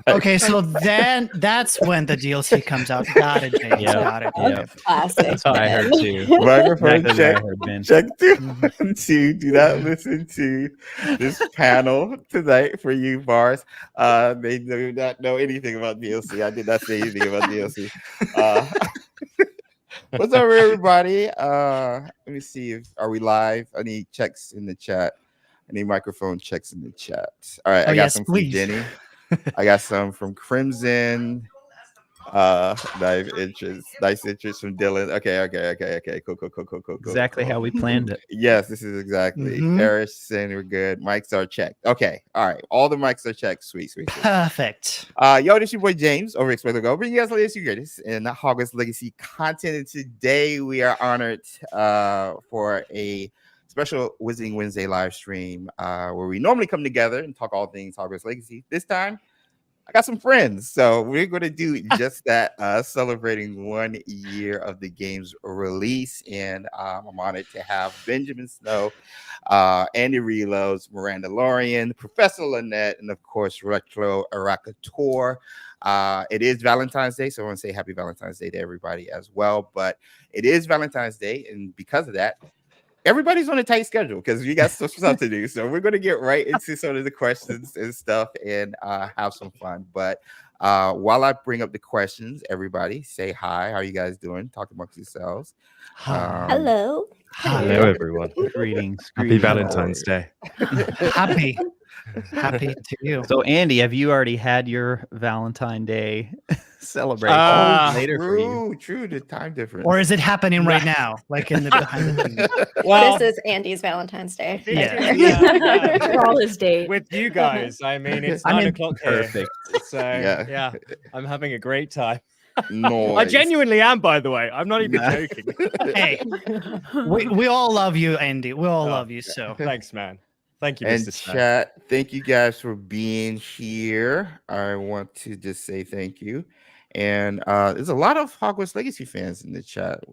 Okay, so then that's when the DLC comes out. Got it, James. Yeah. Got it. Yeah. Classic. That's what I heard too. Microphone Exactly check. what I heard, Ben. Check 2 Mhm. and 2. Do not listen to this panel tonight for you, Bars. They do not know anything about DLC. I did not say anything about DLC. What's up, everybody? Let me see if are we live. I need checks in the chat. I need microphone checks in the chat. All right, Oh, I got yes, some please. from Jenny. I got some from Crimson. Nice interest from Dylan. Okay. Cool. Exactly how we planned it. Yes, this is exactly. Mhm. Paris saying we're good. Mics are checked. Okay, all right. All the mics are checked. Sweet. Perfect. Yo, this is your boy James over XpectoGO. Bring you guys the latest and greatest in Hogwarts Legacy content. And today we are honored for a special Wizarding Wednesday live stream where we normally come together and talk all things Hogwarts Legacy. This time, I got some friends, so we're going to do just that, celebrating 1 year of the game's release. And I'm honored to have Benjamin Snow, Andy Reloads, Miranda Lorian, Professor Lynette, and of course, Retro Arakator. It is Valentine's Day, so I want to say happy Valentine's Day to everybody as well. But it is Valentine's Day, and because of that, everybody's on a tight schedule because we got stuff to do. So we're going to get right into some of the questions and stuff and have some fun. But while I bring up the questions, everybody say hi. How are you guys doing? Talk amongst yourselves. Hello. Hello, everyone. Greetings. Happy Valentine's Day. Happy to you. So, Andy, have you already had your Valentine Day celebration later for you? True. The time difference. Or is it happening right now, like in the behind the scenes? Well, this is Andy's Valentine's Day. Yeah. For all his date. with you guys. I mean, it's I 9 mean, o'clock here. Perfect. So Yeah. I'm having a great time. I Noise. genuinely am, by the way. I'm not even joking. Hey, we all love you, Andy. We all love you. So Thanks, man. Thank you, And Mr. Snow. chat, thank you guys for being here. I want to just say thank you. And there's a lot of Hogwarts Legacy fans in the chat.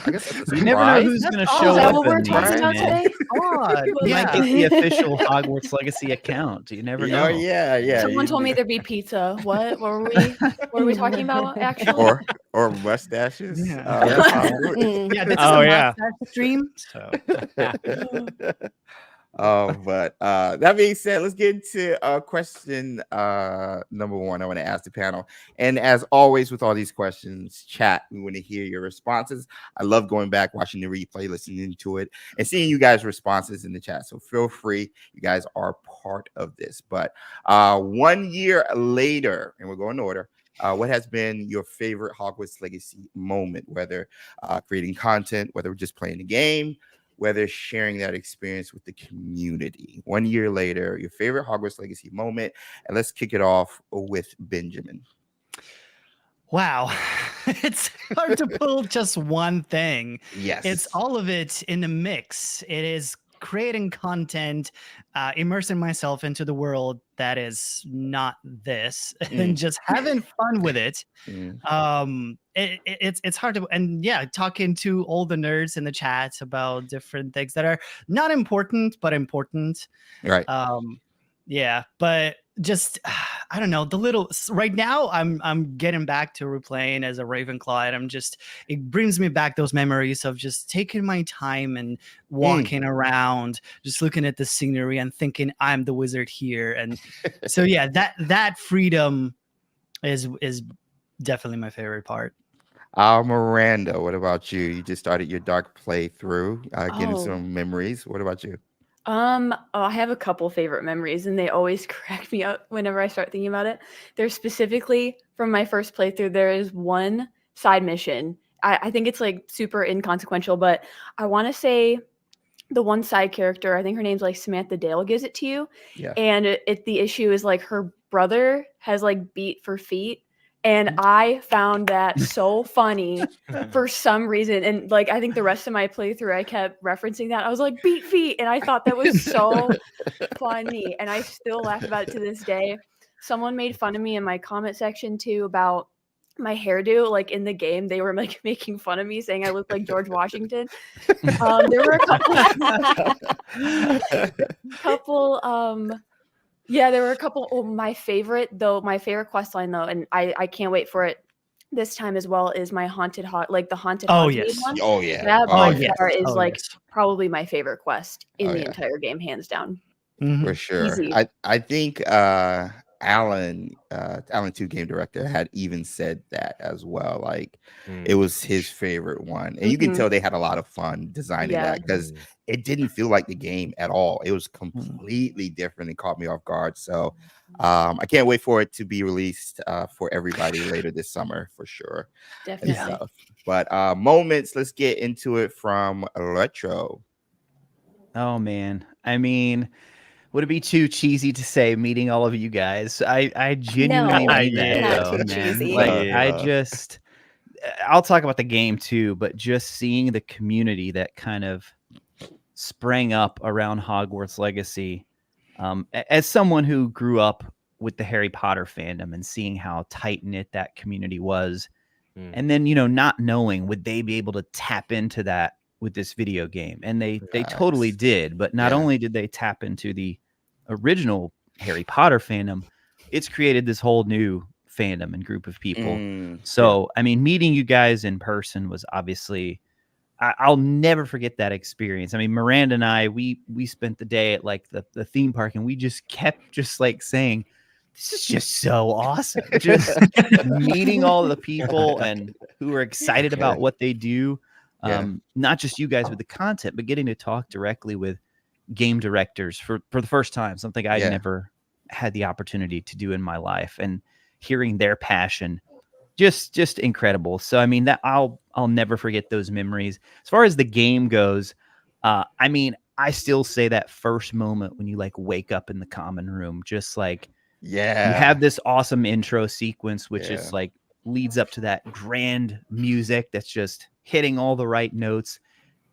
I guess that's a You never know surprise. who's going to That's show all. Is that up what we're in talking these, about man. today? odd. You might Yeah. get the official Hogwarts Legacy account. You never know. Oh yeah. Someone told me there'd be pizza. What were we talking about actually? or mustaches. Yeah. Mm. Yeah, this is Oh, a yeah. mustache stream. So But that being said, let's get into question number one. I want to ask the panel, and as always with all these questions, chat, we want to hear your responses. I love going back, watching the replay, listening to it, and seeing you guys' responses in the chat. So feel free, you guys are part of this. But 1 year later, and we're going in order. What has been your favorite Hogwarts Legacy moment, whether creating content, whether just playing the game, whether sharing that experience with the community? 1 year later, your favorite Hogwarts Legacy moment. And let's kick it off with Benjamin. wow, it's hard to pull just one thing. Yes. It's all of it in the mix. It is creating content, immersing myself into the world that is not this, and just having fun with it. It's hard to, and yeah, talking to all the nerds in the chat about different things that are not important but important. Right. Yeah, but just I don't know, the little right now I'm getting back to replaying as a Ravenclaw, and it brings me back those memories of just taking my time and walking around, just looking at the scenery and thinking I'm the wizard here. And so yeah, that freedom is definitely my favorite part. Miranda, what about you? You just started your dark playthrough, getting Oh. some memories. What about you? I have a couple favorite memories, and they always crack me up whenever I start thinking about it. There's specifically from my first playthrough, there is one side mission. I think it's like super inconsequential, but I want to say the one side character, I think her name's like Samantha Dale, gives it to you. Yeah. And the issue is like her brother has like beat for feet. And I found that so funny for some reason. And like, I think the rest of my playthrough, I kept referencing that. I was like, beat feet. And I thought that was so funny. And I still laugh about it to this day. Someone made fun of me in my comment section too about my hairdo. Like in the game, they were like making fun of me, saying I looked like George Washington. There were a couple Yeah, there were a couple. Oh, my favorite quest line though, and I can't wait for it this time as well, is my the haunted Oh Hogsmeade yes. one. Oh yeah. That Oh by yeah. far is Oh, like yes. probably my favorite quest in Oh, the yeah. entire game, hands down. For sure. Easy. I think Alan 2 game director had even said that as well. Like it was his favorite one. And you can tell they had a lot of fun designing Yeah. that because it didn't feel like the game at all. It was completely different and caught me off guard. So I can't wait for it to be released for everybody later this summer for sure. And Definitely. stuff. But moments, let's get into it from Retro. Oh man. I mean, would it be too cheesy to say meeting all of you guys? I genuinely No, mean that not though, too man. cheesy. Like Yeah. I'll talk about the game too, but just seeing the community that kind of sprang up around Hogwarts Legacy. As someone who grew up with the Harry Potter fandom and seeing how tight knit that community was, and then not knowing would they be able to tap into that with this video game, and they totally did. But not only did they tap into the original Harry Potter fandom, it's created this whole new fandom and group of people. So I mean, meeting you guys in person was obviously, I'll never forget that experience. I mean, Miranda and I, we spent the day at like the theme park, and we just kept like saying, this is just so awesome. Just meeting all the people and who are excited about what they do. Not just you guys with the content, but getting to talk directly with game directors for the first time, something I never had the opportunity to do in my life, and hearing their passion, just incredible. So I mean, that I'll never forget those memories. As far as the game goes, I mean, I still say that first moment when you like wake up in the common room, just like you have this awesome intro sequence, which is like leads up to that grand music that's just hitting all the right notes.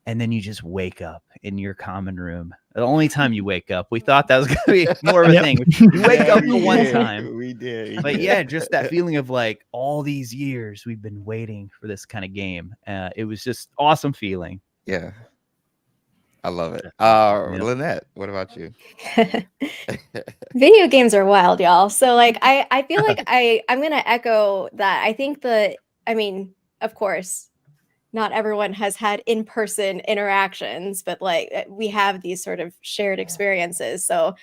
And then you just wake up in your common room. The only time you wake up, we thought that was going to be more of a thing. You wake up for one time. We did. But yeah, just that feeling of like all these years we've been waiting for this kind of game. It was just awesome feeling. Yeah. I love it. Lynette, what about you? Video games are wild, y'all. So like I feel like I'm gonna echo that. I think of course, not everyone has had in-person interactions, but like we have these sort of shared experiences. So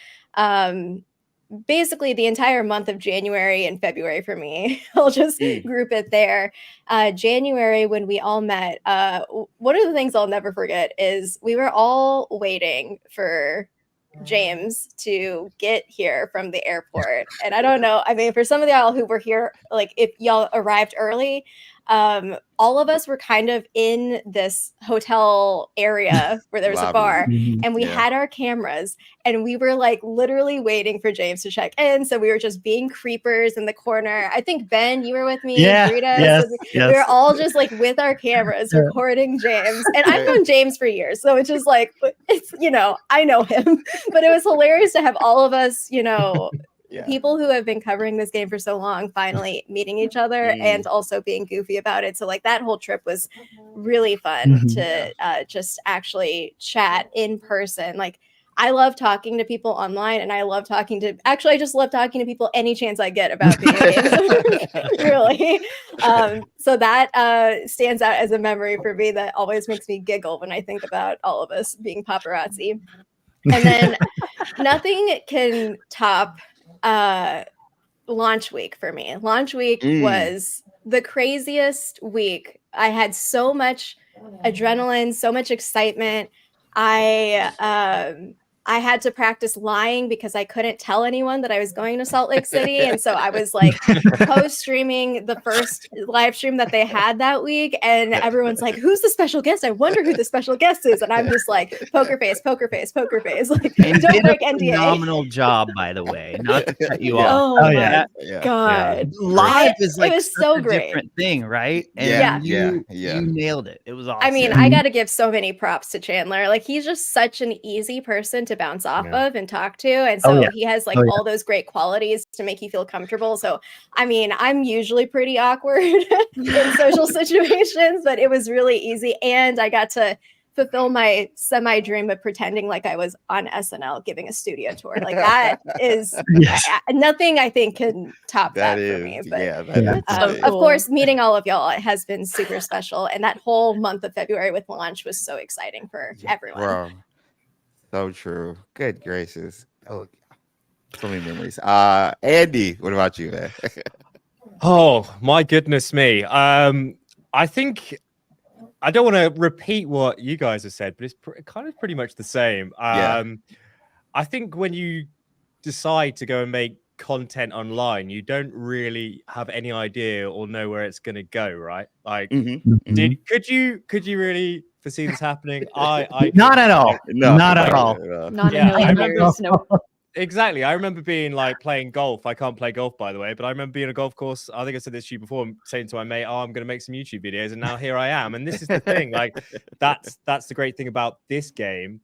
basically the entire month of January and February for me, I'll just group it there. January, when we all met, one of the things I'll never forget is we were all waiting for James to get here from the airport. And I don't know, I mean, for some of y'all who were here, like if y'all arrived early, all of us were kind of in this hotel area where there was a bar, and we had our cameras, and we were like literally waiting for James to check in. So we were just being creepers in the corner. I think Ben, you were with me. Rita, we were all just like with our cameras recording James. And I've known James for years, so it's just like, it's, I know him, but it was hilarious to have all of us, people who have been covering this game for so long finally meeting each other and also being goofy about it. So like that whole trip was really fun to just actually chat in person. Like I love talking to people online, and I just love talking to people any chance I get about video games. Really. So that stands out as a memory for me that always makes me giggle when I think about all of us being paparazzi. And then nothing can top launch week for me. Launch week was the craziest week. I had so much adrenaline, so much excitement. I had to practice lying because I couldn't tell anyone that I was going to Salt Lake City. And so I was like post-streaming the first live stream that they had that week. And everyone's like, who's the special guest? I wonder who the special guest is. And I'm just like, poker face, poker face, poker face. Like, And don't did break a NDA. phenomenal job, by the way. Not to cut you off. Oh my God. Live is like it was such so a great. different thing, right? And Yeah. you nailed it. It was awesome. I mean, I got to give so many props to Chandler. Like, he's just such an easy person to bounce off of and talk to. And so he has like all those great qualities to make you feel comfortable. So, I mean, I'm usually pretty awkward in social situations, but it was really easy. And I got to fulfill my semi dream of pretending like I was on SNL giving a studio tour. Like that is Yes. nothing I think can top That that for is, me. But yeah, that Yeah. is So big. of cool. course, meeting all of y'all has been super special, and that whole month of February with launch was so exciting for everyone. Bro, so true. Good gracious. Oh, so many memories. Andy, what about you, man? Oh my goodness me. I think I don't want to repeat what you guys have said, but it's kind of pretty much the same. Yeah. I think when you decide to go and make content online, you don't really have any idea or know where it's going to go, right? Like, could you really foresee this happening? I Not at all. No, Not at all. Not Yeah, a I million remember- years. No. Exactly. I remember being like playing golf. I can't play golf, by the way, but I remember being on a golf course. I think I said this to you before, saying to my mate, "Oh, I'm going to make some YouTube videos," and now here I am. And this is the thing. Like, that's the great thing about this game,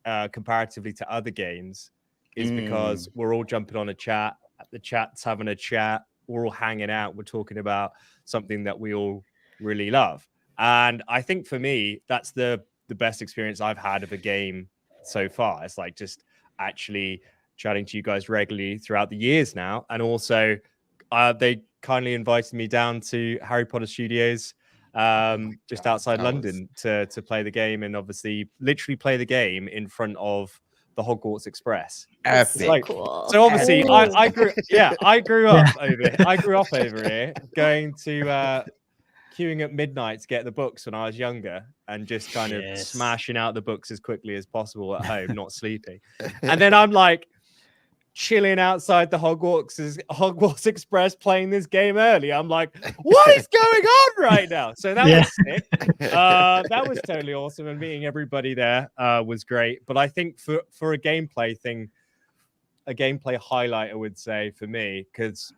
comparatively to other games, is because we're all jumping on a chat. The chat's having a chat. We're all hanging out. We're talking about something that we all really love. And I think for me, that's the best experience I've had of a game so far. It's like just actually chatting to you guys regularly throughout the years now. And also they kindly invited me down to Harry Potter Studios just outside London to play the game, and obviously literally play the game in front of the Hogwarts Express. That's Epic. so cool. So obviously Ooh. I grew up over here going to queuing at midnight to get the books when I was younger, and just kind of smashing out the books as quickly as possible at home, not sleeping. And then I'm like chilling outside the Hogwarts Express playing this game early. I'm like, what is going on right now? So that was sick. That was totally awesome, and meeting everybody there was great. But I think for a gameplay thing, a gameplay highlight, I would say for me, because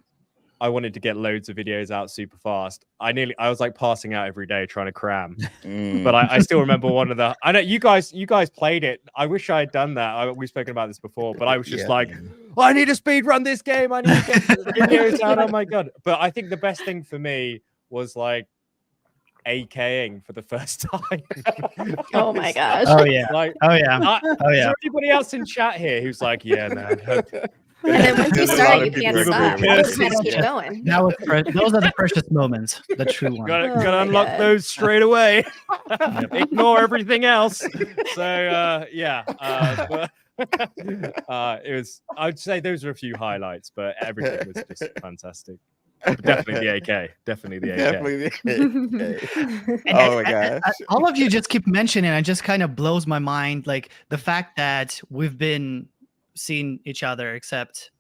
I wanted to get loads of videos out super fast. I was like passing out every day trying to cram. But I still remember one of the. I know you guys played it. I wish I had done that. We've spoken about this before, but I was just like, I need to speed run this game. I need to get videos out. Oh my god! But I think the best thing for me was like AKing for the first time. Oh my gosh. Oh yeah. Like, Oh yeah. Is there anybody else in chat here who's like, yeah, man? And then once you There's a start, lot you of can't people stop. agree You with just you. gotta keep going. That was those are the precious moments, the true ones. Gotta Oh my unlock God. those straight away. Ignore everything else. So but it was. I'd say those are a few highlights, but everything was just fantastic. But definitely the AK. Definitely the AK. Definitely. And Oh my gosh. all of you just keep mentioning, it just kind of blows my mind, like the fact that we've been seeing each other, except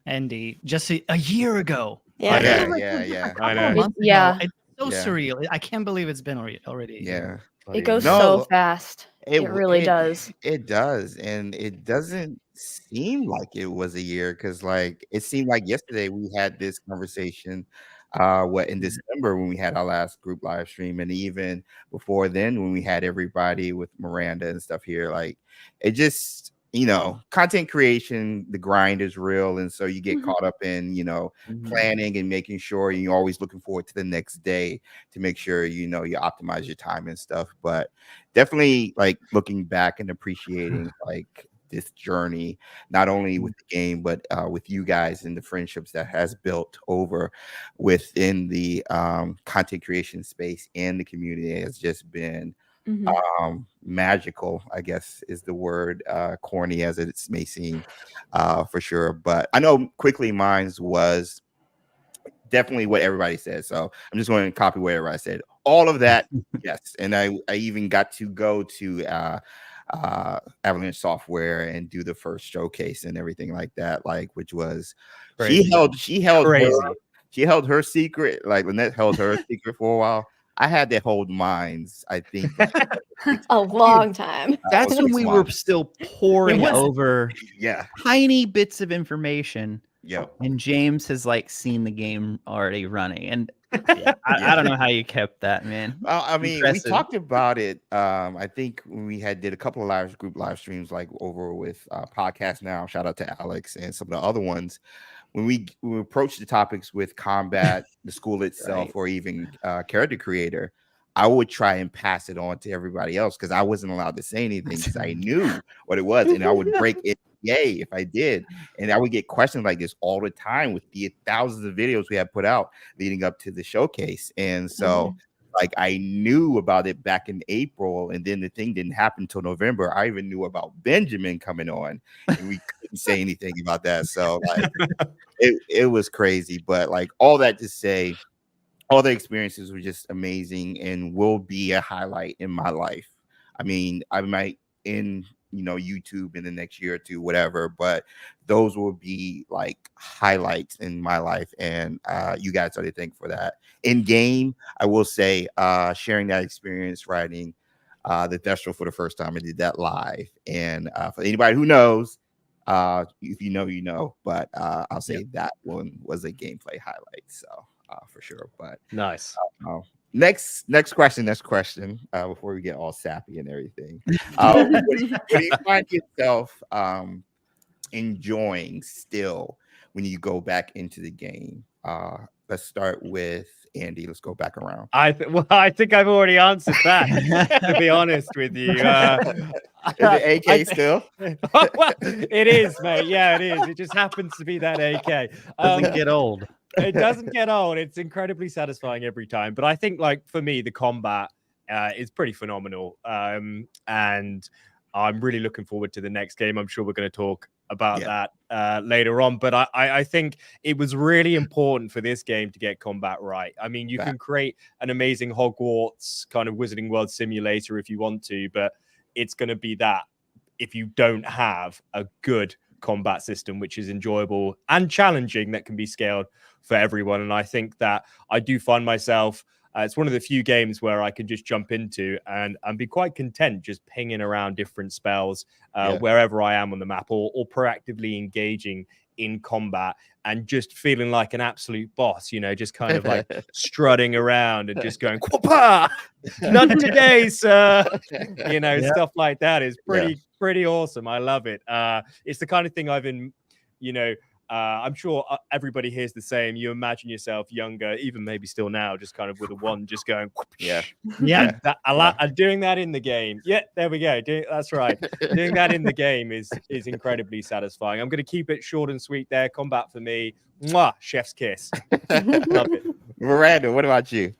Andy, just a year ago. Yeah. I know. Like, Yeah. I know. months ago. Yeah. It's so Yeah. surreal. I can't believe it's been already. Yeah. It goes No, so fast. It really does. It does. And it doesn't seem like it was a year, because like it seemed like yesterday we had this conversation in December when we had our last group live stream, and even before then when we had everybody with Miranda and stuff here. Like it just, content creation, the grind is real, and so you get caught up in planning and making sure you're always looking forward to the next day to make sure you optimize your time and stuff. But definitely like looking back and appreciating like this journey, not only with the game, but with you guys and the friendships that has built over within the content creation space and the community has just been magical, I guess is the word, corny as it may seem, for sure. But I know quickly mine's was definitely what everybody said. So I'm just going to copy what everybody said. All of that, yes. And I even got to go to Avalanche Software and do the first showcase and everything like that, like which was Crazy. she held Crazy. her secret, like Lynette held her secret for a while. I had to hold mines, I think. A long time. That's when we were Months. still pouring was- over Yeah. tiny bits of information, Yep. and James has like seen the game already running. And I don't know how you kept that, man. I mean, Impressive. we talked about it. I think when we did a couple of group live streams, like over with Podcast Now. Shout out to Alex and some of the other ones. When we approached the topics with combat, the school itself, or even character creator, I would try and pass it on to everybody else because I wasn't allowed to say anything because I knew what it was, and I would break it. Yay, if I did. And I would get questions like this all the time with the thousands of videos we had put out leading up to the showcase. And so like I knew about it back in April, and then the thing didn't happen until November. I even knew about Benjamin coming on, and we couldn't say anything about that. So like it was crazy. But like all that to say, all the experiences were just amazing and will be a highlight in my life. I mean, I might end, YouTube in the next year or two, whatever, but those will be like highlights in my life. And you guys are to thank for that. In game, I will say, sharing that experience writing the Thestral for the first time, I did that live. And for anybody who knows, if you know, you know, but I'll say that one was a gameplay highlight. So for sure. But Nice. Next question. Before we get all sappy and everything, what do you find yourself enjoying still when you go back into the game? Let's start with Andy. Let's go back around. I think I've already answered that. To be honest with you, Is it AK still? Well, it is, mate. Yeah, it is. It just happens to be that AK. Doesn't get old. It doesn't get old. It's incredibly satisfying every time. But I think, like, for me, the combat is pretty phenomenal. And I'm really looking forward to the next game. I'm sure we're going to talk about that later on. But I think it was really important for this game to get combat right. I mean, you can create an amazing Hogwarts kind of Wizarding World simulator if you want to, but it's going to be that if you don't have a good combat system which is enjoyable and challenging, that can be scaled for everyone. And I think that I do find myself it's one of the few games where I can just jump into and be quite content just pinging around different spells wherever I am on the map, or proactively engaging in combat and just feeling like an absolute boss, just kind of like strutting around and just going, "Quappa! Not today, sir." Stuff like that is pretty awesome. I love it. It's the kind of thing I've been, I'm sure everybody hears the same. You imagine yourself younger, even maybe still now, just kind of with a wand, just going, and doing that in the game. Yeah, there we go. That's right. Doing that in the game is incredibly satisfying. I'm going to keep it short and sweet there. Combat for me, mwah, chef's kiss. Love it. Miranda, what about you?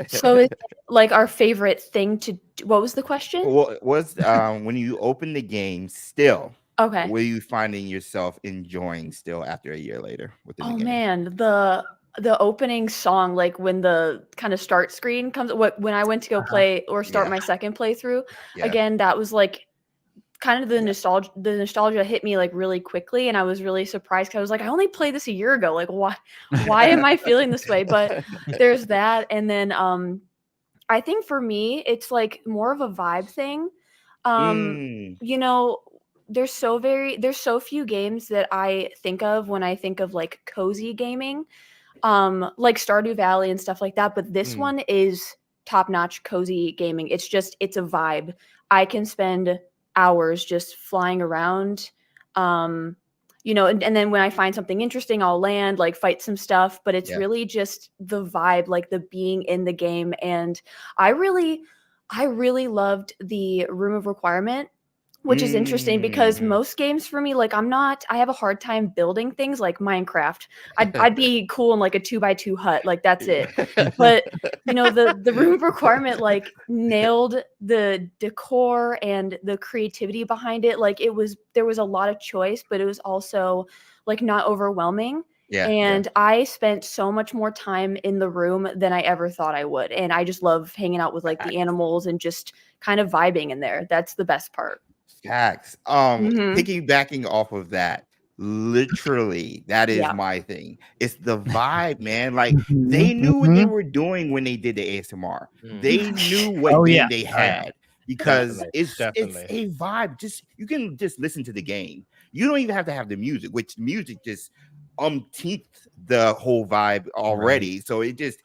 So it's like our favorite thing to do. What was the question? What was when you open the game still? Okay. Were you finding yourself enjoying still after a year later within the game? Man, the opening song, like when the kind of start screen comes, when I went to go play or start my second playthrough, again, that was like kind of the nostalgia hit me like really quickly, and I was really surprised because I was like, I only played this a year ago. Like, why am I feeling this way? But there's that, and then I think for me, it's like more of a vibe thing. There's so few games that I think of when I think of like cozy gaming, like Stardew Valley and stuff like that. But this one is top-notch cozy gaming. It's a vibe. I can spend hours just flying around, and then when I find something interesting, I'll land, like fight some stuff. But it's really just the vibe, like the being in the game. And I really loved the Room of Requirement, which is interesting because most games for me, like I have a hard time building things like Minecraft. I'd be cool in like a 2x2 hut, like that's it. But the Room of Requirement like nailed the decor and the creativity behind it. Like there was a lot of choice, but it was also like not overwhelming. And I spent so much more time in the room than I ever thought I would. And I just love hanging out with like the animals and just kind of vibing in there. That's the best part. Facts. Piggybacking off of that, literally, that is my thing. It's the vibe, man. Like they knew what they were doing when they did the ASMR. They knew what game they had because it's a vibe. You can just listen to the game. You don't even have to have the music, which music just umpteenth the whole vibe already. Right. So it just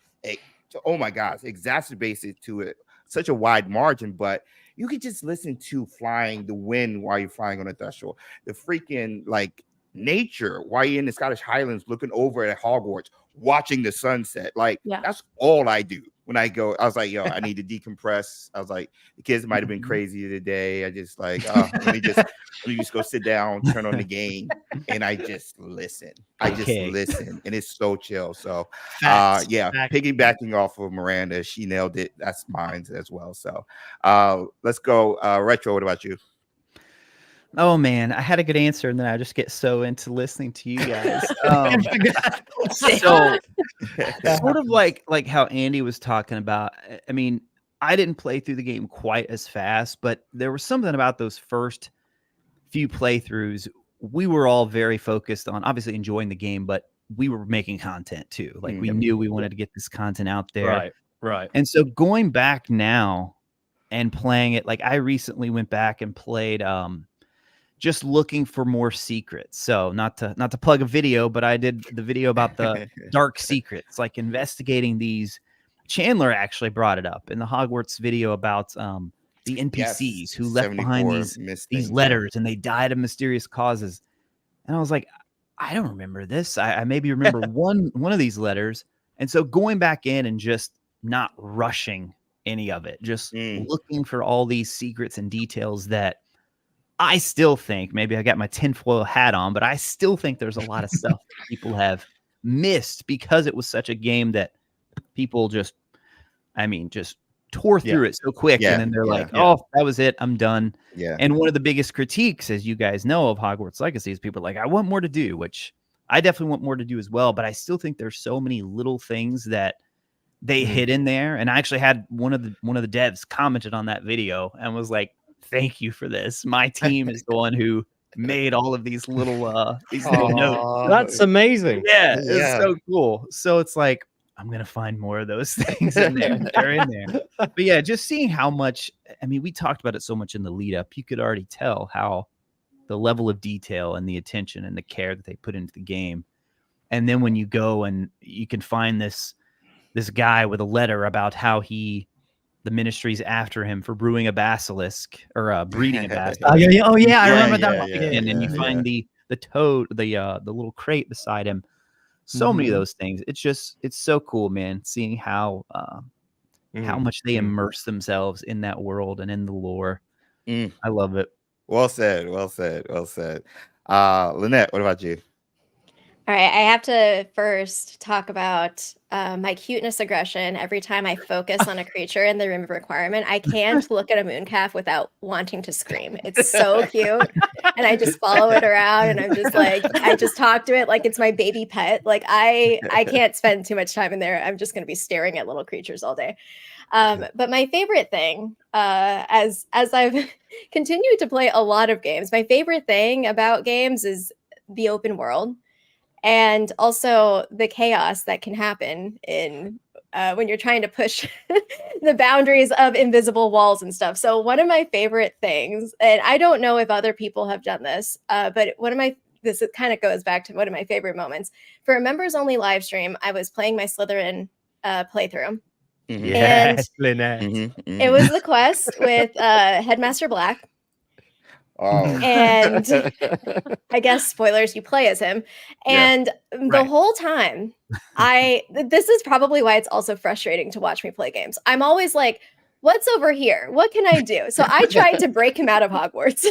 oh my gosh, exacerbates it to such a wide margin, but you could just listen to flying the wind while you're flying on a threshold, the freaking like nature while you're in the Scottish Highlands looking over at Hogwarts, watching the sunset. Like that's all I do. when I go, I was like, yo, I need to decompress. I was like, the kids might have been crazy today. I just like, let me just go sit down, turn on the game, and I just listen. I just Okay. listen, and it's so chill. So, Facts, yeah, facts. piggybacking off of Miranda, she nailed it. That's mine as well. So, let's go. Retro, what about you? Oh man, I had a good answer, and then I just get so into listening to you guys. So sort of like how Andy was talking about. I mean, I didn't play through the game quite as fast, but there was something about those first few playthroughs. We were all very focused on obviously enjoying the game, but we were making content too. Like we knew we wanted to get this content out there. Right. And so going back now and playing it, like I recently went back and played just looking for more secrets. So not to plug a video, but I did the video about the dark secrets, like investigating these. Chandler actually brought it up in the Hogwarts video about the NPCs who left behind these letters and they died of mysterious causes. And I was like, I don't remember this. I maybe remember one of these letters. And so going back in and just not rushing any of it, just looking for all these secrets and details that I still think, maybe I got my tinfoil hat on, but I still think there's a lot of stuff that people have missed because it was such a game that people just tore through it so quick. And then they're like, oh, that was it. I'm done. Yeah. And one of the biggest critiques, as you guys know, of Hogwarts Legacy is people are like, I want more to do, which I definitely want more to do as well. But I still think there's so many little things that they hid in there. And I actually had one of the devs commented on that video and was like, thank you for this. My team is the one who made all of these little notes. That's amazing. Yeah, it's so cool. So it's like, I'm gonna find more of those things in there. They're in there. But yeah, just seeing how much, I mean, we talked about it so much in the lead up. You could already tell how the level of detail and the attention and the care that they put into the game. And then when you go and you can find this guy with a letter about how the ministry's after him for brewing a basilisk or breeding a basilisk. I remember that one. And then you find the toad, the little crate beside him. So many of those things. It's so cool, man. Seeing how much they immerse themselves in that world and in the lore. I love it. Well said. Lynette, what about you? All right, I have to first talk about my cuteness aggression. Every time I focus on a creature in the room of requirement, I can't look at a mooncalf without wanting to scream. It's so cute. And I just follow it around and I'm just like, I just talk to it like it's my baby pet. Like I can't spend too much time in there. I'm just going to be staring at little creatures all day. But my favorite thing, as I've continued to play a lot of games, my favorite thing about games is the open world. And also the chaos that can happen in when you're trying to push the boundaries of invisible walls and stuff. So one of my favorite things, and I don't know if other people have done this, but this kind of goes back to one of my favorite moments. For a members only live stream, I was playing my Slytherin playthrough. Yes, Lynette. It was the quest with Headmaster Black. Oh. And I guess spoilers, you play as him. And the whole time, this is probably why it's also frustrating to watch me play games. I'm always like, what's over here? What can I do? So I tried to break him out of Hogwarts.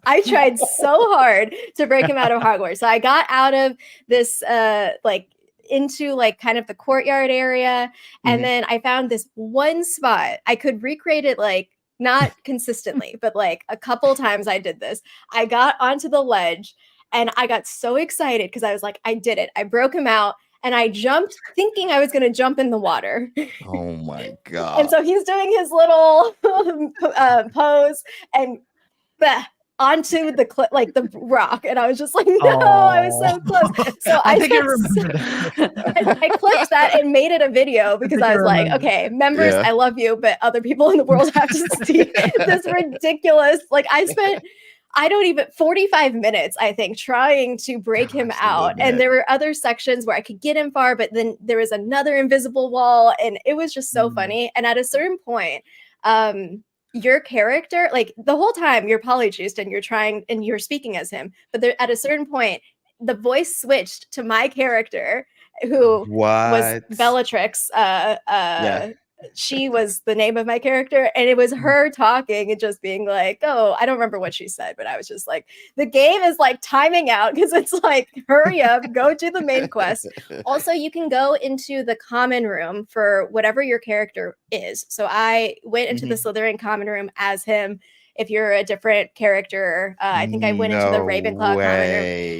I tried so hard to break him out of Hogwarts. So I got out of this, into kind of the courtyard area. And then I found this one spot. I could recreate it not consistently, but a couple times I did this. I got onto the ledge and I got so excited because I was like, I did it. I broke him out and I jumped thinking I was going to jump in the water. Oh my God. And so he's doing his little pose and onto the the rock, and I was just like, no, I was so close. So I think I remember that. I clipped that and made it a video because I was like, okay, members, I love you, but other people in the world have to see this ridiculous. I spent 45 minutes, I think, trying to break him out. And there were other sections where I could get him far, but then there was another invisible wall, and it was just so funny. And at a certain point, your character, the whole time you're polyjuiced and you're trying and you're speaking as him, but at a certain point, the voice switched to my character, who was Bellatrix, she was the name of my character, and it was her talking and just being like, "Oh, I don't remember what she said," but I was just like, the game is like timing out because it's like, hurry up, go do the main quest. Also, you can go into the common room for whatever your character is. So I went into the Slytherin common room as him. If you're a different character, I think I went into the Ravenclaw common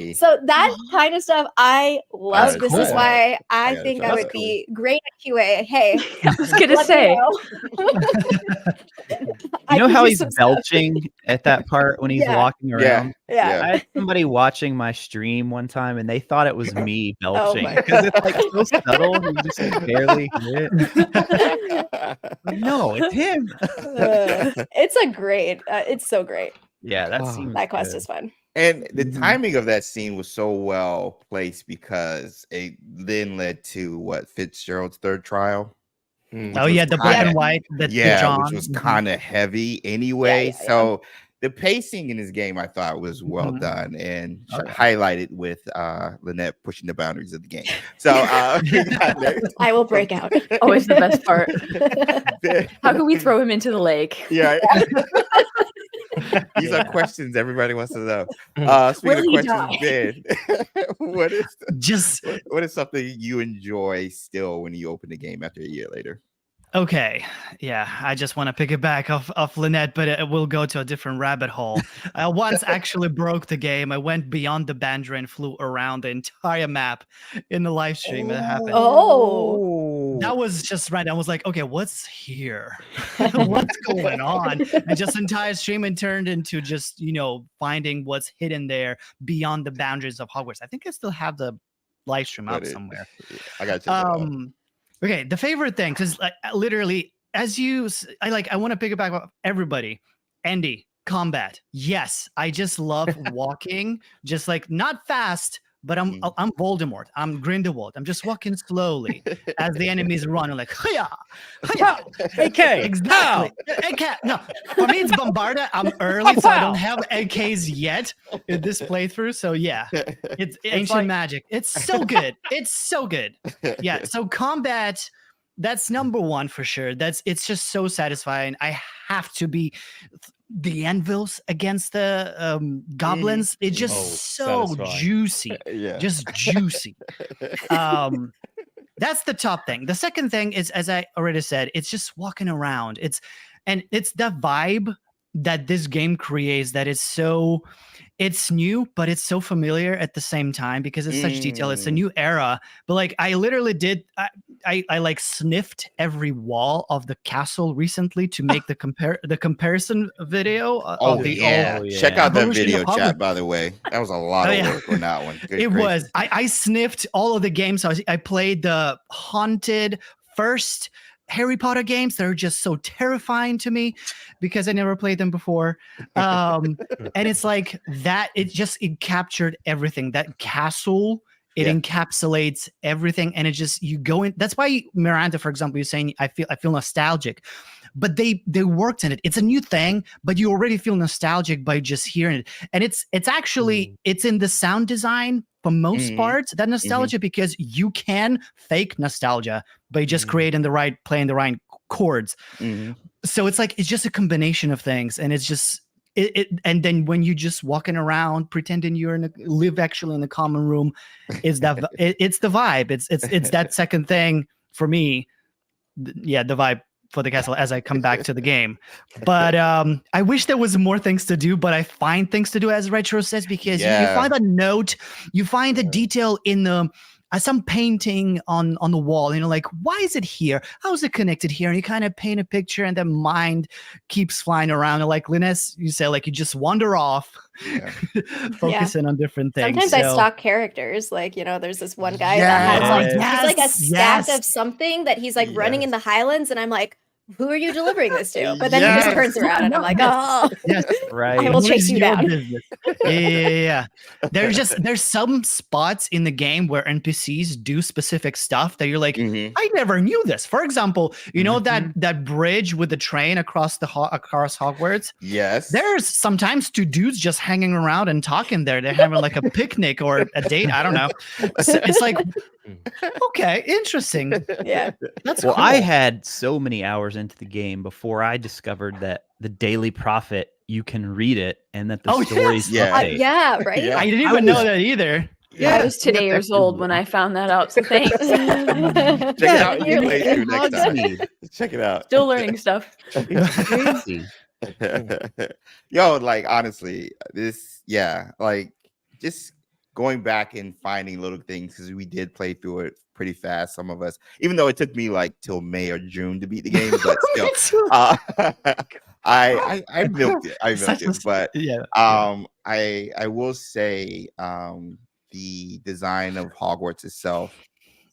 room. So that kind of stuff I love. That's This is cool. why I gotta think try I would that. be great at QA. Hey, I was gonna let me say. know. I You know can how do he's some stuff. belching at that part when he's Yeah. walking around? Yeah. I had somebody watching my stream one time, and they thought it was me belching my because it's like so subtle. You just barely hear it. No, it's him. It's a great. It's so great. Yeah, that Oh, seems That quest good. is fun. And the Mhm. timing of that scene was so well placed because it then led to what Fitzgerald's third trial. Mm. Oh was yeah, the black kinda- and white. The Yeah, John. which was Mhm. kind of heavy anyway. yeah. So the pacing in this game I thought was well Mhm. done and Oh, yeah. highlighted with Lynette pushing the boundaries of the game. So we got there. I will break out. Always the best part. There- How can we throw him into the lake? Yeah. These are Yeah. questions everybody wants to know. Will Speaking of he questions, Ben, what is Just what is something you enjoy still when you open the game after a year later? okay. Yeah, I just want to pick it back off Lynette, but it will go to a different rabbit hole. I once actually broke the game. I went beyond the boundary and flew around the entire map in the live stream. It happened. Oh. That was just right. I was like, okay, what's here? What's going on? And just entire stream and turned into just, finding what's hidden there beyond the boundaries of Hogwarts. I think I still have the live stream up But somewhere. I got to check it out. Okay, the favorite thing, because literally, I want to pick it back up everybody. Andy, combat. Yes, I just love walking, just like not fast, but I'm Voldemort. I'm Grindelwald. I'm just walking slowly as the enemies run. I'm like, hiya, hiya. AK. Exactly. AK. No, for me it's Bombarda. I'm early, so I don't have AKs yet in this playthrough. So yeah, it's ancient like- magic. It's so good. It's so good. Yeah. So combat, that's number one for sure. It's just so satisfying. I have to be the anvils against the goblins. It's just so satisfying. juicy. Yeah. Just juicy. That's the top thing. The second thing is, as I already said, it's just walking around. It's the vibe that this game creates that is so, it's new, but it's so familiar at the same time because it's such detail. It's a new era. But like I literally did, I like sniffed every wall of the castle recently to make the comparison video of the old. Check out that Evolution video of chat, Hogwarts. by the way. That was a lot of work on that one. Good It gracious. was. I sniffed all of the games. I played the haunted first Harry Potter games that are just so terrifying to me because I never played them before. And it's like that. It captured everything. That castle. It encapsulates everything, and it just you go in. That's why Miranda, for example, you're saying I feel nostalgic, but they worked in it. It's a new thing, but you already feel nostalgic by just hearing it. And it's actually it's in the sound design for most parts, that nostalgia, because you can fake nostalgia by just playing the right chords. So it's like it's just a combination of things, and it's just. And then when you just walking around pretending you're live actually in the common room, it's the vibe. It's that second thing for me. The vibe for the castle as I come back to the game. But I wish there was more things to do, but I find things to do, as Retro says, because you find a note, you find a detail in the some painting on the wall, like, why is it here? How is it connected here? And you kind of paint a picture, and then mind keeps flying around. And like Linus, you say, like, you just wander off, focusing on different things. Sometimes I stalk characters. Like, there's this one guy that has like he's like a stack of something that he's like running in the Highlands, and I'm like, who are you delivering this to? But then he just turns around, and I'm like, oh, yes, right. I will chase you down. Yeah. There's some spots in the game where NPCs do specific stuff that you're like, I never knew this. For example, that bridge with the train across across Hogwarts. Yes. There's sometimes two dudes just hanging around and talking there. They're having like a picnic or a date. I don't know. So it's like, Okay, interesting. Yeah. That's Well, cool. I had so many hours into the game before I discovered that the Daily Prophet, you can read it and that the Oh, stories yes. update. Yeah, right? Yeah. I didn't I even know was- that either. I was you got 2 that years through old when I found that out. So thanks. Check it out in You're your like, playthrough next time. Hogsmeade. Check it out. Still learning stuff. It's crazy. Yo, like honestly, like just going back and finding little things because we did play through it pretty fast. Some of us, even though it took me like till May or June to beat the game, but still, I milked it. I milked it. But yeah. I will say the design of Hogwarts itself,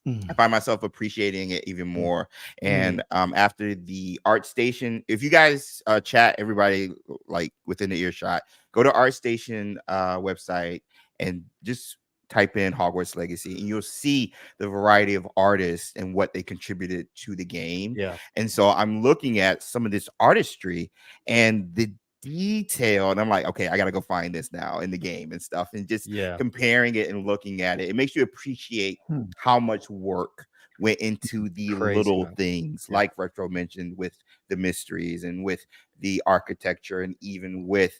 I find myself appreciating it even more. And after the art station, if you guys chat, everybody like within the earshot, go to ArtStation website and just type in Hogwarts Legacy, and you'll see the variety of artists and what they contributed to the game. Yeah. And so I'm looking at some of this artistry and the detail, and I'm like, okay, I gotta go find this now in the game and stuff, and just comparing it and looking at it. It makes you appreciate how much work went into the little things, like Retro mentioned, with the mysteries and with the architecture, and even with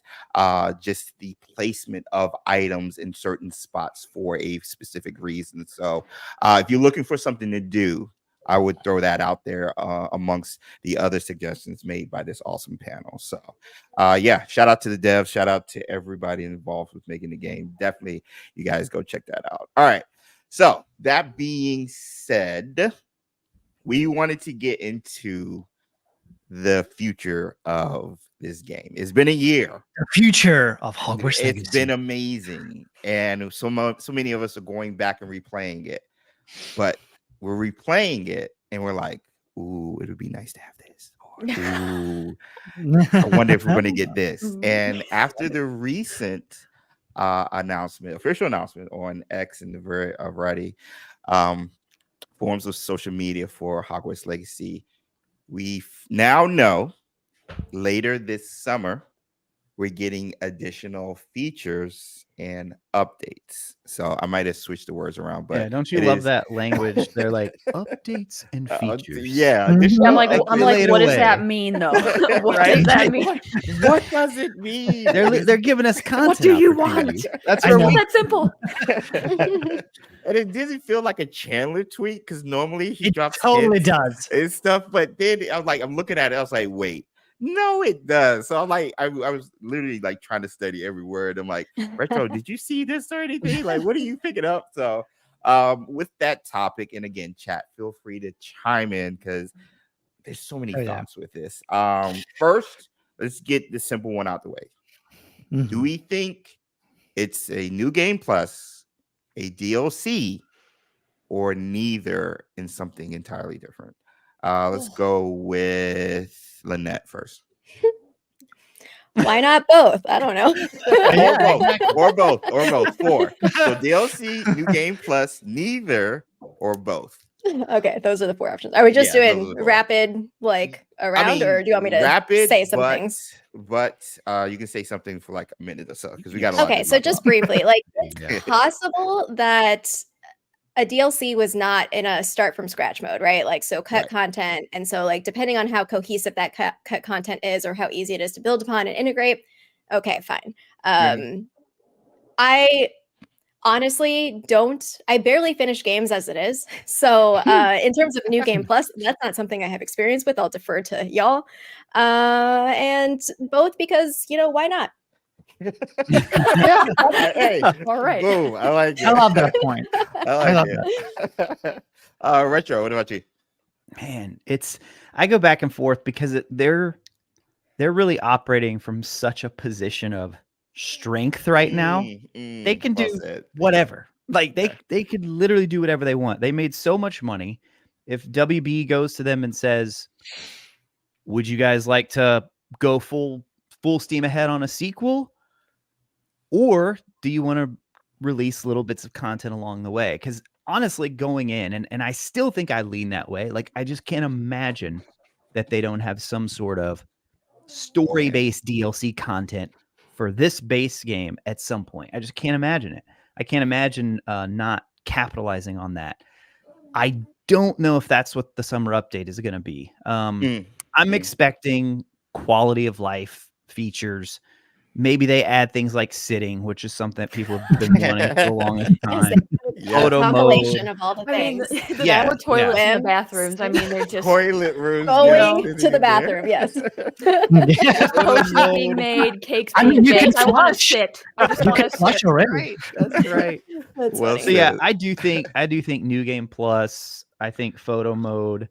just the placement of items in certain spots for a specific reason. So if you're looking for something to do, I would throw that out there amongst the other suggestions made by this awesome panel. So yeah, shout out to the devs, shout out to everybody involved with making the game. Definitely, you guys go check that out. All right. So that being said, we wanted to get into the future of this game. It's been a year. The future of Hogwarts Legacy. It's been amazing. And so many of us are going back and replaying it. But we're replaying it and we're like, ooh, it would be nice to have this. Or, ooh, I wonder if we're going to get this. And after the recent official announcement on X and the variety forms of social media for Hogwarts Legacy, we now know later this summer we're getting additional features and updates. So I might have switched the words around, but don't you love that language? They're like updates and features. Yeah. I'm like, what does away. that mean though? What Right? does that mean? What does it mean? They're giving us content. What do you want? opportunities. That's It's where not we that simple. And it doesn't feel like a Chandler tweet because normally he drops totally hints does. and stuff. But then I was like, I'm looking at it, I was like, wait, no, it does. So I'm like, I was literally like trying to study every word. I'm like, Retro, did you see this or anything? Like, what are you picking up? So with that topic, and again, chat, feel free to chime in because there's so many thoughts with this. First, let's get the simple one out the way. Do we think it's a new game plus, a DLC, or neither in something entirely different? Let's go with Lynette first. Why not both? I don't know. or both. Four. So DLC, new game plus, neither, or both. Okay, those are the four options. Are we just doing rapid, like around, or do you want me to say some things? But you can say something for like a minute or so because we got a lot. Okay, so just briefly, like, it's possible that a DLC was not in a start from scratch mode, right? Like, so cut content. And so, like, depending on how cohesive that cut content is or how easy it is to build upon and integrate, okay, fine. I honestly I barely finish games as it is. So in terms of new game plus, that's not something I have experience with. I'll defer to y'all. And both because, why not? Hey, all right. Boom. I like it. I love that point. I love it. Retro, what about you? Man, I go back and forth because they're really operating from such a position of strength right now. They can do whatever. Like they could literally do whatever they want. They made so much money. If WB goes to them and says, "Would you guys like to go full steam ahead on a sequel? Or do you want to release little bits of content along the way?" Because honestly, going in, and I still think I lean that way. Like, I just can't imagine that they don't have some sort of story-based DLC content for this base game at some point. I just can't imagine it. I can't imagine not capitalizing on that. I don't know if that's what the summer update is going to be. I'm expecting quality of life features. Maybe they add things like sitting, which is something that people have been wanting for the longest time. Photo compilation mode. of all the I mean, things. the Yeah, four toilets in yeah. the bathrooms. I mean, they're just Toilet rooms. Going yeah, to the bathroom, yes. potions being made, cakes I being mean, you can baked. I want to flush. sit. I just You want can to flush sit. already. Right. That's right. That's Well funny. So yeah, said. I do think New Game Plus, I think photo mode,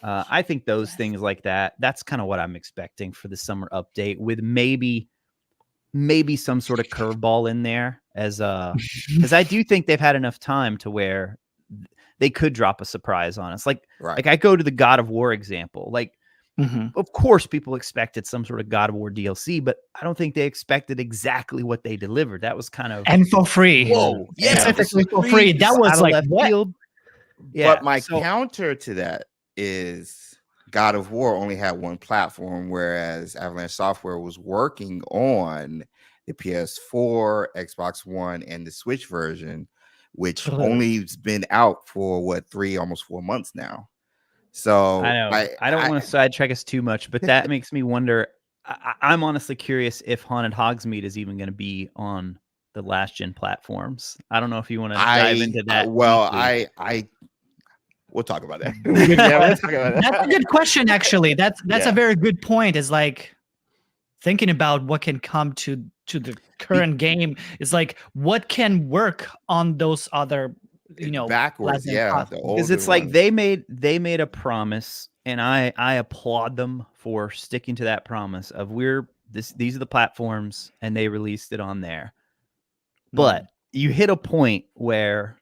I think those things like that. That's kind of what I'm expecting for the summer update, with maybe some sort of curveball in there as because I do think they've had enough time to where they could drop a surprise on us. Like I go to the God of War example. Like, of course, people expected some sort of God of War DLC, but I don't think they expected exactly what they delivered. That was kind of And for free. whoa, yeah, Specifically for free. That was out of like left what? field. Yeah, But my counter to that is God of War only had one platform, whereas Avalanche Software was working on the PS4, Xbox One, and the Switch version, which only's been out for almost 4 months now. So I know. I don't want to sidetrack us too much, but that makes me wonder. I'm honestly curious if Haunted Hogsmeade is even going to be on the last gen platforms. I don't know if you want to dive into that. We'll talk about that. That's a good question, actually. That's a very good point. Is like thinking about what can come to the current game. Is like what can work on those other, backwards. Yeah, because it's like they made a promise, and I applaud them for sticking to that promise of these are the platforms, and they released it on there. But you hit a point where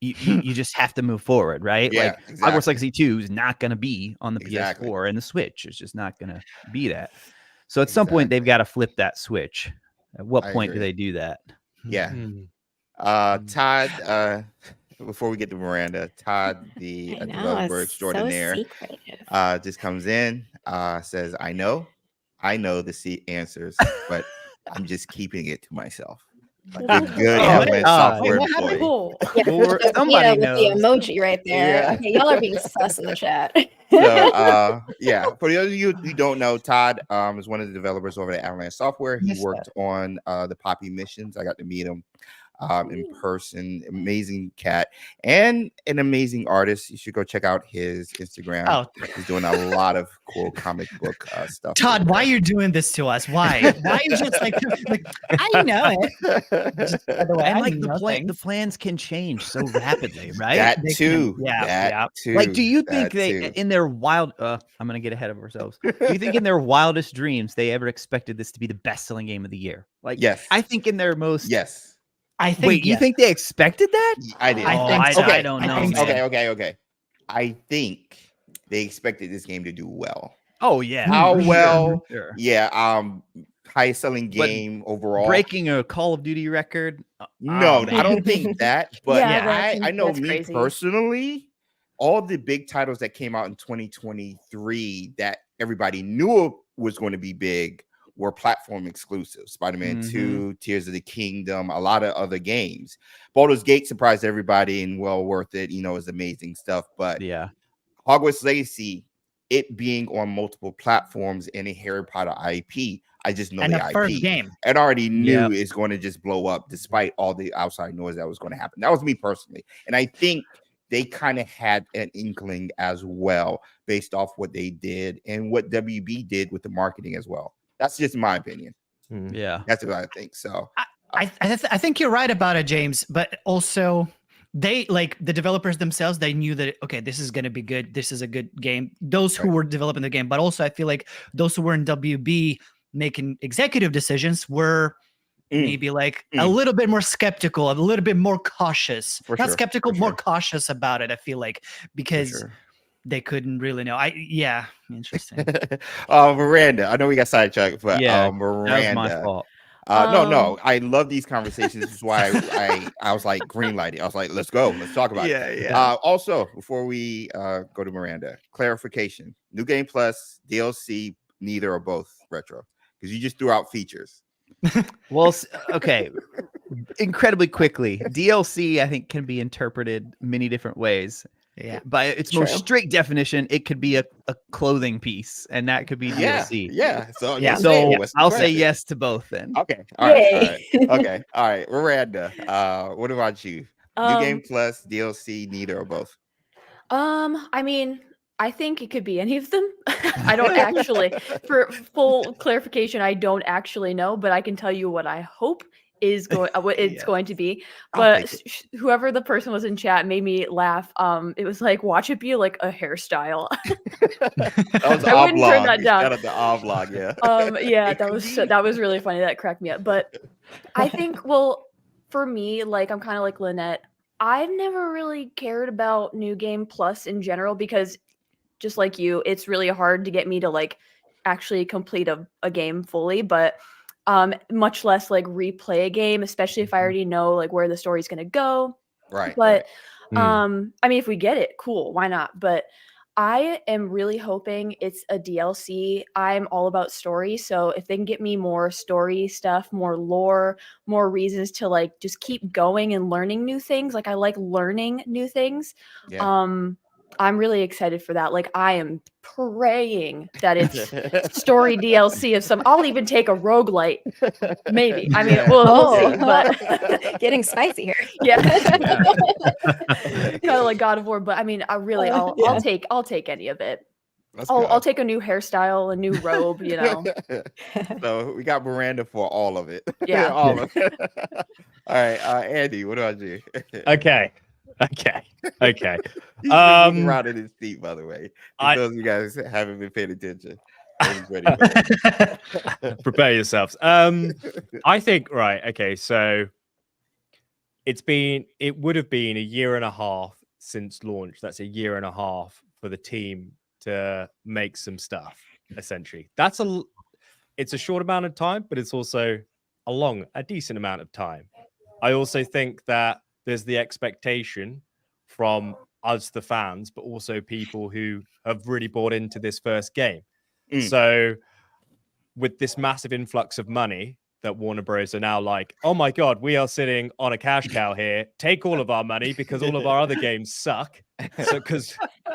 you just have to move forward, right? Yeah, like Hogwarts Legacy 2 is not going to be on the PS4 and the Switch. It's just not going to be that. So at some point they've got to flip that switch. At what point do they do that? Yeah. Todd, before we get to Miranda, Todd, the developer extraordinaire, just comes in, says, I know the answers, but I'm just keeping it to myself. Like a good Avalanche Software employee. Cool. Yeah, somebody with the emoji right there. Yeah. Okay, y'all are being sus in the chat. So for those of you who don't know, Todd is one of the developers over at Avalanche Software. He worked on the Poppy missions. I got to meet him in person. Amazing cat and an amazing artist. You should go check out his Instagram. He's doing a lot of cool comic book stuff. Todd, why are you doing this to us? Why are you just like I know it? Just, by the way, and like the plans can change so rapidly, right? That too. Like, do you think they in their wild I'm gonna get ahead of ourselves. Do you think in their wildest dreams they ever expected this to be the best-selling game of the year? Like, yes, I think in their most I think. Wait, you think they expected that? I did. I don't know. Okay. I think they expected this game to do well. Oh yeah. How well? Sure. Yeah. Highest selling game overall. Breaking a Call of Duty record? No, I don't think that. But I know me crazy. Personally, all the big titles that came out in 2023 that everybody knew was going to be big were platform exclusives. Spider-Man 2, Tears of the Kingdom, a lot of other games. Baldur's Gate surprised everybody and well worth it. It's amazing stuff. But Hogwarts Legacy, it being on multiple platforms and a Harry Potter IP, I just know the IP. First game. And already knew it's going to just blow up despite all the outside noise that was going to happen. That was me personally. And I think they kind of had an inkling as well based off what they did and what WB did with the marketing as well. That's just my opinion. Yeah, that's what I think. So I think you're right about it, James. But also, they like the developers themselves. They knew that this is going to be good. This is a good game. Those who were developing the game, but also I feel like those who were in WB making executive decisions were maybe like a little bit more skeptical, a little bit more cautious. Not skeptical, more cautious about it. I feel like because. They couldn't really know. Interesting. Miranda, I know we got sidetracked, but Miranda, that was my fault. No, I love these conversations. This is why I was like green lighting. I was like, let's go, let's talk about it. Also, before we go to Miranda, clarification: New Game Plus, DLC, neither or both retro, because you just threw out features. Well, okay. Incredibly quickly, DLC I think can be interpreted many different ways. Yeah. By its True. most strict definition, it could be a clothing piece, and that could be DLC. Yeah. So Yeah. So what's the I'll say question? yes to both then. Okay. All right. Yay. Okay. All right. Miranda, what about you? New game plus DLC, neither or both? I mean, I think it could be any of them. I don't actually, for full clarification, I don't actually know, but I can tell you what I hope is going, what it's Yeah. going to be. I'll But take whoever the person was in chat made me laugh. It was like, watch it be like a hairstyle. That was I wouldn't turn oblong. that down. Shout out to oblong. Yeah. Yeah, It that could was be. that was really funny. That cracked me up. But I think, well, for me, like I'm kind of like Lynette. I've never really cared about New Game Plus in general because just like you, it's really hard to get me to like actually complete a game fully, but much less like replay a game, especially if I already know like where the story's gonna go. Right. But Mm. I mean, if we get it, cool, why not? But I am really hoping it's a DLC. I'm all about story, so if they can get me more story stuff, more lore, more reasons to like just keep going and learning new things, like I like learning new things. Yeah. I'm really excited for that. Like I am praying that it's story DLC of some. I'll even take a roguelite. Maybe. I mean, Yeah. we'll see. Oh, But getting spicy here. yeah, kind of like God of War. But I mean, I'll Yeah. I'll take any of it. Let's I'll go. take a new hairstyle, a new robe. You know. So we got Miranda for all of it. Yeah. All of it. All right. Andy, what about you? Okay. He's been moving Um, around in his seat, by the way. For I- those of you guys that haven't been paying attention. He's ready for that. prepare yourselves. I think right. Okay, so it would have been a year and a half since launch. That's a year and a half for the team to make some stuff. Essentially, it's a short amount of time, but it's also a decent amount of time. I also think that there's the expectation from us, the fans, but also people who have really bought into this first game. So with this massive influx of money that Warner Bros. Are now like, oh my God, we are sitting on a cash cow here. Take all of our money because all of our other games suck.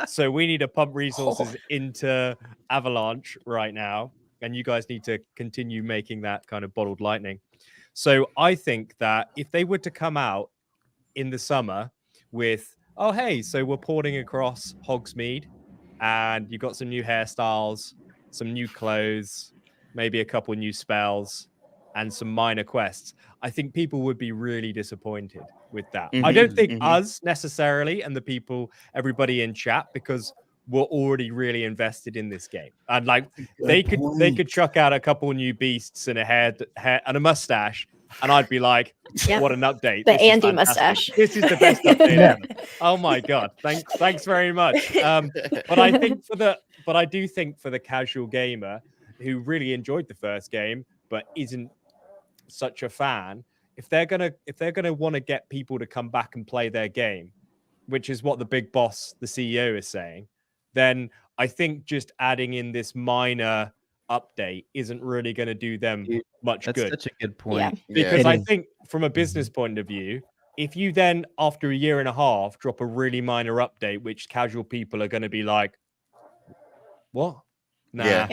So we need to pump resources into Avalanche right now. And you guys need to continue making that kind of bottled lightning. So I think that if they were to come out in the summer with, oh, hey, so we're porting across Hogsmeade and you got some new hairstyles, some new clothes, maybe a couple new spells and some minor quests, I think people would be really disappointed with that. I don't think us necessarily and everybody in chat, because we're already really invested in this game. And like they could chuck out a couple new beasts and a hair and a mustache, and I'd be like, Yep. what an update. The This is Andy fantastic. mustache. This is the best update ever. Oh my God. Thanks very much. But I do think for the casual gamer who really enjoyed the first game but isn't such a fan, if they're gonna want to get people to come back and play their game, which is what the big boss, the CEO, is saying, then I think just adding in this minor update isn't really going to do them much That's good. such a good point. Because Yeah. I think from a business point of view, if you then after a year and a half drop a really minor update, which casual people are going to be like, what? Nah, Yeah. I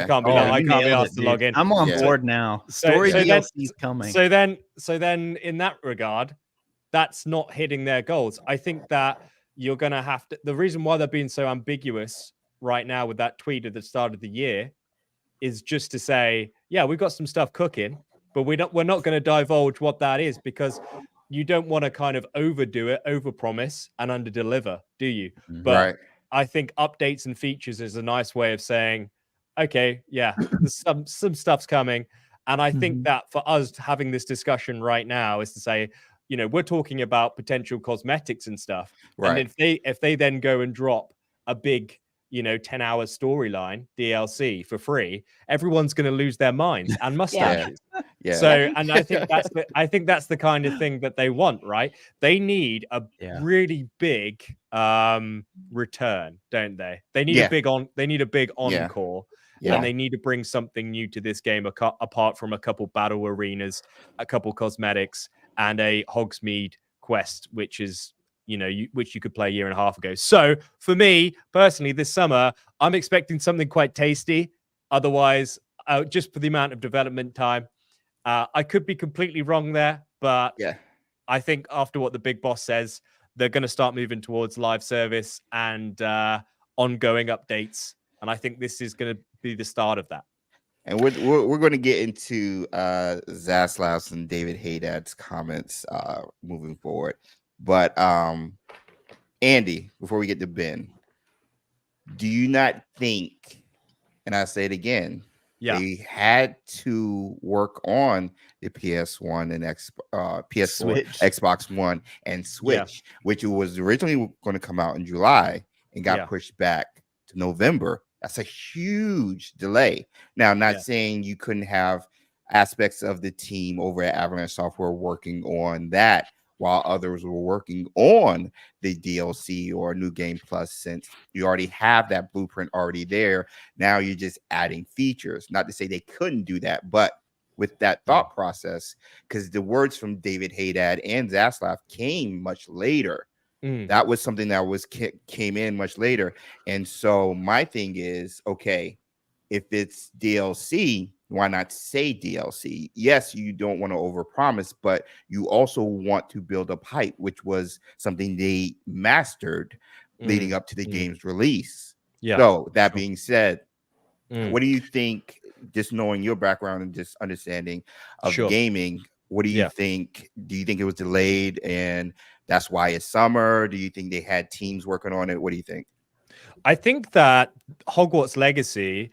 can't be. Oh, I you can't be nailed asked it, to dude. log in. I'm on Yeah. board now. So- Story so then- DLC's coming. So then in that regard, that's not hitting their goals. I think that you're going to have to. The reason why they're being so ambiguous right now with that tweet at the start of the year is just to say, yeah, we've got some stuff cooking, but we're not going to divulge what that is, because you don't want to kind of overdo it, overpromise and underdeliver, do you? But Right. I think updates and features is a nice way of saying, okay, yeah, there's some stuff's coming. And I think that for us having this discussion right now is to say, you know, we're talking about potential cosmetics and stuff. Right. And if they then go and drop a big, 10-hour storyline DLC for free, everyone's going to lose their minds and mustaches. Yeah. So, and I think that's the kind of thing that they want, right? They need a really big return, don't they? They need a big encore. Yeah. And they need to bring something new to this game apart from a couple battle arenas, a couple cosmetics, and a Hogsmeade quest, which is which you could play a year and a half ago. So for me personally, this summer, I'm expecting something quite tasty. Otherwise, just for the amount of development time, I could be completely wrong there, but Yeah. I think after what the big boss says, they're going to start moving towards live service and ongoing updates. And I think this is going to be the start of that. And we're going to get into Zaslav's and David Haydad's comments moving forward. But Andy, before we get to Ben, do you not think, and I say it again, they had to work on the PS1 and PS4, Switch. Xbox One, and Switch, which was originally going to come out in July and got pushed back to November? That's a huge delay. Now, I'm not saying you couldn't have aspects of the team over at Avalanche Software working on that while others were working on the DLC or New Game Plus, since you already have that blueprint already there. Now you're just adding features. Not to say they couldn't do that, but with that thought process, because the words from David Haydad and Zaslav came much later. That was something that came in much later. And so my thing is, okay, if it's DLC, why not say DLC? Yes, you don't want to overpromise, but you also want to build up hype, which was something they mastered leading up to the game's release. So that being said, what do you think, just knowing your background and just understanding of gaming, what do you think? Do you think it was delayed and that's why it's summer? Do you think they had teams working on it? What do you think? I think that Hogwarts Legacy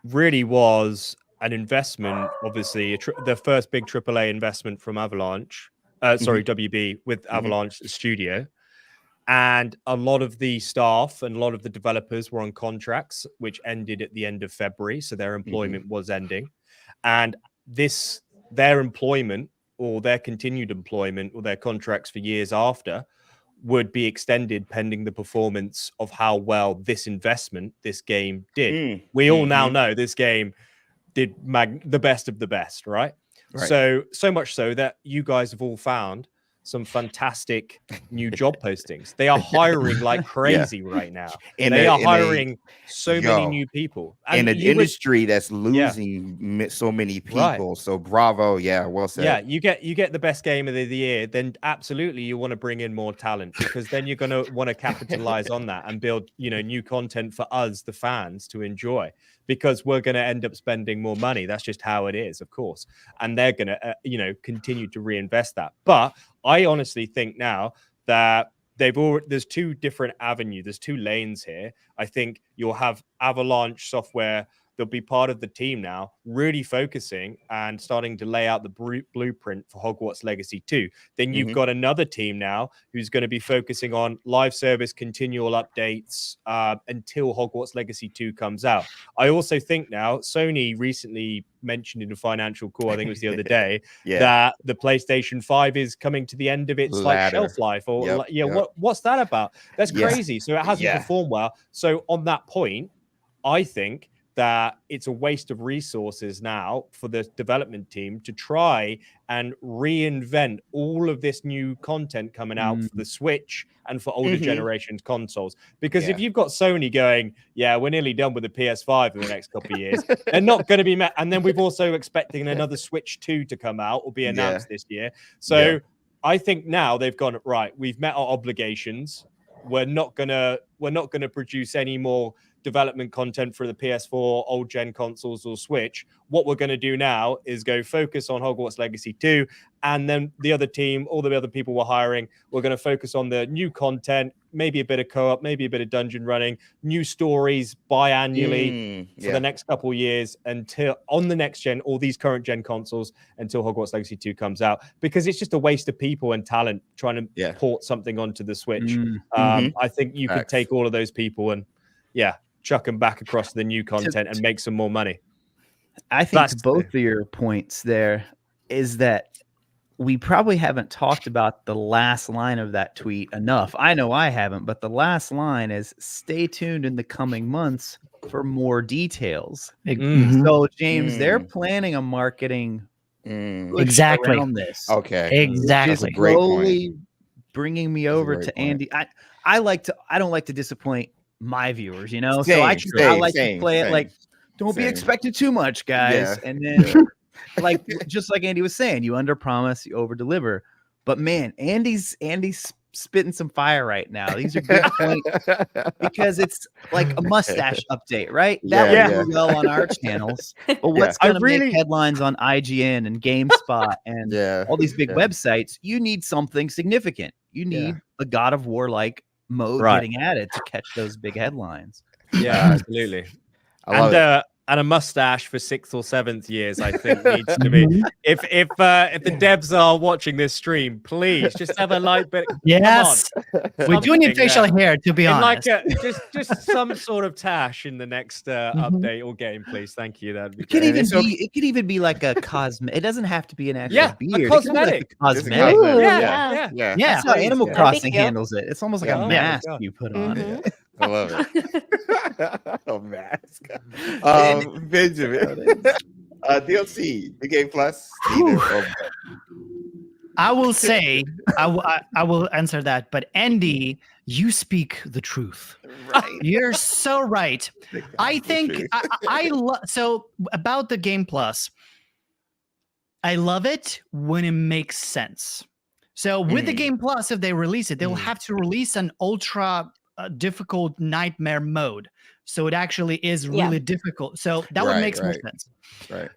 really was an investment, obviously, the first big AAA investment from Avalanche, WB with Avalanche Studio. And a lot of the staff and a lot of the developers were on contracts, which ended at the end of February. So their employment was ending. And their employment or their continued employment or their contracts for years after would be extended pending the performance of how well this investment, this game did. We all now know this game did the best of the best, right? So much so that you guys have all found some fantastic new job postings. They are hiring like crazy right now. They are hiring so many new people. And in an industry that's losing so many people. So bravo. Yeah, well said. Yeah, you get the best game of the year, then absolutely you want to bring in more talent, because then you're going to want to capitalize on that and build, new content for us, the fans, to enjoy, because we're going to end up spending more money. That's just how it is, of course. And they're going to, continue to reinvest that. But I honestly think now that there's two different avenues. There's two lanes here. I think you'll have Avalanche Software. They'll be part of the team now, really focusing and starting to lay out the blueprint for Hogwarts Legacy 2. Then you've got another team now who's going to be focusing on live service, continual updates until Hogwarts Legacy 2 comes out. I also think now, Sony recently mentioned in a financial call, I think it was the other day, that the PlayStation 5 is coming to the end of its shelf life. Or what's that about? That's crazy. So it hasn't performed well. So on that point, I think that it's a waste of resources now for the development team to try and reinvent all of this new content coming out for the Switch and for older generations consoles. Because if you've got Sony going, we're nearly done with the PS5 in the next couple of years, they're not going to be met. And then we've also expecting another Switch 2 to come out or be announced this year. So I think now they've gone, right, we've met our obligations. We're not gonna produce any more development content for the PS4, old gen consoles, or Switch. What we're going to do now is go focus on Hogwarts Legacy 2, and then the other team, all the other people we're hiring, we're going to focus on the new content, maybe a bit of co-op, maybe a bit of dungeon running, new stories biannually for the next couple of years until on the next gen, all these current gen consoles, until Hogwarts Legacy 2 comes out, because it's just a waste of people and talent trying to port something onto the Switch. I think you could take all of those people and chuck them back across the new content and make some more money. I think to both of your points there is that we probably haven't talked about the last line of that tweet enough. I know I haven't, but the last line is, stay tuned in the coming months for more details. So James, they're planning a marketing exactly around this. Exactly. Just slowly bringing me That's a over great to point. Andy. I don't like to disappoint my viewers, you know. So I Same, like to same, play it same, like, don't be same. expecting too much, guys. Yeah, And then yeah. like just like Andy was saying, you under promise, you over deliver. But man, Andy's spitting some fire right now. These are good points because it's like a mustache update, right? That Yeah, would yeah. do well on our channels. But what's I gonna really- make headlines on IGN and GameSpot and Yeah, all these big yeah. websites? You need something significant. You need a God of War like mode Right. getting added to catch those big headlines. Yeah, absolutely. I love it. And a mustache for 6th or 7th years, I think, needs to be. If the devs are watching this stream, please just have a light bit. Yes, we do need Something facial there. hair, to be In honest. like just some sort of tash in the next update or game, please. Thank you. That'd be It could great. even be like a cosmetic. It doesn't have to be an actual Yeah, a beard. It could be like cosmetic. a Just a cosmetic. Ooh, cosmetic. yeah. Yeah. Yeah, Yeah. That's how Animal Yeah. Crossing Big deal. handles it. It's almost like Yeah. a Oh my mask God. you put on. Mhm. I love it. A mask. Benjamin. DLC, the Game Plus. Neither or both. I will say, I will answer that. But Andy, you speak the truth. Right. You're so right. I think so about the Game Plus. I love it when it makes sense. So with the Game Plus, if they release it, they will have to release an ultra difficult nightmare mode. So it actually is really difficult. So that would make more sense. Right.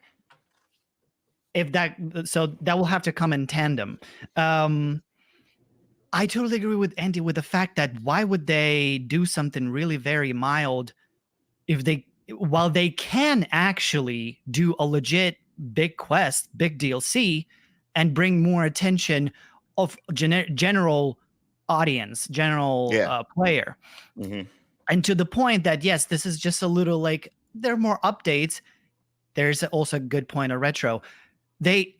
If that, so that will have to come in tandem. I totally agree with Andy with the fact that why would they do something really very mild if while they can actually do a legit big quest, big DLC, and bring more attention of general audience, general player. Mhm. And to the point that, yes, this is just a little like, there are more updates. There's also a good point of retro. They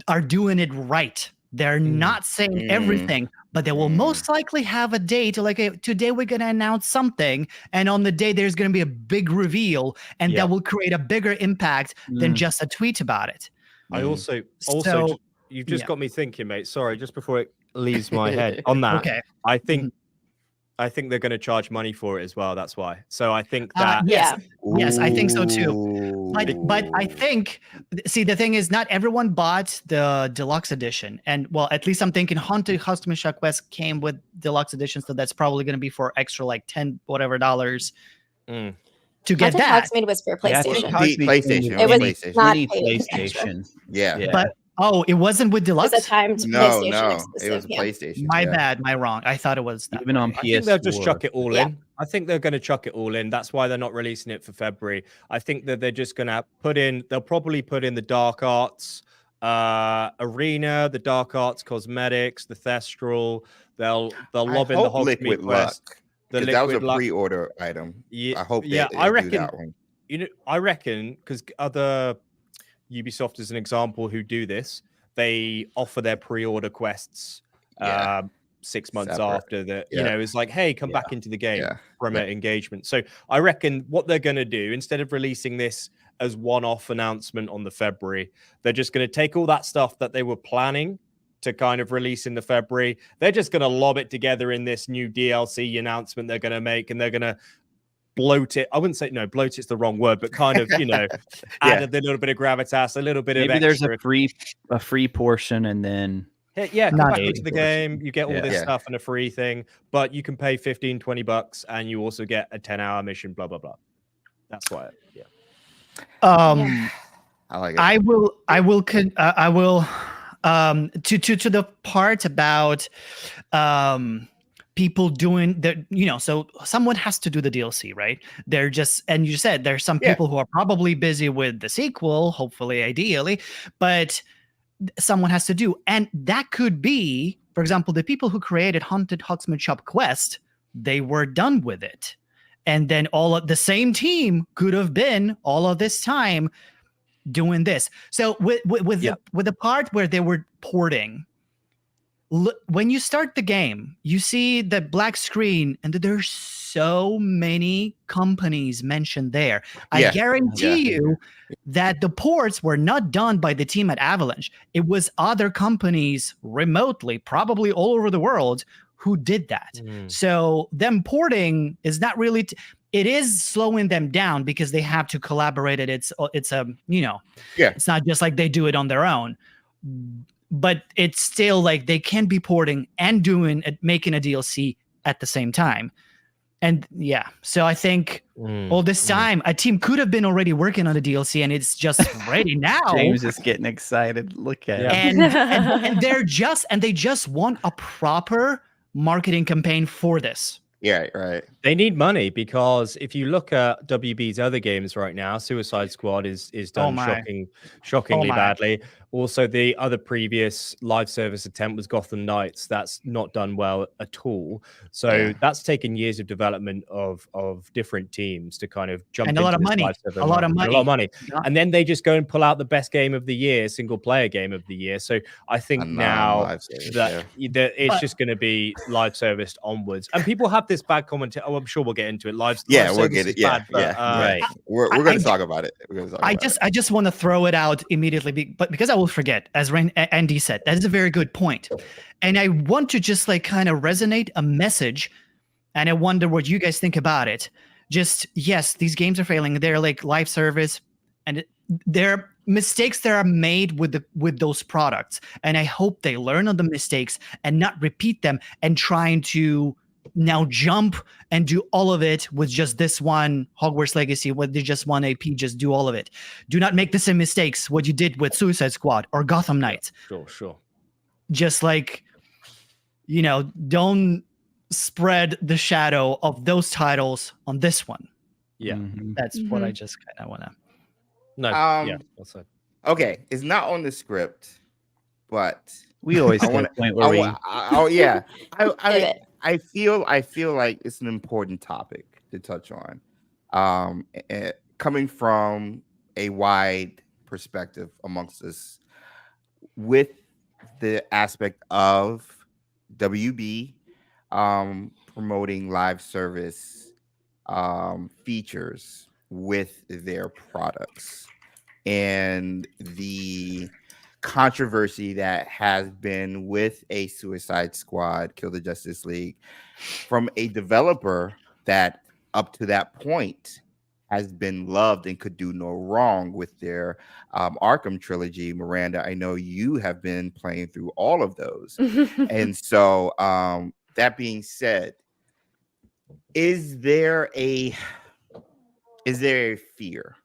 are doing it right. They're not saying everything, but they will most likely have a date like, today we're going to announce something. And on the day, there's going to be a big reveal, and that will create a bigger impact than just a tweet about it. I also So, you've just got me thinking, mate. Sorry, just before it leaves my head on that. Okay. I think they're going to charge money for it as well. That's why. So I think that Yes, I think so too. But I think, see, the thing is, not everyone bought the deluxe edition, and well, at least I'm thinking Haunted Hogsmeade Quest came with deluxe edition, so that's probably going to be for extra like $10 whatever to get Haunted that. Hogsmeade was for Yeah, I PlayStation. think Hogsmeade PlayStation. It was PlayStation. not Mini paid extra. PlayStation. Yeah. But it wasn't with It was deluxe. a timed No, PlayStation no. exclusive. It was a yeah. PlayStation. My bad, my wrong. I thought it was that. Even on I PS4. think they'll just chuck it all Yeah. in. I think they're going to chuck it all in. That's why they're not releasing it for February. I think that they're just going to they'll probably put in the Dark Arts Arena, the Dark Arts Cosmetics, the Thestral. They'll lob in the Liquid Hogsmeade Quest. Luck. The Because that was a Liquid Luck. pre-order item. Yeah, I hope yeah, they I do reckon that one. I reckon because other Ubisoft is an example who do this. They offer their pre-order quests 6 months Separate. after that. You know, it's like, hey, come back into the game, Yeah. promote engagement. So I reckon what they're going to do, instead of releasing this as one-off announcement on the February, they're just going to take all that stuff that they were planning to kind of release in the February. They're just going to lob it together in this new DLC announcement they're going to make, and they're going to bloat it. I wouldn't say bloat it's the wrong word, but kind of, add a little bit of gravitas, a little bit Maybe of there's extra. a free portion, and then Come Not back paid into the game. You get all this Yeah. stuff and a free thing, but you can pay $15-20 and you also get a 10-hour mission, blah, blah, blah. That's why. Yeah. I like it. I will to the part about people doing the so someone has to do the DLC, right? They're just, and you said there's some people who are probably busy with the sequel, hopefully, ideally, but someone has to do, and that could be, for example, the people who created Haunted Hogsmeade Quest. They were done with it, and then all of the same team could have been all of this time doing this. So with the part where they were porting, when you start the game, you see the black screen, and there's so many companies mentioned there. I Yeah. guarantee you that the ports were not done by the team at Avalanche. It was other companies remotely, probably all over the world, who did that. So them porting is not really. It is slowing them down because they have to collaborate. It's a it's not just like they do it on their own. But it's still like they can be porting and making a DLC at the same time. And yeah, so I think all this time a team could have been already working on the DLC, and it's just ready now. James is getting excited. Look at and they just want a proper marketing campaign for this. Yeah, right. They need money, because if you look at WB's other games right now, Suicide Squad is done shockingly badly. Also, the other previous live service attempt was Gotham Knights. That's not done well at all. So that's taken years of development of different teams to kind of jump into a lot of money. A lot of money. Yeah. And then they just go and pull out the best game of the year, single player game of the year. So I think now that it's just going to be live serviced onwards. And people have this bad commentary. Oh, I'm sure we'll get into it. Live we'll get it. Bad, right. We're going to talk about it. I just want to throw it out immediately, but because I will forget, as Andy said, that is a very good point. And I want to just like kind of resonate a message, and I wonder what you guys think about it. Just, yes, these games are failing. They're like live service, and they're mistakes that are made with those products. And I hope they learn on the mistakes and not repeat them and trying to now jump and do all of it with just this one Hogwarts Legacy, with just one AP, just do all of it. Do not make the same mistakes what you did with Suicide Squad or Gotham Knights. Sure. Just like, don't spread the shadow of those titles on this one. Yeah. That's what I just kind of want to. No. Okay, it's not on the script, but we always get a point where I feel like it's an important topic to touch on. Coming from a wide perspective amongst us, with the aspect of WB promoting live service features with their products, and the controversy that has been with a Suicide Squad, Kill the Justice League, from a developer that up to that point has been loved and could do no wrong with their Arkham trilogy. Miranda, I know you have been playing through all of those. And so that being said, is there a fear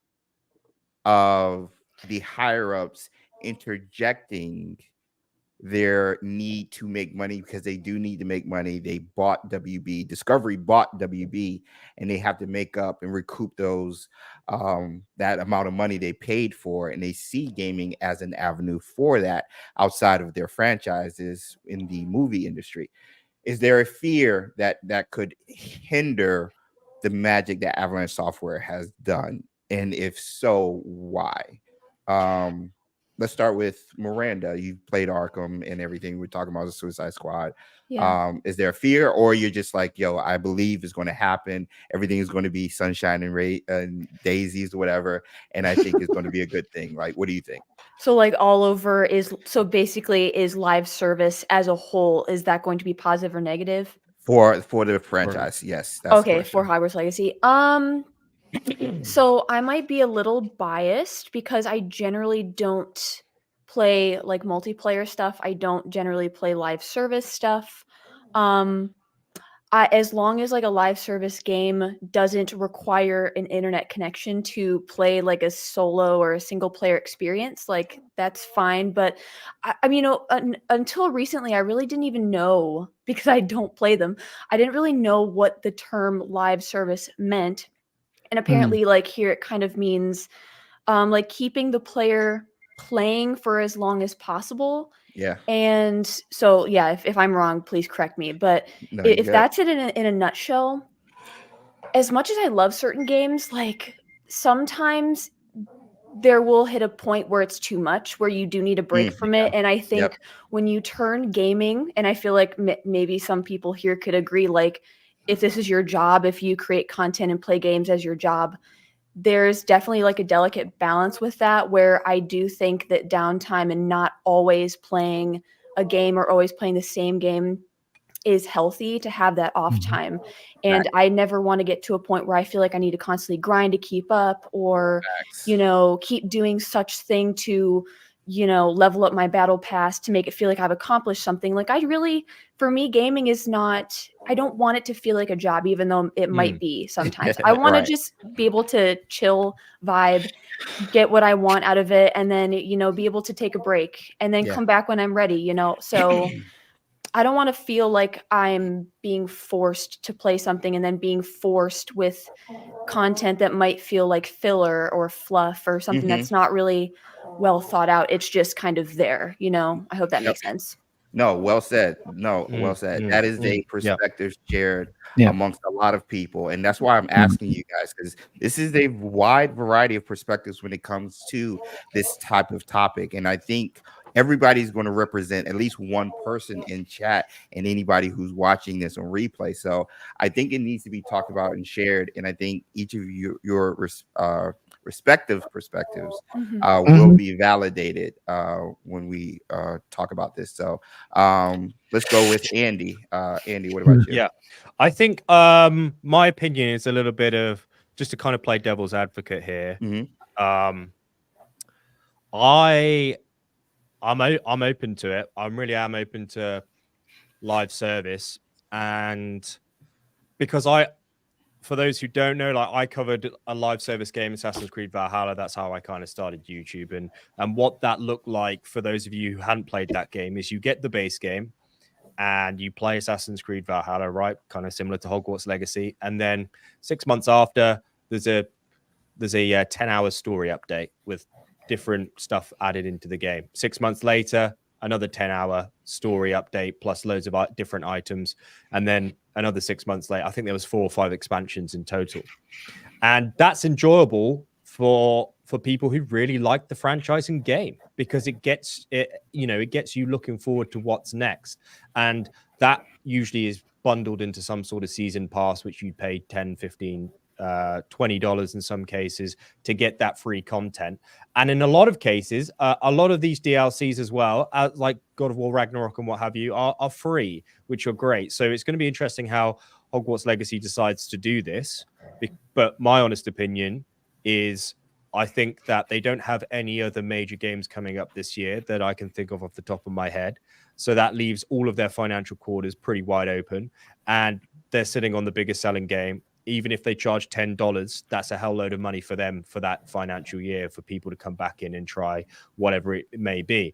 of the higher ups interjecting their need to make money, because they do need to make money? They bought WB, Discovery bought WB, and they have to make up and recoup those that amount of money they paid for, and they see gaming as an avenue for that outside of their franchises in the movie industry. Is there a fear that could hinder the magic that Avalanche Software has done? And if so, why? Let's start with Miranda. You've played Arkham and everything. We're talking about the Suicide Squad. Yeah. Is there a fear, or you're just like, yo, I believe it's going to happen. Everything is going to be sunshine and daisies or whatever. And I think it's going to be a good thing. Like, what do you think? So like all over basically is live service as a whole, is that going to be positive or negative? For the franchise, yes. That's okay, for Hogwarts Legacy. So I might be a little biased because I generally don't play like multiplayer stuff. I don't generally play live service stuff. As long as like a live service game doesn't require an internet connection to play like a solo or a single player experience, like that's fine. But I mean, until recently, I really didn't even know, because I don't play them. I didn't really know what the term live service meant. And apparently, like here, it kind of means like keeping the player playing for as long as possible. Yeah. And so, yeah, if I'm wrong, please correct me. But if that's it in a nutshell, as much as I love certain games, like sometimes there will hit a point where it's too much, where you do need a break from it. And I think when you turn gaming, and I feel like maybe some people here could agree, like if this is your job, if you create content and play games as your job, there's definitely like a delicate balance with that, where I do think that downtime and not always playing a game or always playing the same game is healthy, to have that off time. And I never want to get to a point where I feel like I need to constantly grind to keep up, or, you know, keep doing such thing to, you know, level up my battle pass to make it feel like I've accomplished something. Like for me, gaming is not, I don't want it to feel like a job, even though it might be sometimes. I want to just be able to chill, vibe, get what I want out of it, and then, you know, be able to take a break and then come back when I'm ready, you know? So I don't want to feel like I'm being forced to play something and then being forced with content that might feel like filler or fluff or something that's not really well thought out. It's just kind of there, you know? I hope that makes sense. No, well said. No, well said. That is a perspective shared amongst a lot of people. And that's why I'm asking you guys, because this is a wide variety of perspectives when it comes to this type of topic. And I think everybody's going to represent at least one person in chat and anybody who's watching this on replay. So I think it needs to be talked about and shared. And I think each of your respective perspectives will be validated when we talk about this. So let's go with Andy. Andy, what about you? Yeah, I think my opinion is a little bit of, just to kind of play devil's advocate here. I'm open to it. I really am open to live service, and because for those who don't know, like I covered a live service game, Assassin's Creed Valhalla. That's how I kind of started YouTube, and what that looked like for those of you who hadn't played that game is you get the base game and you play Assassin's Creed Valhalla, right? Kind of similar to Hogwarts Legacy, and then 6 months after, there's a 10-hour story update with different stuff added into the game. 6 months later, another 10-hour story update plus loads of different items, and then another 6 months later, I think there was 4 or 5 expansions in total. And that's enjoyable for people who really like the franchise and game, because it gets you looking forward to what's next. And that usually is bundled into some sort of season pass, which you pay 10, 15, $20 in some cases to get that free content. And in a lot of cases, a lot of these DLCs as well, like God of War Ragnarok and what have you, are free, which are great. So it's going to be interesting how Hogwarts Legacy decides to do this. But my honest opinion is, I think that they don't have any other major games coming up this year that I can think of off the top of my head. So that leaves all of their financial quarters pretty wide open, and they're sitting on the biggest selling game. Even if they charge $10, that's a hell load of money for them for that financial year, for people to come back in and try whatever it may be.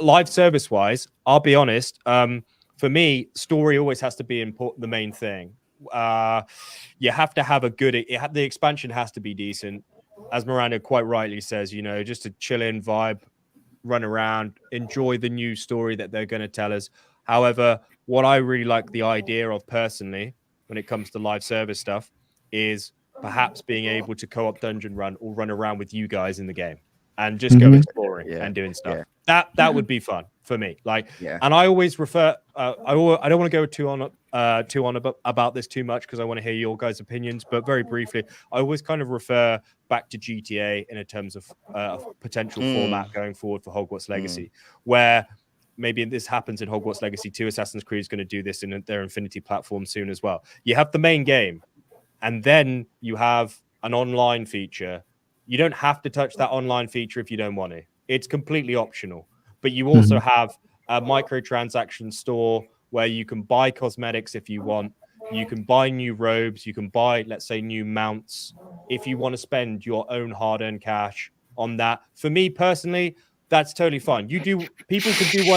Live service wise, I'll be honest. For me, story always has to be the main thing. You have to have the expansion has to be decent. As Miranda quite rightly says, you know, just a chill in vibe, run around, enjoy the new story that they're going to tell us. However, what I really like the idea of personally, when it comes to live service stuff, is perhaps being able to co-op dungeon run or run around with you guys in the game and just go exploring and doing stuff. That would be fun for me. And I always refer. I don't want to go too on about this too much, because I want to hear your guys' opinions. But very briefly, I always kind of refer back to GTA in terms of potential format going forward for Hogwarts Legacy, where maybe this happens in Hogwarts Legacy 2. Assassin's Creed is going to do this in their Infinity platform soon as well. You have the main game, and then you have an online feature. You don't have to touch that online feature if you don't want to. It's completely optional. But you also have a microtransaction store where you can buy cosmetics if you want. You can buy new robes. You can buy, let's say, new mounts if you want to spend your own hard-earned cash on that. For me personally, that's totally fine. People can do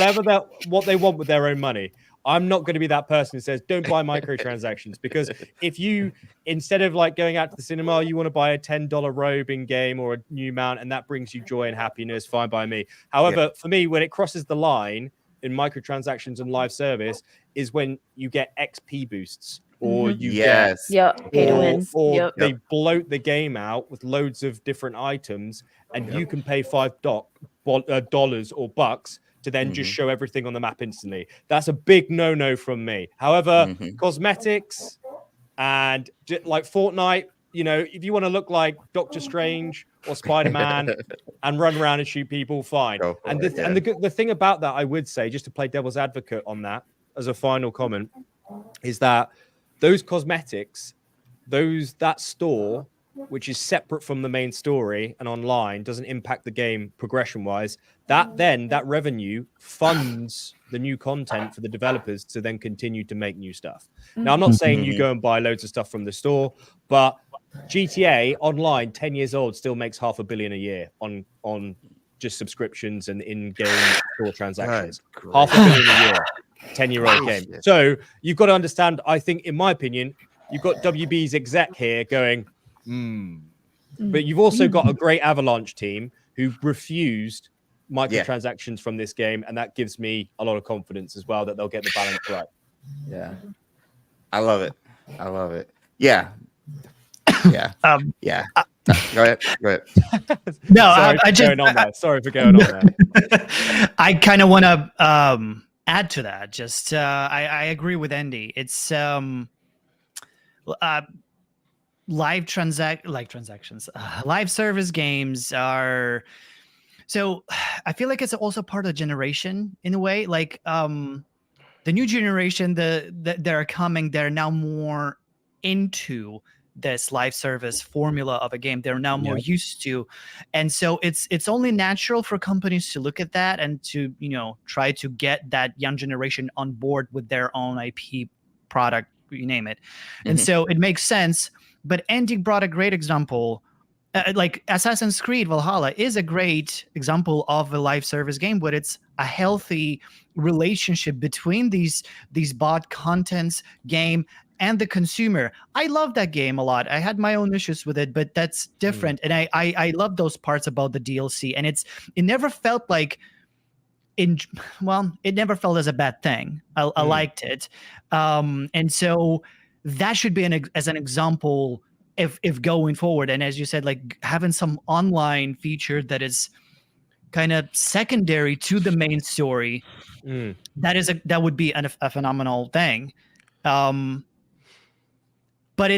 what they want with their own money. I'm not going to be that person who says, don't buy microtransactions, because if you, instead of like going out to the cinema, you want to buy a $10 robe in game or a new mount, and that brings you joy and happiness, fine by me. However, for me, when it crosses the line, in microtransactions and live service is when you get XP boosts, or you get Yes. Yep. Pay to win. or Yep. they bloat the game out with loads of different items, and you can pay $5 or bucks to then just show everything on the map instantly. That's a big no-no from me. However, cosmetics and like Fortnite, you know, if you want to look like Doctor Strange or Spider-Man and run around and shoot people, fine. And the thing about that, I would say, just to play devil's advocate on that as a final comment, is that those cosmetics, that store, which is separate from the main story and online, doesn't impact the game progression-wise. That revenue funds the new content for the developers to then continue to make new stuff. Now, I'm not saying you go and buy loads of stuff from the store, but GTA Online, 10 years old, still makes $500 million a year on just subscriptions and in-game store transactions. $500 million a year, 10-year-old game. So you've got to understand, I think, in my opinion, you've got WB's exec here going, but you've also got a great Avalanche team who refused microtransactions from this game, and that gives me a lot of confidence as well that they'll get the balance right. Yeah, I love it. Yeah. Go ahead. No, Sorry for going on there. I kind of want to add to that. Just I agree with Andy. It's live transactions, live service games are. So I feel like it's also part of the generation in a way. Like the new generation, that are coming, they're now more into this live service formula of a game. They're now more used to, and so it's only natural for companies to look at that and to, you know, try to get that young generation on board with their own IP product, you name it. And so it makes sense. But Andy brought a great example. Like Assassin's Creed Valhalla is a great example of a live service game, but it's a healthy relationship between these bot contents game and the consumer. I love that game a lot. I had my own issues with it, but that's different. And I love those parts about the DLC. And it never felt like it never felt as a bad thing. I liked it. And so that should be as an example if going forward. And as you said, like having some online feature that is kind of secondary to the main story, that would be a phenomenal thing. But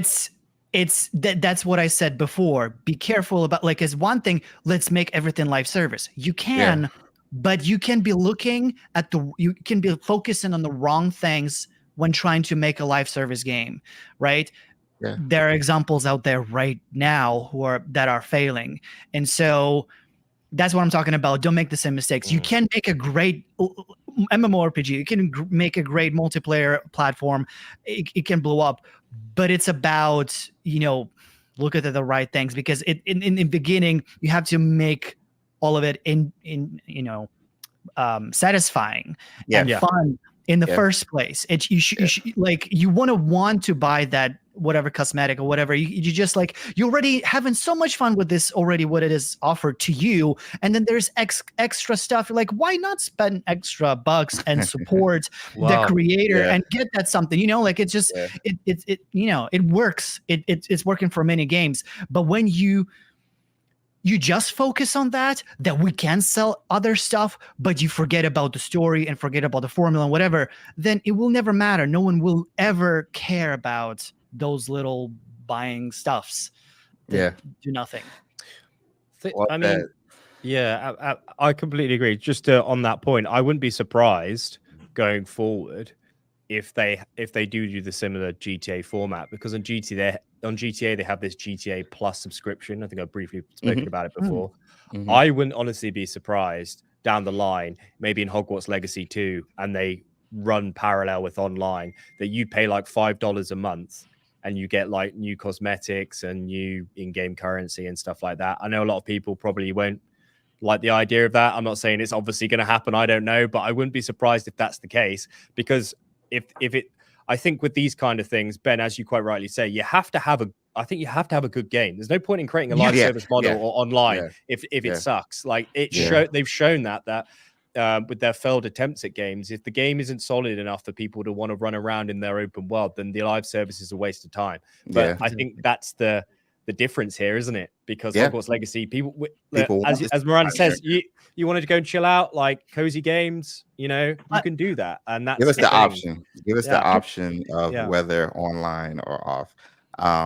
that's what I said before. Be careful about, like, as one thing, let's make everything live service. You can, but you can be looking at you can be focusing on the wrong things when trying to make a live service game, right? Yeah. There are examples out there right now that are failing. And so that's what I'm talking about. Don't make the same mistakes. You can make a great MMORPG. You can make a great multiplayer platform. It can blow up, but it's about, you know, look at the right things, because in the beginning you have to make all of it in you know, satisfying and fun in the first place. You should like, you want to buy that whatever cosmetic or whatever. You just like, you're already having so much fun with this already, what it is offered to you, and then there's extra stuff. You're like, why not spend extra bucks and support the creator and get that something, you know? Like, it's just it you know, it works. It's working for many games. But when you just focus on that we can sell other stuff, but you forget about the story and forget about the formula and whatever, then it will never matter. No one will ever care about those little buying stuffs that do nothing. I mean, I completely agree. Just on that point, I wouldn't be surprised going forward if they do the similar GTA format, because on GTA they have this GTA Plus subscription. I think I've briefly spoken about it before. I wouldn't honestly be surprised down the line, maybe in Hogwarts Legacy 2, and they run parallel with online, that you pay like $5 a month and you get like new cosmetics and new in-game currency and stuff like that. I know a lot of people probably won't like the idea of that. I'm not saying it's obviously going to happen. I don't know, but I wouldn't be surprised if that's the case, because I think with these kind of things, Ben, as you quite rightly say, you have to have a good game. There's no point in creating a live service model or online if it sucks. Like they've shown that with their failed attempts at games, if the game isn't solid enough for people to want to run around in their open world, then the live service is a waste of time. But Yeah. I think that's the difference here, isn't it? Because Yeah. Hogwarts Legacy, people People want this as Miranda content. says, you wanted to go and chill out, like cozy games, you can do that, and that's Give us the thing. option. Give us the Yeah. option of Yeah. whether online or off.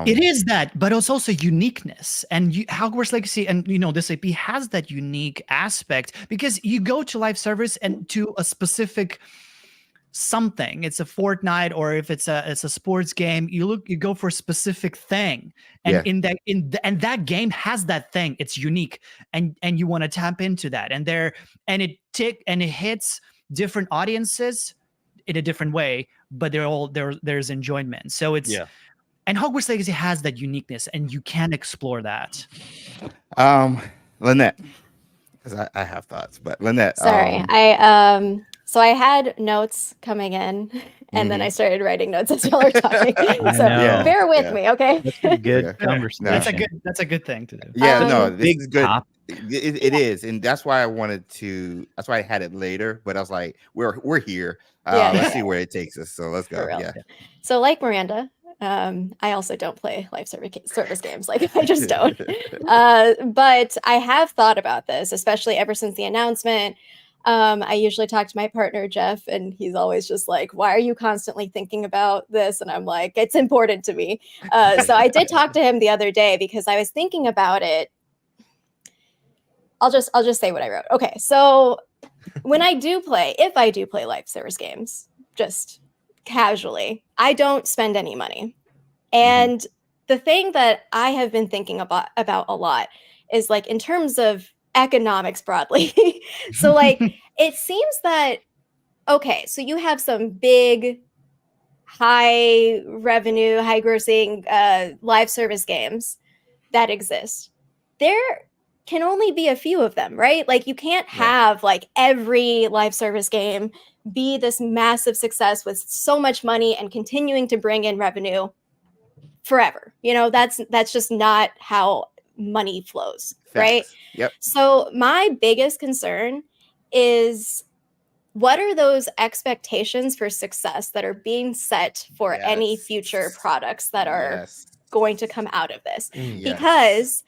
It is that, but it's also uniqueness, and Hogwarts Legacy, and this AP has that unique aspect because you go to live service and to a specific something. It's a Fortnite, or if it's a sports game, you go for a specific thing, and Yeah. that game has that thing. It's unique, and you want to tap into that, and it hits different audiences in a different way, but there's enjoyment. So it's And Hogwarts Legacy has that uniqueness, and you can explore that. Lynette, because I have thoughts, but Lynette. Sorry, so I had notes coming in, and then I started writing notes as y'all are talking. So bear with me, okay? That's a good conversation. That's a good thing to do. Yeah, no, this is good. Top. It is, and that's why I wanted to. That's why I had it later. But I was like, we're here. Let's see where it takes us. So let's go. Yeah. So like Miranda, I also don't play live service games. Like I just don't. But I have thought about this, especially ever since the announcement. I usually talk to my partner, Jeff, and he's always just like, why are you constantly thinking about this? And I'm like, it's important to me. So I did talk to him the other day because I was thinking about it. I'll just say what I wrote. Okay. So when if I do play live service games, just casually, I don't spend any money. And the thing that I have been thinking about a lot is like in terms of economics broadly. So like it seems that okay, so you have some big high revenue, high grossing live service games that exist. There can only be a few of them, right? Like you can't have like every live service game be this massive success with so much money and continuing to bring in revenue forever. That's just not how money flows. Right? Yep. So my biggest concern is what are those expectations for success that are being set for any future products that are going to come out of this? Because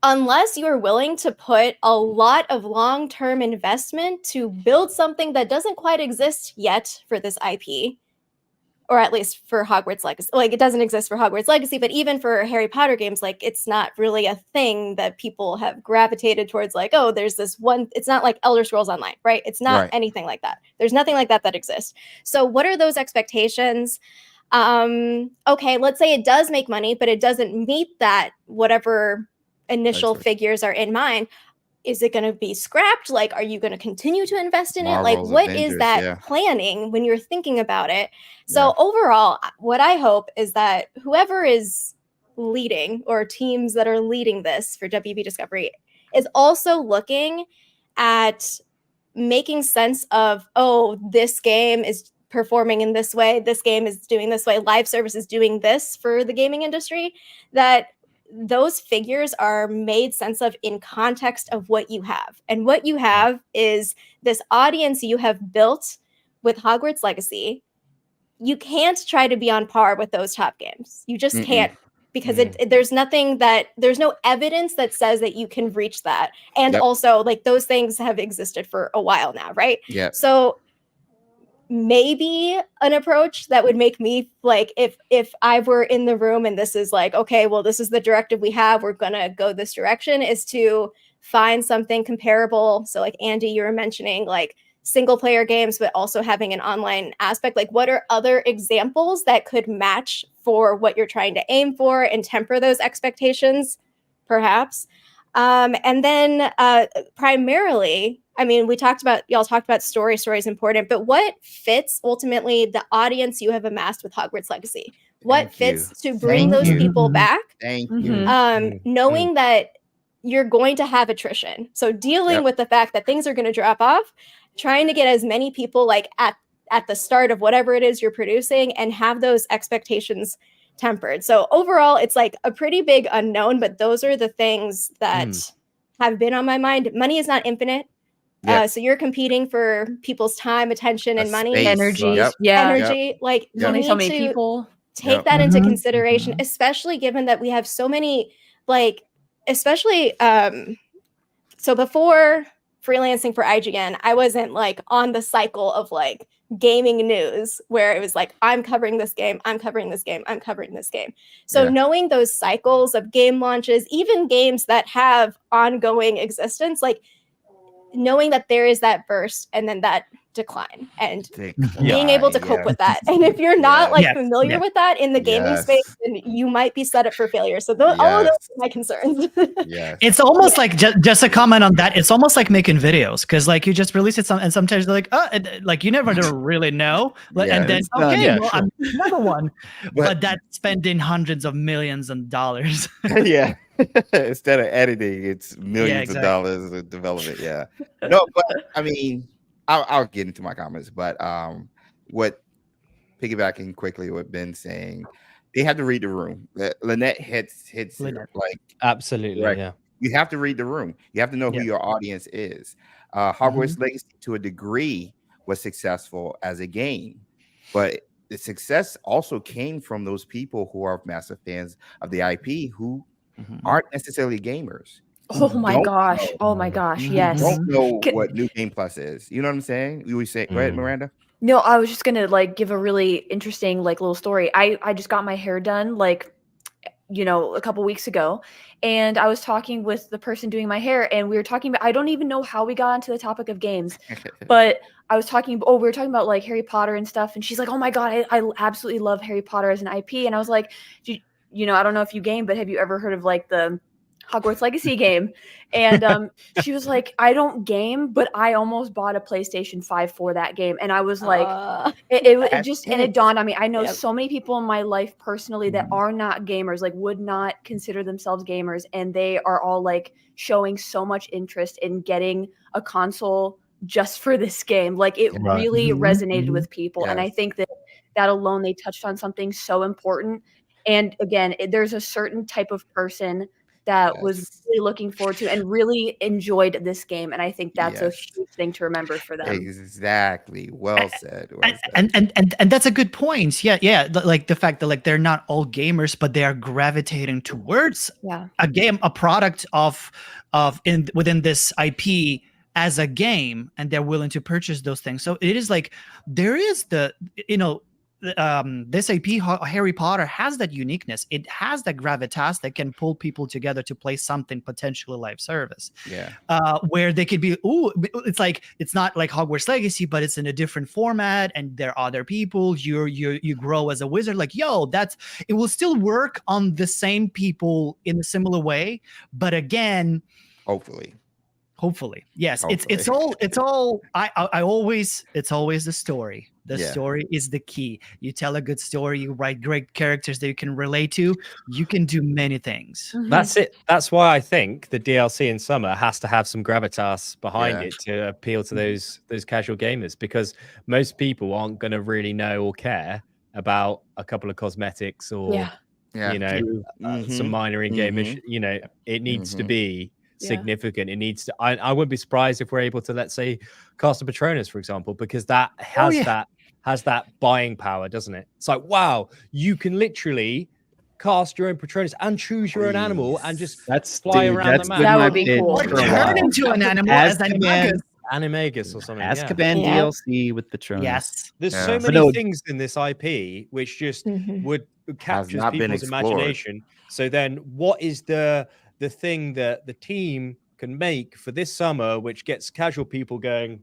unless you're willing to put a lot of long-term investment to build something that doesn't quite exist yet for this IP, or at least for Hogwarts Legacy. Like it doesn't exist for Hogwarts Legacy, but even for Harry Potter games, like it's not really a thing that people have gravitated towards. Like, oh, there's this one. It's not like Elder Scrolls Online, right? It's not anything like that. There's nothing like that exists. So what are those expectations? Okay, let's say it does make money, but it doesn't meet that whatever initial figures are in mind. Is it going to be scrapped? Like, are you going to continue to invest in it? Like, what is that planning when you're thinking about it? So overall, what I hope is that whoever is leading or teams that are leading this for WB Discovery is also looking at making sense of, oh, this game is performing in this way. This game is doing this way. Live service is doing this for the gaming industry. That those figures are made sense of in context of what you have. And what you have is this audience you have built with Hogwarts Legacy. You can't try to be on par with those top games. You just can't, because there's no evidence that says that you can reach that. And also like those things have existed for a while now, right? Yeah. So maybe an approach that would make me like if I were in the room and this is like, okay, well, this is the directive we have, we're gonna go this direction, is to find something comparable. So like Andy, you were mentioning like single player games, but also having an online aspect. Like what are other examples that could match for what you're trying to aim for and temper those expectations, perhaps? And then primarily, I mean, y'all talked about story is important, but what fits ultimately the audience you have amassed with Hogwarts Legacy? What fits to bring those people back? Thank you. Knowing that you're going to have attrition. So dealing with the fact that things are going to drop off, trying to get as many people like at the start of whatever it is you're producing and have those expectations tempered. So overall, it's like a pretty big unknown, but those are the things that have been on my mind. Money is not infinite. Yeah. So you're competing for people's time, attention, and money, Space. Energy. Yep. Yeah. energy. Like Yep. you Only need so many to people. take Yep. that into Mhm, consideration, mhm. especially given that we have so many, like, especially so before freelancing for IGN, I wasn't like on the cycle of like gaming news where it was like, I'm covering this game, I'm covering this game, I'm covering this game. So Yeah. knowing those cycles of game launches, even games that have ongoing existence, like knowing that there is that burst and then that decline and being able to cope with that. And if you're not like Yes, familiar yes. with that in the gaming space, then you might be set up for failure. So all of those are my concerns. Yes. It's almost like just a comment on that. It's almost like making videos because like you just release it and sometimes they're like, oh, like you never really know. And then it's done. okay, Yeah, well, sure. I'm another one. But- But that's spending hundreds of millions of dollars. Yeah. Instead of editing, it's millions exactly. of dollars of development. Yeah. No, but I mean, I'll get into my comments, but what piggybacking quickly what Ben's saying, they have to read the room. Lynette hits Lynette. like Absolutely. Right. Yeah. you have to read the room. You have to know who Yeah. your audience is. Hogwarts Legacy, to a degree, was successful as a game, but the success also came from those people who are massive fans of the IP who aren't necessarily gamers. Oh my Don't gosh. know. Oh my gosh. Mhm. Yes. Don't know Can- what New Game Plus is. You know what I'm saying? You were saying, go ahead, Miranda. No, I was just gonna like give a really interesting like little story. I just got my hair done like a couple weeks ago, and I was talking with the person doing my hair, and we were talking about, I don't even know how we got onto the topic of games, but I was talking, we were talking about like Harry Potter and stuff, and she's like, oh my god, I absolutely love Harry Potter as an IP, and I was like, I don't know if you game, but have you ever heard of like the Hogwarts Legacy game? And she was like, I don't game, but I almost bought a PlayStation 5 for that game. And I was like, it just, and it dawned on me, I know so many people in my life personally that are not gamers, like would not consider themselves gamers, and they are all like showing so much interest in getting a console just for this game. Like it really resonated with people. And I think that alone, they touched on something so important. And again, there's a certain type of person that was really looking forward to and really enjoyed this game. And I think that's a huge thing to remember for them. Exactly. Well said. And that's a good point. Yeah. Like the fact that like they're not all gamers, but they are gravitating towards a game, a product of within this IP as a game, and they're willing to purchase those things. So it is like there is this IP Harry Potter has that uniqueness. It has that gravitas that can pull people together to play something potentially live service. Where they could be, it's not like Hogwarts Legacy, but it's in a different format, and there are other people. You grow as a wizard. Like, it will still work on the same people in a similar way, but again, hopefully, yes. It's all. I always. It's always the story. The story is the key. You tell a good story. You write great characters that you can relate to. You can do many things. That's it. That's why I think the DLC in summer has to have some gravitas behind it to appeal to those casual gamers, because most people aren't going to really know or care about a couple of cosmetics or some minor in-game issue. It needs to be significant. It needs to. I wouldn't be surprised if we're able to, let's say, cast a Patronus, for example, because that has that buying power, doesn't it? It's like, wow, you can literally cast your own Patronus and choose your own animal and just fly around the map. That would be cool. Or turn into an animal as Animagus or something. Azkaban DLC with Patronus. Yes. There's so many things in this IP which just would capture people's imagination. So then what is the thing that the team can make for this summer which gets casual people going,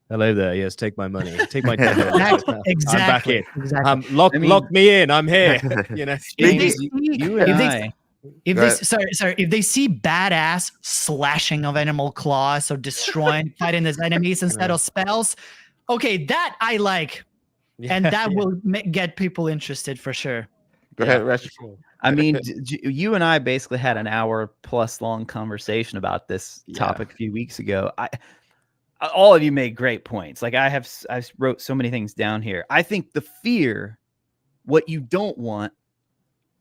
hello there, yes, take my money, take my exactly. I'm back in. Lock me in, I'm here. If they see badass slashing of animal claws or destroying, fighting his enemies instead of spells, okay, that I like, and that will get people interested for sure. Go ahead, Resh. I mean, you and I basically had an hour plus long conversation about this topic a few weeks ago. All of you made great points. Like I wrote so many things down here. I think the fear, what you don't want,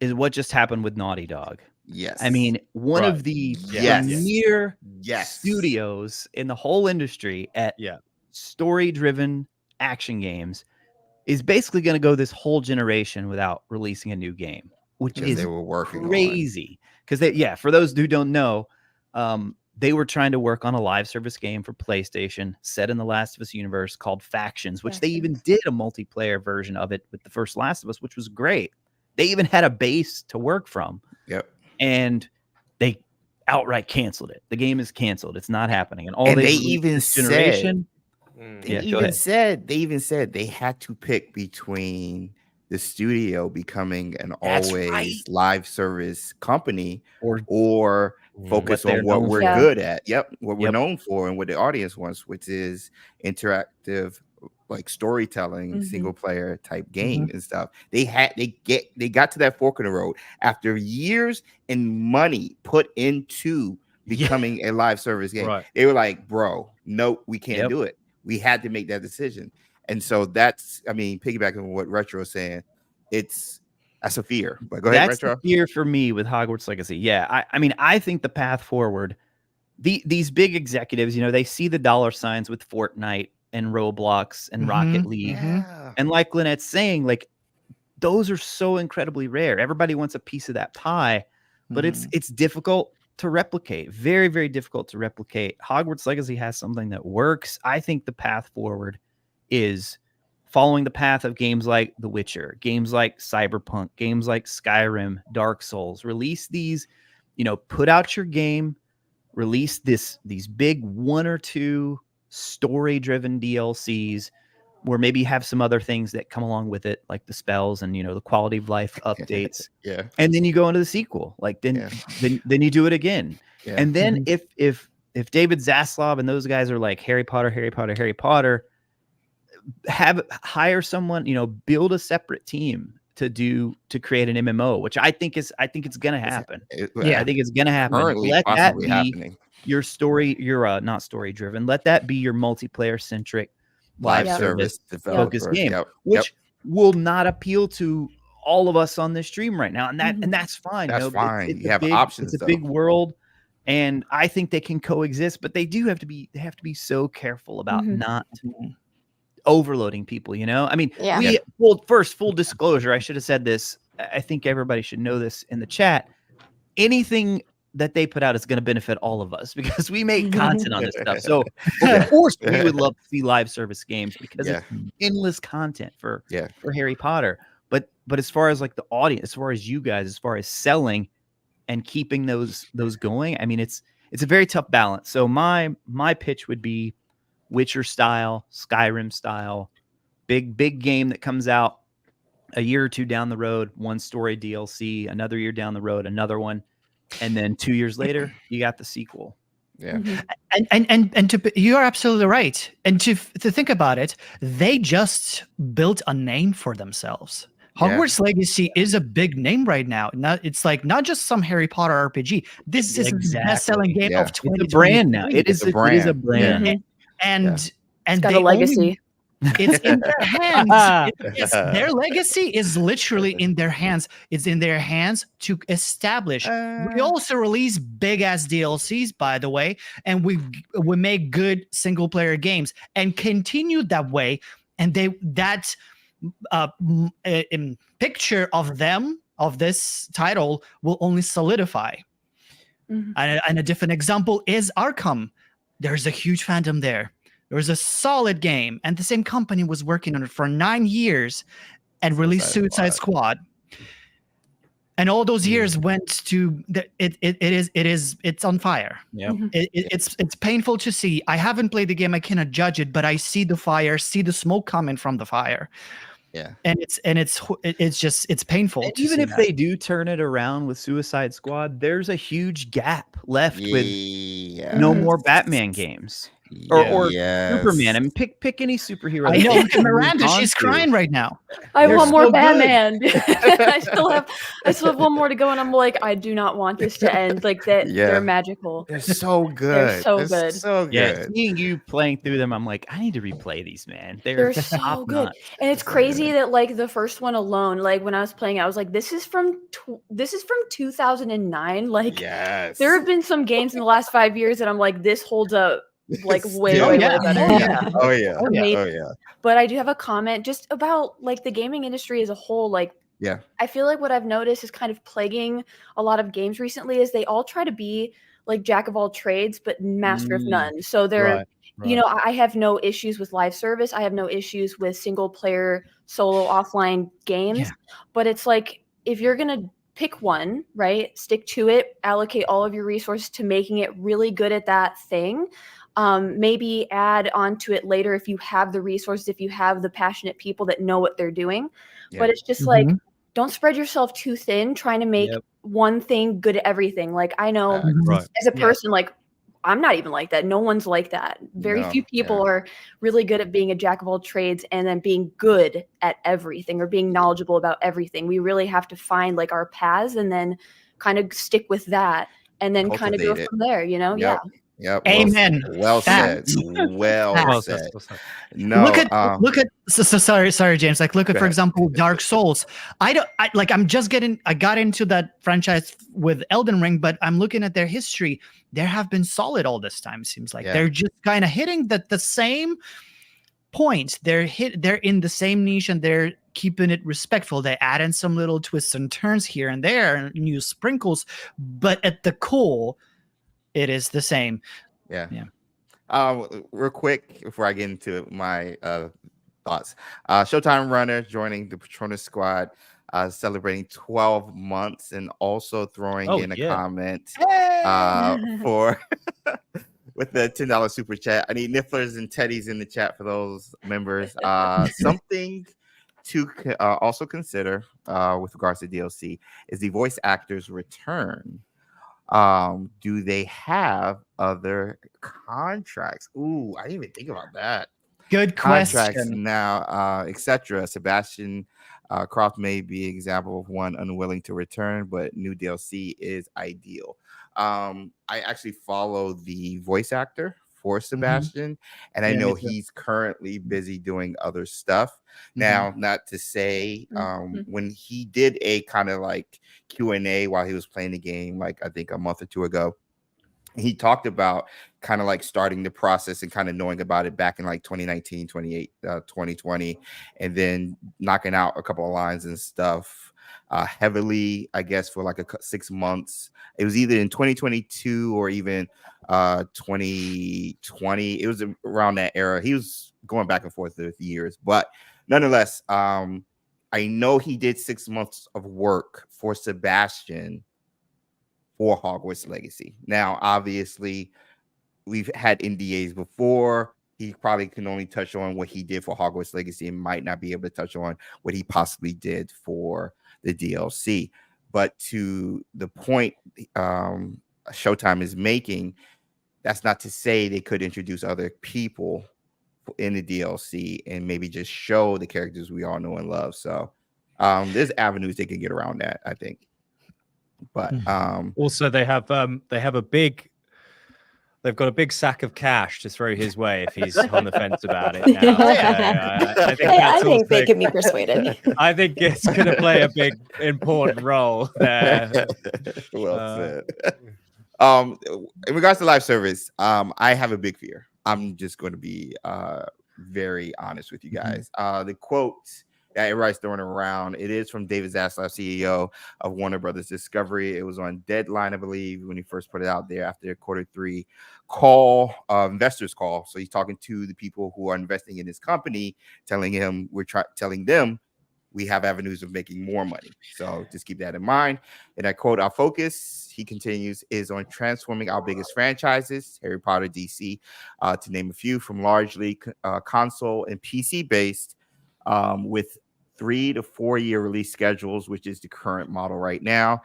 is what just happened with Naughty Dog. Yes. I mean, one Right. of the Yes. premier Yes. studios in the whole industry at Yeah. story-driven action games is basically going to go this whole generation without releasing a new game, which Because is they were working crazy. Because for those who don't know, they were trying to work on a live service game for PlayStation set in the Last of Us universe called Factions, which they even did a multiplayer version of it with the first Last of Us, which was great. They even had a base to work from. Yep. And they outright canceled it. The game is canceled. It's not happening. And And they they even this said- generation. They Yeah, go even ahead. said they had to pick between the studio becoming an That's always right. live service company Or focus what they're on what known we're for. good at. Yep, what we're Yep. known for and what the audience wants, which is interactive, like storytelling, Mhm. single player type game and stuff. They got to that fork in the road after years and money put into becoming a live service game. Right. They were like, bro, no, we can't Yep. do it. We had to make that decision. And so that's, I mean, piggybacking on what Retro is saying, that's a fear. But go ahead, That's Retro. the fear for me with Hogwarts Legacy. Yeah, I mean, I think the path forward, these big executives, they see the dollar signs with Fortnite and Roblox and Rocket League. Yeah. And like Lynette's saying, like, those are so incredibly rare. Everybody wants a piece of that pie, but it's difficult to replicate. Very, very difficult to replicate. Hogwarts Legacy has something that works. I think the path forward is following the path of games like The Witcher, games like Cyberpunk, games like Skyrim, Dark Souls. Release these, put out your game, release these big 1 or 2 story-driven DLCs where maybe you have some other things that come along with it, like the spells and the quality of life updates. Yeah. And then you go into the sequel. Like then you do it again. Yeah. And then if David Zaslav and those guys are like Harry Potter, hire someone, build a separate team to create an MMO, which I think it's going to happen. I think it's going to happen. Currently, Let that possibly be happening. your story. You're not story driven. Let that be your multiplayer centric Live live service focused developer. game, Yep. which will not appeal to all of us on this stream right now, and that's fine. That's fine. It's You a have big, options, It's a though. big world, and I think they can coexist. But they have to be so careful about not overloading people. I mean, Yeah. full disclosure. I should have said this. I think everybody should know this in the chat. Anything that they put out is going to benefit all of us because we make content on this stuff. So of course we would love to see live service games because it's endless content for Harry Potter. But as far as like the audience, as far as you guys, as far as selling and keeping those going, I mean, it's a very tough balance. So my pitch would be Witcher style, Skyrim style, big game that comes out a year or 2 down the road, 1 story DLC, another year down the road, another one. And then 2 years later, you got the sequel. Yeah. And you are absolutely right. And to think about it, they just built a name for themselves. Hogwarts Legacy is a big name right now. It's like not just some Harry Potter RPG. This is the best-selling game of 2023. It's a brand now. It is a brand. And It's got a legacy. It's in their hands. Their legacy is literally in their hands. It's in their hands to establish. We also release big ass DLCs, by the way, and we make good single player games and continue that way. And that picture of them of this title will only solidify. And a different example is Arkham. There's a huge fandom there. There was a solid game, and the same company was working on it for 9 years and released Suicide Squad. And all those years went to it's on fire. Yeah, it's painful to see. I haven't played the game. I cannot judge it, but I see the fire, see the smoke coming from the fire. Yeah, and it's painful. And even if they do turn it around with Suicide Squad, there's a huge gap left with no more Batman games. Or Yes. Superman. I mean, pick any superhero. I that know. you Look at can move Miranda. on She's to. crying right now. I They're want more so good. Batman. I still have one more to go, and I'm like, I do not want this to end. Like that, Yeah. they're magical. They're so good. They're so They're good. so Yeah, good. seeing you playing through them, I'm like, I need to replay these, man. They're They're so top good, notch. and it's So crazy good. that like the first one alone, like when I was playing, I was like, this is from 2009. Like Yes. there have been some games in the last 5 years that I'm like, this holds up like way, Yeah. way, yeah. way better. Oh, yeah. Oh yeah. Oh, yeah. Amazing. Oh yeah. But I do have a comment just about like the gaming industry as a whole. Like, Yeah. I feel like what I've noticed is kind of plaguing a lot of games recently is they all try to be like jack of all trades, but master of none. So they're, Right. you know, I have no issues with live service. I have no issues with single player solo offline games. Yeah. But it's like, if you're going to pick one, right, stick to it, allocate all of your resources to making it really good at that thing. Maybe add onto it later if you have the resources, if you have the passionate people that know what they're doing. Yeah. But it's just like, Mhm. don't spread yourself too thin trying to make Yep. one thing good at everything. Like I know Mhm. Right. as a Yeah. person, like I'm not even like that. No one's like that. Very No, few people yeah. are really good at being a jack of all trades and then being good at everything or being knowledgeable about everything. We really have to find like our paths and then kind of stick with that and then kind of go Cultivate it. from there, you know? Yep. Yep. Amen. Well said. Facts. Well Facts. said. Well said. No. Look at sorry James, like look at Go for ahead. example Dark Souls. I got into that franchise with Elden Ring, but I'm looking at their history. They have been solid all this time. Seems like Yeah. they're just kind of hitting the same points. They're in the same niche and they're keeping it respectful. They add in some little twists and turns here and there and new sprinkles, but at the core it is the same. Yeah. Yeah. Real quick before I get into my thoughts. Showtime Runner joining the Patronus squad, celebrating 12 months and also throwing in a comment for with the $10 super chat. I need nifflers and teddies in the chat for those members. Something to also consider with regards to DLC is the voice actors return. Do they have other contracts? Ooh, I didn't even think about that. Good Contracts question. now, etc. Sebastian Croft may be an example of one unwilling to return, but new DLC is ideal. I actually follow the voice actor for Sebastian, and I Yeah, me know too. he's currently busy doing other stuff. Now, not to say when he did a kind of like Q&A while he was playing the game, like I think a month or two ago, he talked about kind of like starting the process and kind of knowing about it back in like 2019, 2020, and then knocking out a couple of lines and stuff heavily, I guess, for like 6 months. It was either in 2022 or even 2020. It was around that era. He was going back and forth with years, but nonetheless, I know he did 6 months of work for Sebastian for Hogwarts Legacy. Now, obviously, we've had NDAs before. He probably can only touch on what he did for Hogwarts Legacy and might not be able to touch on what he possibly did for the DLC. But to the point Showtime is making, that's not to say they could introduce other people in the DLC and maybe just show the characters we all know and love. So there's avenues they can get around that, I think. But also they've got a big sack of cash to throw his way if he's on the fence about it now. I think, I think they can be persuaded. I think it's going to play a big important role there. Well said. In regards to live service, I have a big fear. I'm just going to be very honest with you guys. The quote that everybody's throwing around, it is from David Zaslav, CEO of Warner Brothers Discovery. It was on Deadline, I believe, when he first put it out there after Q3 call, investors call. So he's talking to the people who are investing in his company, telling them we have avenues of making more money. So just keep that in mind. And I quote, our focus, he continues, is on transforming our biggest franchises, Harry Potter, DC, to name a few, from largely console and PC based with 3 to 4 year release schedules, which is the current model right now,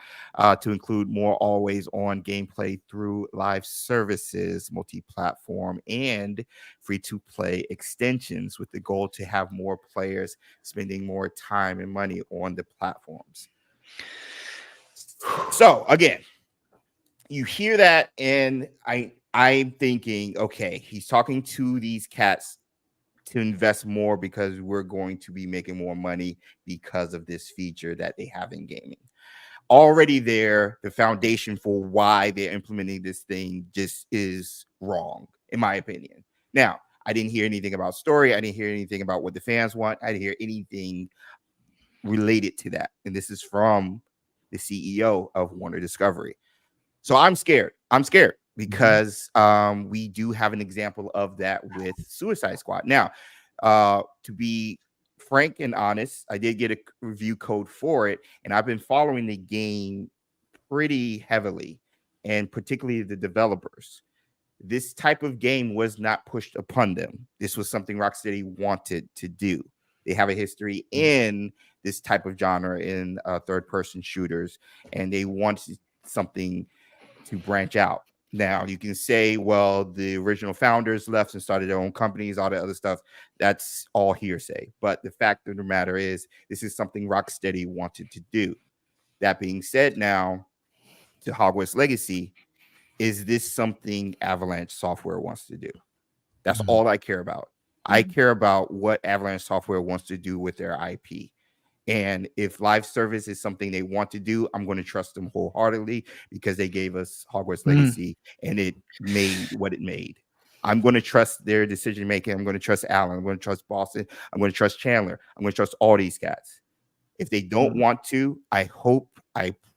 to include more always on gameplay through live services, multi-platform, and free to play extensions, with the goal to have more players spending more time and money on the platforms. So again, you hear that, and I'm thinking, okay, he's talking to these cats to invest more because we're going to be making more money because of this feature that they have in gaming. Already there, the foundation for why they're implementing this thing just is wrong, in my opinion. Now, I didn't hear anything about story. I didn't hear anything about what the fans want. I didn't hear anything related to that. And this is from the CEO of Warner Discovery. So I'm scared. I'm scared because we do have an example of that with Suicide Squad. Now, to be frank and honest, I did get a review code for it, and I've been following the game pretty heavily, and particularly the developers. This type of game was not pushed upon them. This was something Rocksteady wanted to do. They have a history in this type of genre in third-person shooters, and they wanted something to branch out. Now, you can say, well, the original founders left and started their own companies, all that other stuff. That's all hearsay. But the fact of the matter is, this is something Rocksteady wanted to do. That being said, now, to Hogwarts Legacy, is this something Avalanche Software wants to do? That's all I care about. I care about what Avalanche Software wants to do with their IP. And if live service is something they want to do, I'm going to trust them wholeheartedly because they gave us Hogwarts Legacy and it made what it made. I'm going to trust their decision making. I'm going to trust Alan. I'm going to trust Boston. I'm going to trust Chandler. I'm going to trust all these cats. If they don't want to, I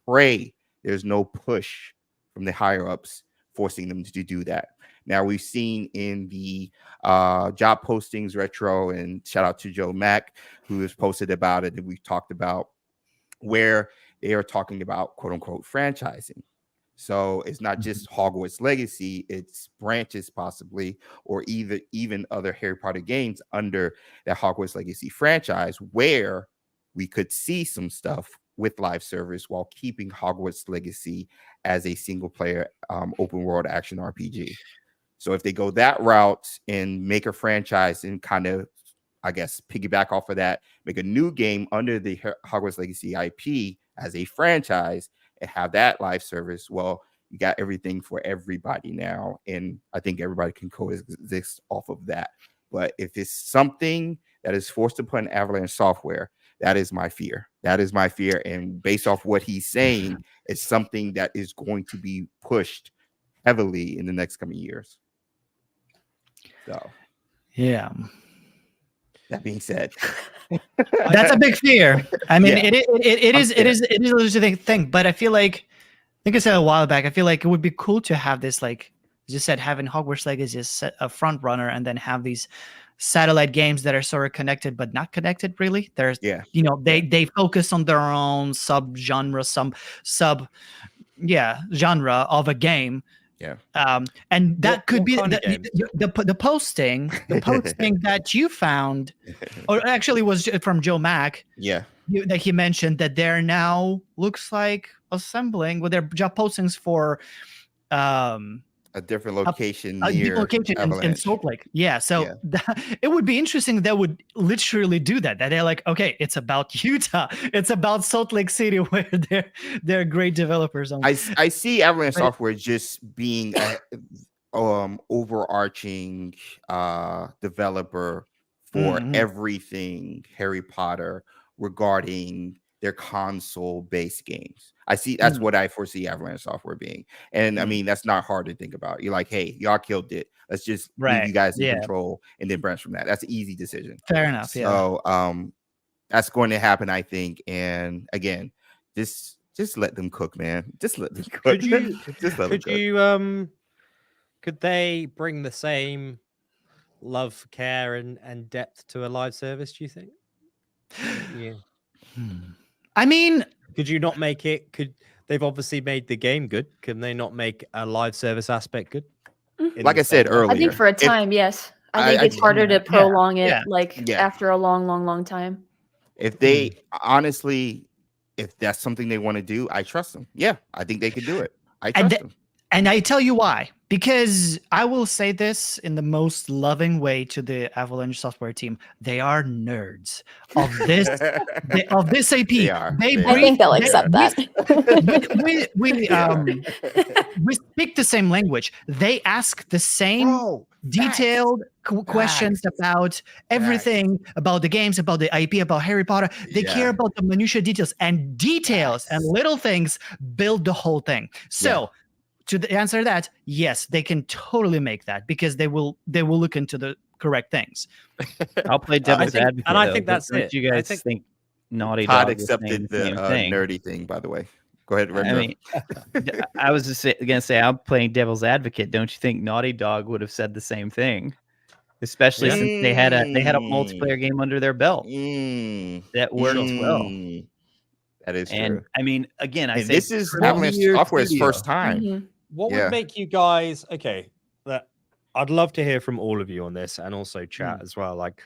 pray there's no push from the higher ups forcing them to do that. Now, we've seen in the job postings retro, and shout out to Joe Mack, who has posted about it, and we've talked about where they are talking about quote unquote franchising. So it's not just Hogwarts Legacy, it's branches possibly, or even other Harry Potter games under that Hogwarts Legacy franchise, where we could see some stuff with live service while keeping Hogwarts Legacy as a single player open world action RPG. So if they go that route and make a franchise and kind of, I guess, piggyback off of that, make a new game under the Hogwarts Legacy IP as a franchise and have that live service, well, you got everything for everybody now. And I think everybody can coexist off of that. But if it's something that is forced upon Avalanche Software, that is my fear. That is my fear. And based off what he's saying, it's something that is going to be pushed heavily in the next coming years. So, yeah. That being said, that's a big fear. I mean, Yeah. it is a legitimate thing, but I feel like, I think I said a while back, I feel like it would be cool to have this, like you just said, having Hogwarts Legacy as a front runner, and then have these satellite games that are sort of connected but not connected really. There's, you know, they focus on their own genre of a game. And that could be the posting that you found, or actually was from Joe Mack. That he mentioned that they're now looks like assembling with their job postings for a different location in Salt Lake. So it would be interesting. That would literally do that. That they're like, okay, it's about Utah. It's about Salt Lake City, where they're great developers. I see Avalanche Software just being a overarching developer for everything Harry Potter regarding their console-based games. I see that's what I foresee Avalanche Software being. And I mean, that's not hard to think about. You're like, hey, y'all killed it. Let's just leave you guys in control and then branch from that. That's an easy decision. Fair enough. So that's going to happen, I think. And again, just let them cook, man. Just let them cook. Could they bring the same love, care, and depth to a live service, do you think? I mean, could you not make it? They've obviously made the game good. Can they not make a live service aspect good? Like I said earlier, I think for a time, yes. I think it's harder to prolong it after a long time. If they honestly, if that's something they want to do, I trust them. Yeah, I think they could do it. I trust them. And I tell you why. Because I will say this in the most loving way to the Avalanche software team. They are nerds of this AP. They are. I think they'll accept that. We speak the same language. They ask the same detailed questions about everything, about the games, about the IP, about Harry Potter. They care about the minutiae details, and little things build the whole thing. So to answer that, yes, they can totally make that because they will look into the correct things. I'll play devil's advocate, and I though, think but that's don't it. you guys think Naughty Todd Dog was saying accepted the same thing? nerdy thing, by the way. Go ahead, I Retro. mean, I was just gonna say I'm playing devil's advocate. Don't you think Naughty Dog would have said the same thing? Especially since they had a multiplayer game under their belt that worked as well. That is And true. I mean, again, And this is Avalanche Software's first time. What would make you guys I'd love to hear from all of you on this, and also chat as well. Like,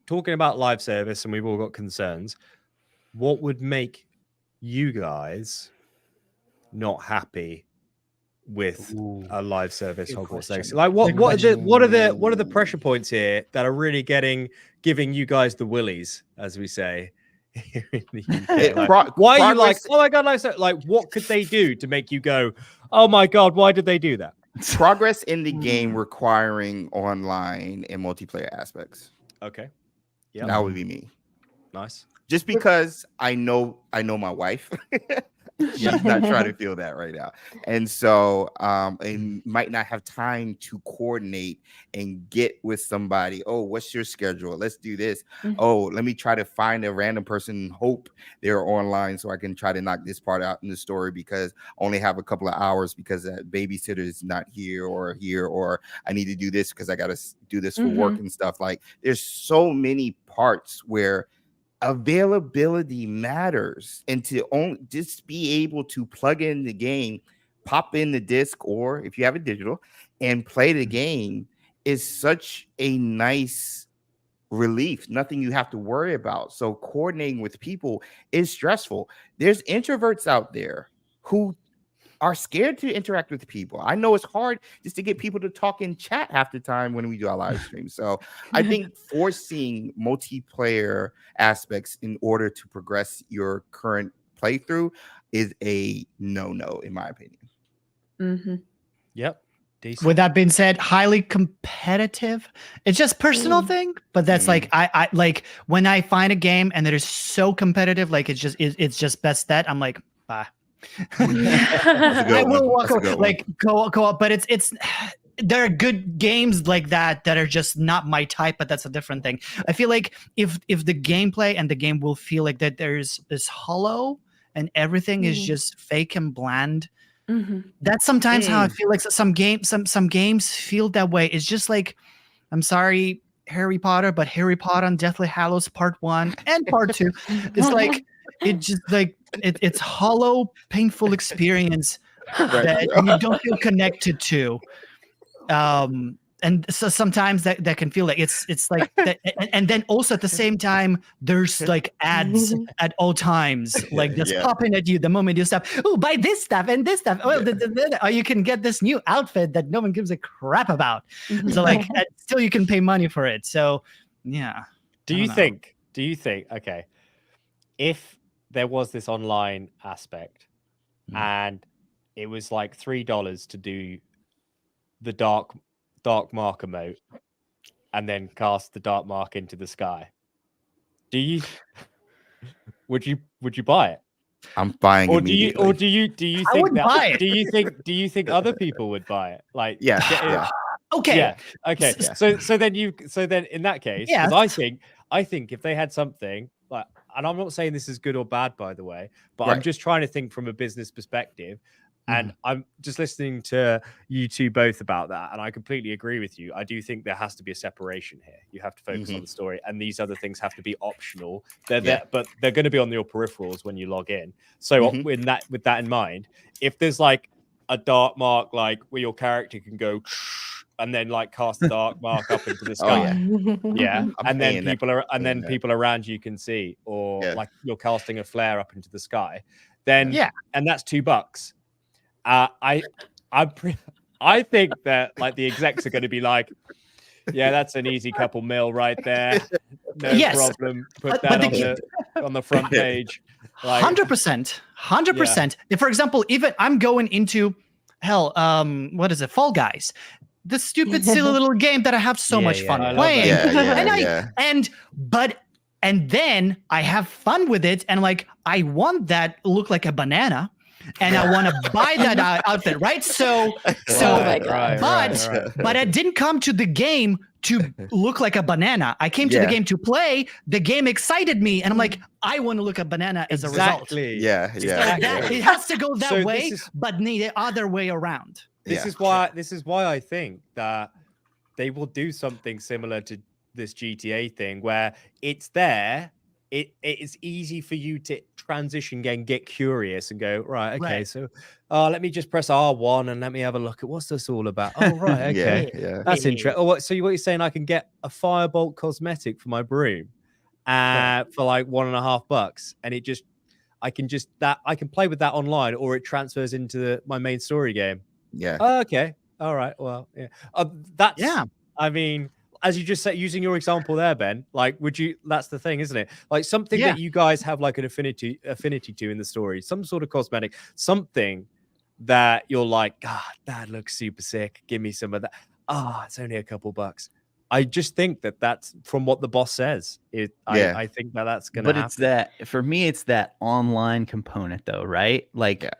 talking about live service, and we've all got concerns. What would make you guys not happy with a live service Hogwarts Legacy? Like, what are the pressure points here that are really giving you guys the willies, as we say here in the UK? Like, why are you like, oh my god, like what could they do to make you go, oh my god, why did they do that? Progress in the game requiring online and multiplayer aspects. Okay. Yeah, that would be me. Nice. Just because I know my wife. She's not trying to feel that right now, and so and might not have time to coordinate and get with somebody. Oh, what's your schedule? Let's do this. Oh, let me try to find a random person and hope they're online so I can try to knock this part out in the story because I only have a couple of hours because that babysitter is not here, or I need to do this because I got to do this for work and stuff. Like, there's so many parts where availability matters, and to just be able to plug in the game, pop in the disc, or if you have a digital, and play the game is such a nice relief. Nothing you have to worry about. So coordinating with people is stressful. There's introverts out there who are scared to interact with people. I know it's hard just to get people to talk in chat half the time when we do our live stream. So I think forcing multiplayer aspects in order to progress your current playthrough is a no-no, in my opinion. Yep. Decent. With that being said, highly competitive. It's just personal thing, but that's like I like when I find a game and it is so competitive, like it's just best that I'm like, bye. I will walk away, like go up, but it's there are good games like that are just not my type, but that's a different thing. I feel like if the gameplay and the game will feel like that there's this hollow and everything is just fake and bland. That's sometimes how I feel like some games feel that way. It's just like, I'm sorry, Harry Potter, but Harry Potter and Deathly Hallows Part 1 and Part 2. It's like it just like it's hollow, painful experience that you don't feel connected to. And so sometimes that can feel like it's like that, and then also at the same time there's like ads at all times, like just popping at you the moment you stop. Oh, buy this stuff and this stuff. Oh, or you can get this new outfit that no one gives a crap about. So like still you can pay money for it. So yeah. Do you think? Okay, if there was this online aspect and it was like $3 to do the dark mark emote and then cast the dark mark into the sky, would you buy it? I'm buying or immediately. do you think I would buy it. do you think other people would buy it? Like, okay. Yeah. Okay. So then in that case, because I think if they had something like, and I'm not saying this is good or bad, by the way, but I'm just trying to think from a business perspective. And I'm just listening to you two both about that, and I completely agree with you. I do think there has to be a separation here. You have to focus on the story, and these other things have to be optional. They're there, but they're going to be on your peripherals when you log in. So with that in mind, if there's like a dark mark, like where your character can go and then like cast a dark mark up into the Oh, sky. yeah. Yeah, I'm and then paying that. people are, and then that. people around you can see, or Yeah. like you're casting a flare up into the sky. Then Yeah. and that's $2. I think that like the execs are going to be like, yeah, that's an easy couple mil right there, no Yes. problem. Put But that the on the front page. Like, 100%. 100%. If, for example, even I'm going into hell, what is it? Fall Guys. The stupid, silly little game that I have so much fun I love playing. that. And then I have fun with it, and like I want that look like a banana, and I want to buy that outfit, right? So, my God. but I didn't come to the game to look like a banana. I came to the game to play. The game excited me, and I'm like, I want to look a banana as a result. Yeah. So it has to go that way, this is, but the other way around. This is why I think that they will do something similar to this GTA thing, where it's there. It is easy for you to transition and get curious and go, right, okay, so let me just press R1 and let me have a look at what's this all about. Oh, right, okay. That's interesting. Oh, so what you're saying, I can get a Firebolt cosmetic for my broom for like $1.50, and I can play with that online, or it transfers into my main story game. Yeah. Oh, okay. All right. Well, yeah. I mean, as you just said, using your example there, Ben, like, that's the thing, isn't it? Like something that you guys have like an affinity to in the story, some sort of cosmetic, something that you're like, God, that looks super sick. Give me some of that. It's only a couple bucks. I just think that that's from what the boss says. I think that's going to happen. But for me, it's that online component though, right? Like,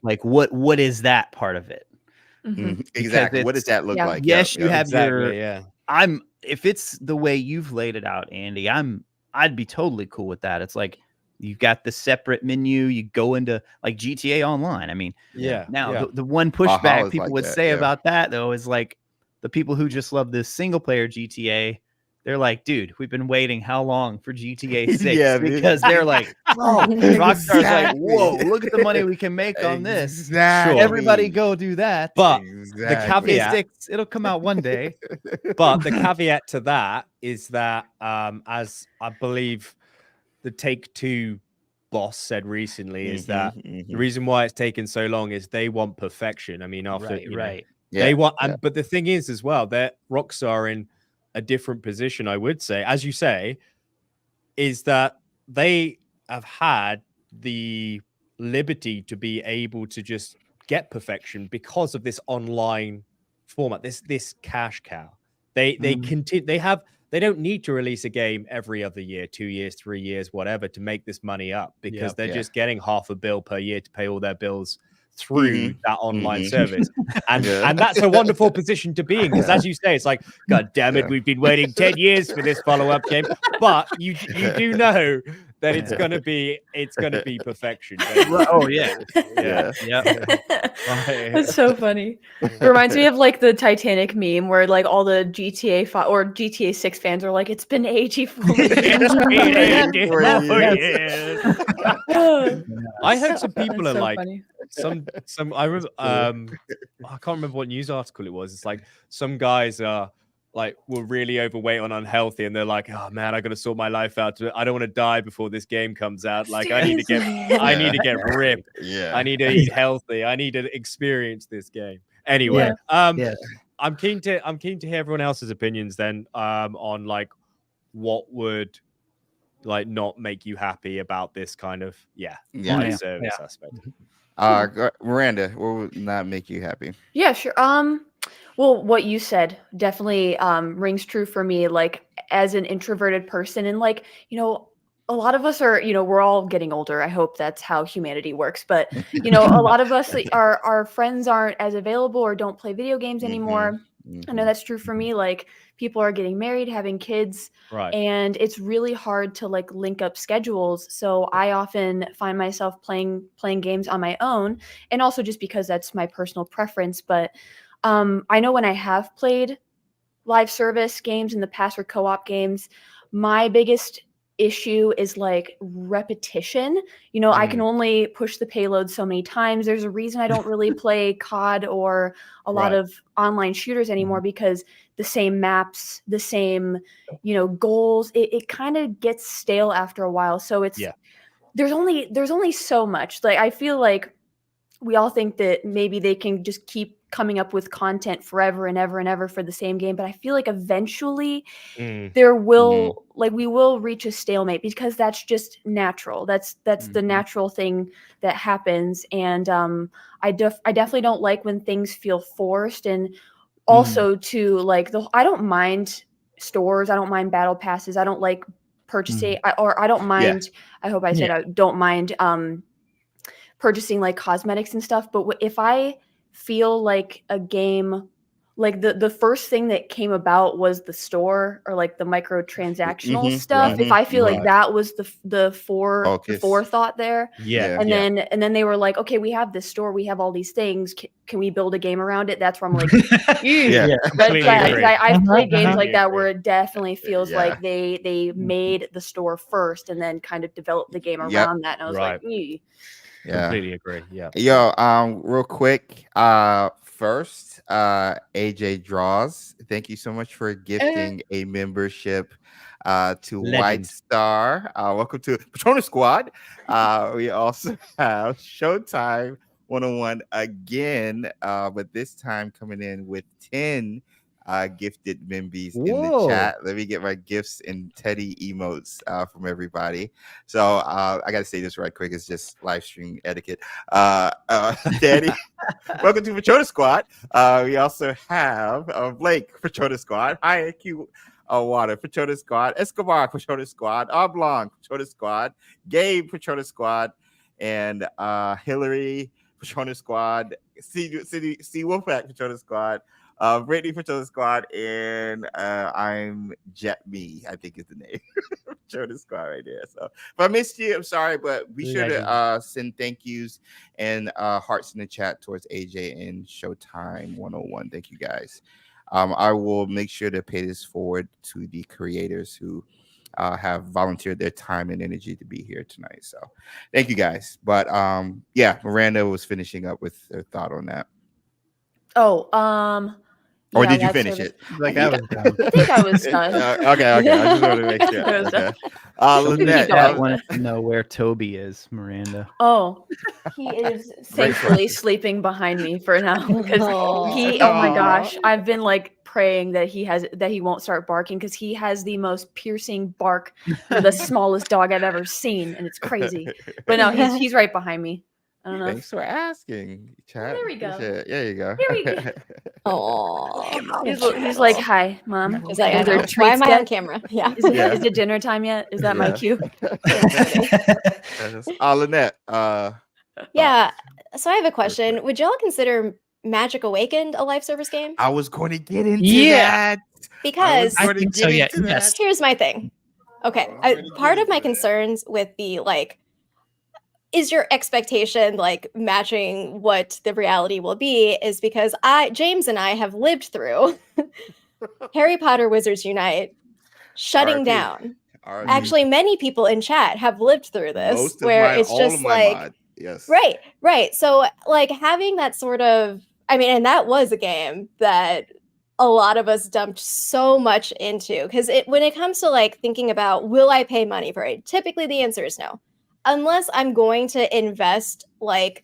like what is that part of it? Mm-hmm. Exactly. What does that look like? Yes, you have if it's the way you've laid it out, Andy, I'd be totally cool with that. It's like you've got the separate menu, you go into like GTA Online. I mean, the one pushback people would say about that though is like the people who just love this single player GTA, they're like, dude, we've been waiting how long for GTA 6? Because they're like, Rockstar's like, whoa, look at the money we can make on this. Everybody go do that. But the caveat, it'll come out one day. But the caveat to that is that, as I believe the Take-Two boss said recently, is that the reason why it's taken so long is they want perfection. I mean, after they want, but the thing is as well, that Rockstar in a different position, I would say, as you say, is that they have had the liberty to be able to just get perfection because of this online format, this cash cow. They don't need to release a game every other year, 2 years, 3 years, whatever, to make this money up, because they're just getting $500 million per year to pay all their bills through that online service. And that's a wonderful position to be in, because as you say, it's like, God damn it, we've been waiting 10 years for this follow-up game. But you do know that it's gonna be perfection. Oh yeah. That's so funny. It reminds me of like the Titanic meme where like all the GTA 5 or GTA 6 fans are like, it's been 84 years. I heard some people are so like funny. some I remember I can't remember what news article it was. It's like some guys are like were really overweight and unhealthy, and they're like, oh man, I gotta sort my life out. I don't want to die before this game comes out. Like I need to get ripped. I need to eat healthy. I need to experience this game. Anyway, I'm keen to hear everyone else's opinions then on like what would like not make you happy about this kind of service aspect. Miranda, what would not make you happy? Yeah, sure. Well, what you said definitely rings true for me, like as an introverted person. And like, you know, a lot of us are, you know, we're all getting older. I hope that's how humanity works. But, you know, a lot of us, our friends aren't as available or don't play video games anymore. I know that's true for me. Like people are getting married, having kids, and it's really hard to like link up schedules. So I often find myself playing games on my own, and also just because that's my personal preference. But I know when I have played live service games in the past or co-op games, my biggest issue is like repetition. You know, I can only push the payload so many times. There's a reason I don't really play COD or a lot of online shooters anymore, because the same maps, the same, you know, goals, it kind of gets stale after a while. So it's there's only so much. Like, I feel like we all think that maybe they can just keep coming up with content forever and ever and ever for the same game, but I feel like eventually there will we will reach a stalemate, because that's just natural. That's the natural thing that happens. And I definitely don't like when things feel forced. And also to like I don't mind stores, I don't mind battle passes, I don't like purchasing I don't mind I hope I said I don't mind purchasing like cosmetics and stuff. But if I feel like a game, like the first thing that came about was the store or like the microtransactional stuff. If I feel like that was the forethought there, and then they were like, okay, we have this store, we have all these things, can we build a game around it? That's where I'm like, I've played games like that where it definitely feels like they made the store first and then kind of developed the game around that. And I was like, completely agree. Real quick, first, AJ Draws, thank you so much for gifting a membership to White Star. Welcome to Patronus Squad. We also have Showtime 101 again, but this time coming in with 10 gifted membies in the chat. Let me get my gifts and Teddy emotes from everybody. So I gotta say this right quick, it's just live stream etiquette. Daddy, welcome to Patronus Squad. We also have Blake, Patronus Squad. Hi, IQ Water, Patronus Squad. Escobar, Patronus Squad. Oblong, Patronus Squad. Gabe, Patronus Squad. And Hillary, Patronus Squad. C Wolfpack, Patronus Squad. Brittany, Patronus Squad. And I'm Jet Me, I think is the name. Patronus Squad right there. So if I missed you, I'm sorry, but be sure to send thank yous and hearts in the chat towards AJ and Showtime 101. Thank you guys. I will make sure to pay this forward to the creators who have volunteered their time and energy to be here tonight. So thank you guys. But Miranda was finishing up with her thought on that. Or did you finish it? Like I think I was done. Okay. I just wanted to make sure. Okay. Lynette, I wanted to know where Toby is, Miranda. Oh, he is thankfully sleeping behind me for now, because oh my gosh, I've been like praying that he won't start barking, because he has the most piercing bark for the smallest dog I've ever seen, and it's crazy. But no, he's right behind me. I don't know. Thanks for asking, chat. There we go. There you go. Here we go. Oh, he's like, hi, Mom. He's like, why am I on camera? Yeah. Is it dinner time yet? Is that my cue? Lynette. Yeah. So I have a question. Would y'all consider Magic Awakened a live service game? I was going to get into that. Because I think so, yes. Here's my thing. Okay. Part of my concerns with the is your expectation like matching what the reality will be, is because James and I have lived through Harry Potter Wizards Unite shutting down. Actually, many people in chat have lived through this, where it's just like, right. So like having that sort of, and that was a game that a lot of us dumped so much into, because when it comes to like thinking about, will I pay money for it? Typically the answer is no. Unless I'm going to invest like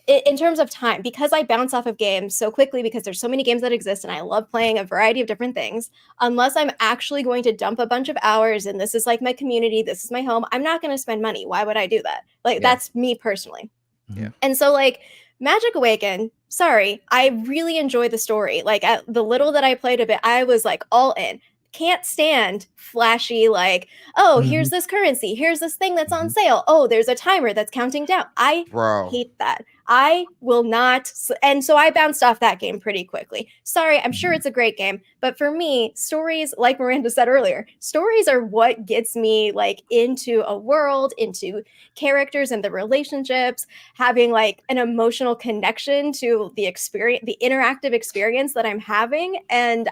in terms of time, because I bounce off of games so quickly, because there's so many games that exist and I love playing a variety of different things. Unless I'm actually going to dump a bunch of hours and this is like my community, this is my home, I'm not going to spend money. Why would I do that? That's me personally. Yeah. And so like Magic Awakened, sorry, I really enjoy the story. Like at the little that I played of it, I was like all in. Can't stand flashy, like, here's this currency, here's this thing that's on sale, there's a timer that's counting down. I hate that. I will not. And so I bounced off that game pretty quickly. Sorry, I'm sure it's a great game, but for me, stories, like Miranda said earlier, stories are what gets me like into a world, into characters and the relationships, having like an emotional connection to the experience, the interactive experience that I'm having. And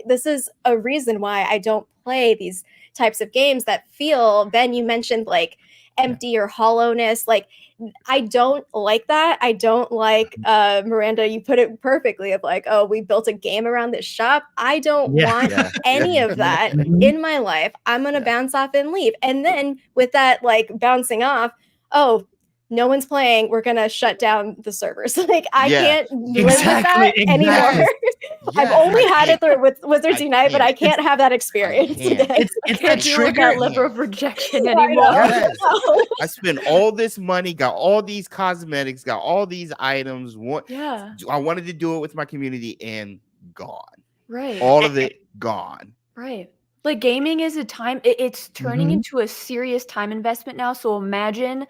this is a reason why I don't play these types of games that feel, Ben, you mentioned like empty or hollowness. Like, I don't like that. I don't like, Miranda, you put it perfectly, of like, oh, we built a game around this shop. I don't want any of that in my life. I'm going to bounce off and leave. And then with that, like bouncing off, oh, no one's playing, we're gonna shut down the servers. Like, I can't live with that anymore. I've only had it through with Wizards Unite, but I can't have that experience again. It's that trigger that level of rejection anymore. Yes. I spent all this money, got all these cosmetics, got all these items. I wanted to do it with my community, and gone. Right. All of it gone. Right. Like, gaming is a time, it's turning into a serious time investment now. So imagine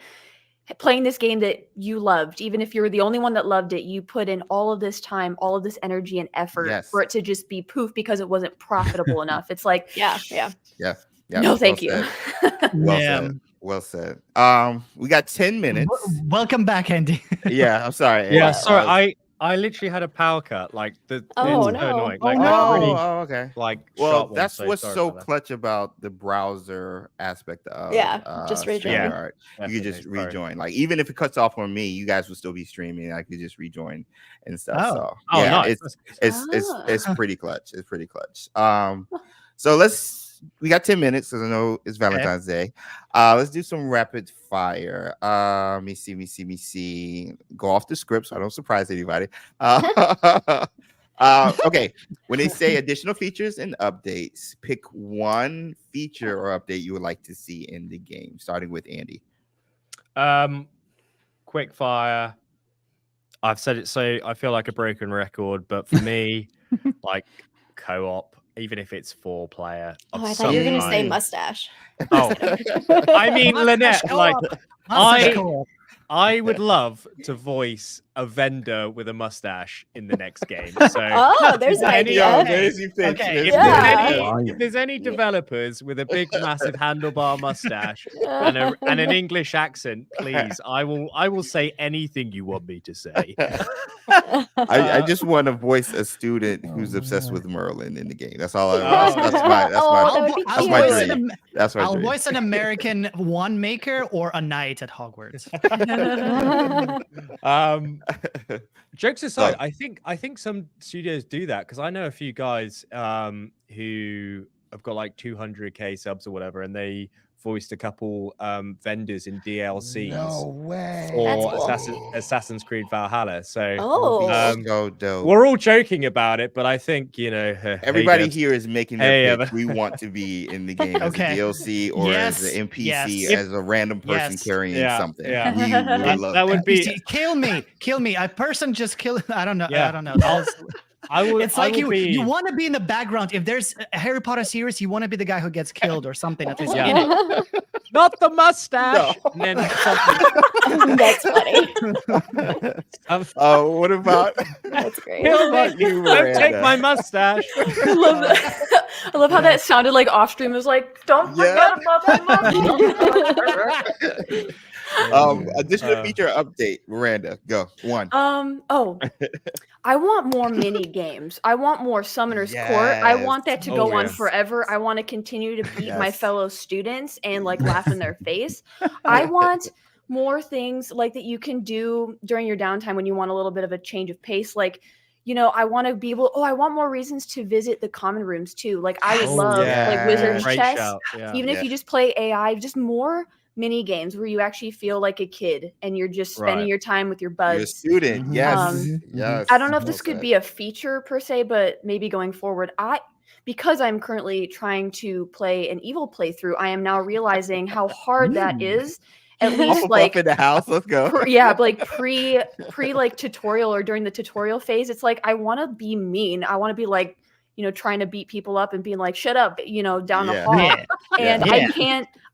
playing this game that you loved, even if you're the only one that loved it, you put in all of this time, all of this energy and effort for it to just be poof because it wasn't profitable enough. It's like, no, thank you. Well said. We got 10 minutes. Welcome back, Andy. Yeah, I'm sorry. Yeah, sorry. I literally had a power cut. Like, it's so annoying. Like, okay. Like, well, that's what's so clutch about the browser aspect of just rejoin. You could just rejoin. Like, even if it cuts off on me, you guys will still be streaming. I could just rejoin and stuff. Nice. It's pretty clutch. It's pretty clutch. So we got 10 minutes because I know it's Valentine's Day. Let's do some rapid fire. Let me see. Go off the script so I don't surprise anybody. Okay. When they say additional features and updates, pick one feature or update you would like to see in the game, starting with Andy. Quick fire. I've said it, so I feel like a broken record, but for me, like, co-op, even if it's 4-player. Oh, I thought you were going to say mustache. Oh, I mean, Lynette, like, I would love to voice a vendor with a mustache in the next game. So, there's an idea. If there's any developers with a big, massive handlebar mustache and an English accent, please, I will say anything you want me to say. I just want to voice a student who's obsessed with Merlin in the game. That's all I want. That's my dream. I'll voice an American wand maker or a knight at Hogwarts. Jokes aside, I think some studios do that, because I know a few guys who have got like 200k subs or whatever, and they voiced a couple vendors in DLCs. No way. For Assassin's Creed Valhalla. So we're all joking about it, but I think, everybody here is making their pitch. We want to be in the game as a DLC or as an NPC, as a random person carrying something. Yeah. We love that would be kill me. A person just kill. I don't know. It's like you want to be in the background. If there's a Harry Potter series, you want to be the guy who gets killed or something. At least in it. Not the mustache. No. And then that's funny. What about? That's great. Don't take my mustache. I love how that sounded like off stream. It was like, don't forget about the mustache. Additional feature update. Miranda, go. One. I want more mini games. I want more Summoner's Court. I want that to go on forever. I want to continue to beat my fellow students and like laugh in their face. I want more things like that you can do during your downtime when you want a little bit of a change of pace. Like, I want to be able. I want more reasons to visit the common rooms too. Like, I would love like Wizard's Chess. Even if you just play AI, just more mini games where you actually feel like a kid and you're just spending your time with your buds. You're a student, yes. I don't know if this could be a feature per se, but maybe going forward, because I'm currently trying to play an evil playthrough, I am now realizing how hard that is. At least like in the house, let's go. Like pre like tutorial or during the tutorial phase, it's like I want to be mean. I want to be like, trying to beat people up and being like, shut up, down the hall. And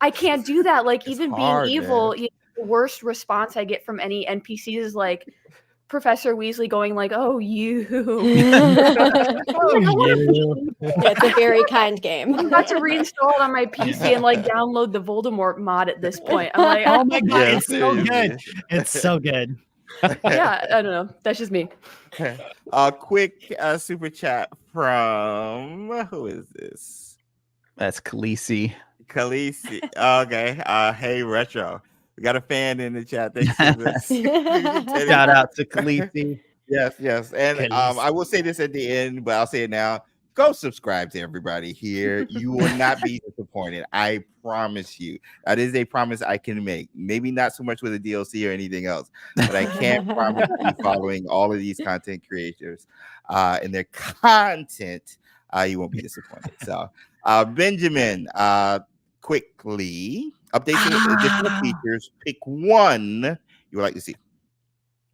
I can't do that. Like, it's even hard, being evil, the worst response I get from any NPCs is like Professor Weasley going like, "Oh, you." It's a very kind game. I'm about to reinstall it on my PC and like download the Voldemort mod at this point. I'm like, oh my god, it's so good. It's so good. Yeah, I don't know. That's just me. Quick super chat from who is this? That's Khaleesi. Khaleesi. Okay. Hey, Retro. We got a fan in the chat. Thanks for this. Shout out to Khaleesi. Yes. And I will say this at the end, but I'll say it now. Go subscribe to everybody here. You will not be disappointed. I promise you. That is a promise I can make. Maybe not so much with a DLC or anything else, but I can't promise you following all of these content creators and their content, you won't be disappointed. So, Benjamin, quickly updates additional features. Pick one you would like to see.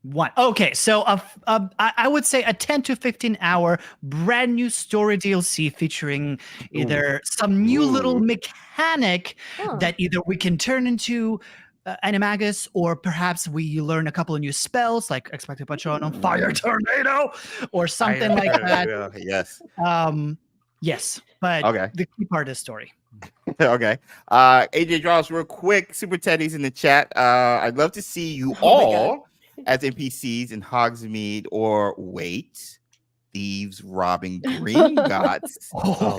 One. Okay, so I would say a 10 to 15 hour brand new story DLC featuring either some new little mechanic that either we can turn into animagus, or perhaps we learn a couple of new spells like Expecto Patronum, Fire Tornado, or something like that. Yes. Yes, but Okay. the key part is story. Okay. AJ Draws, real quick. Super Teddy's in the chat. I'd love to see you all as NPCs in Hogsmeade, or wait, thieves robbing Gringotts.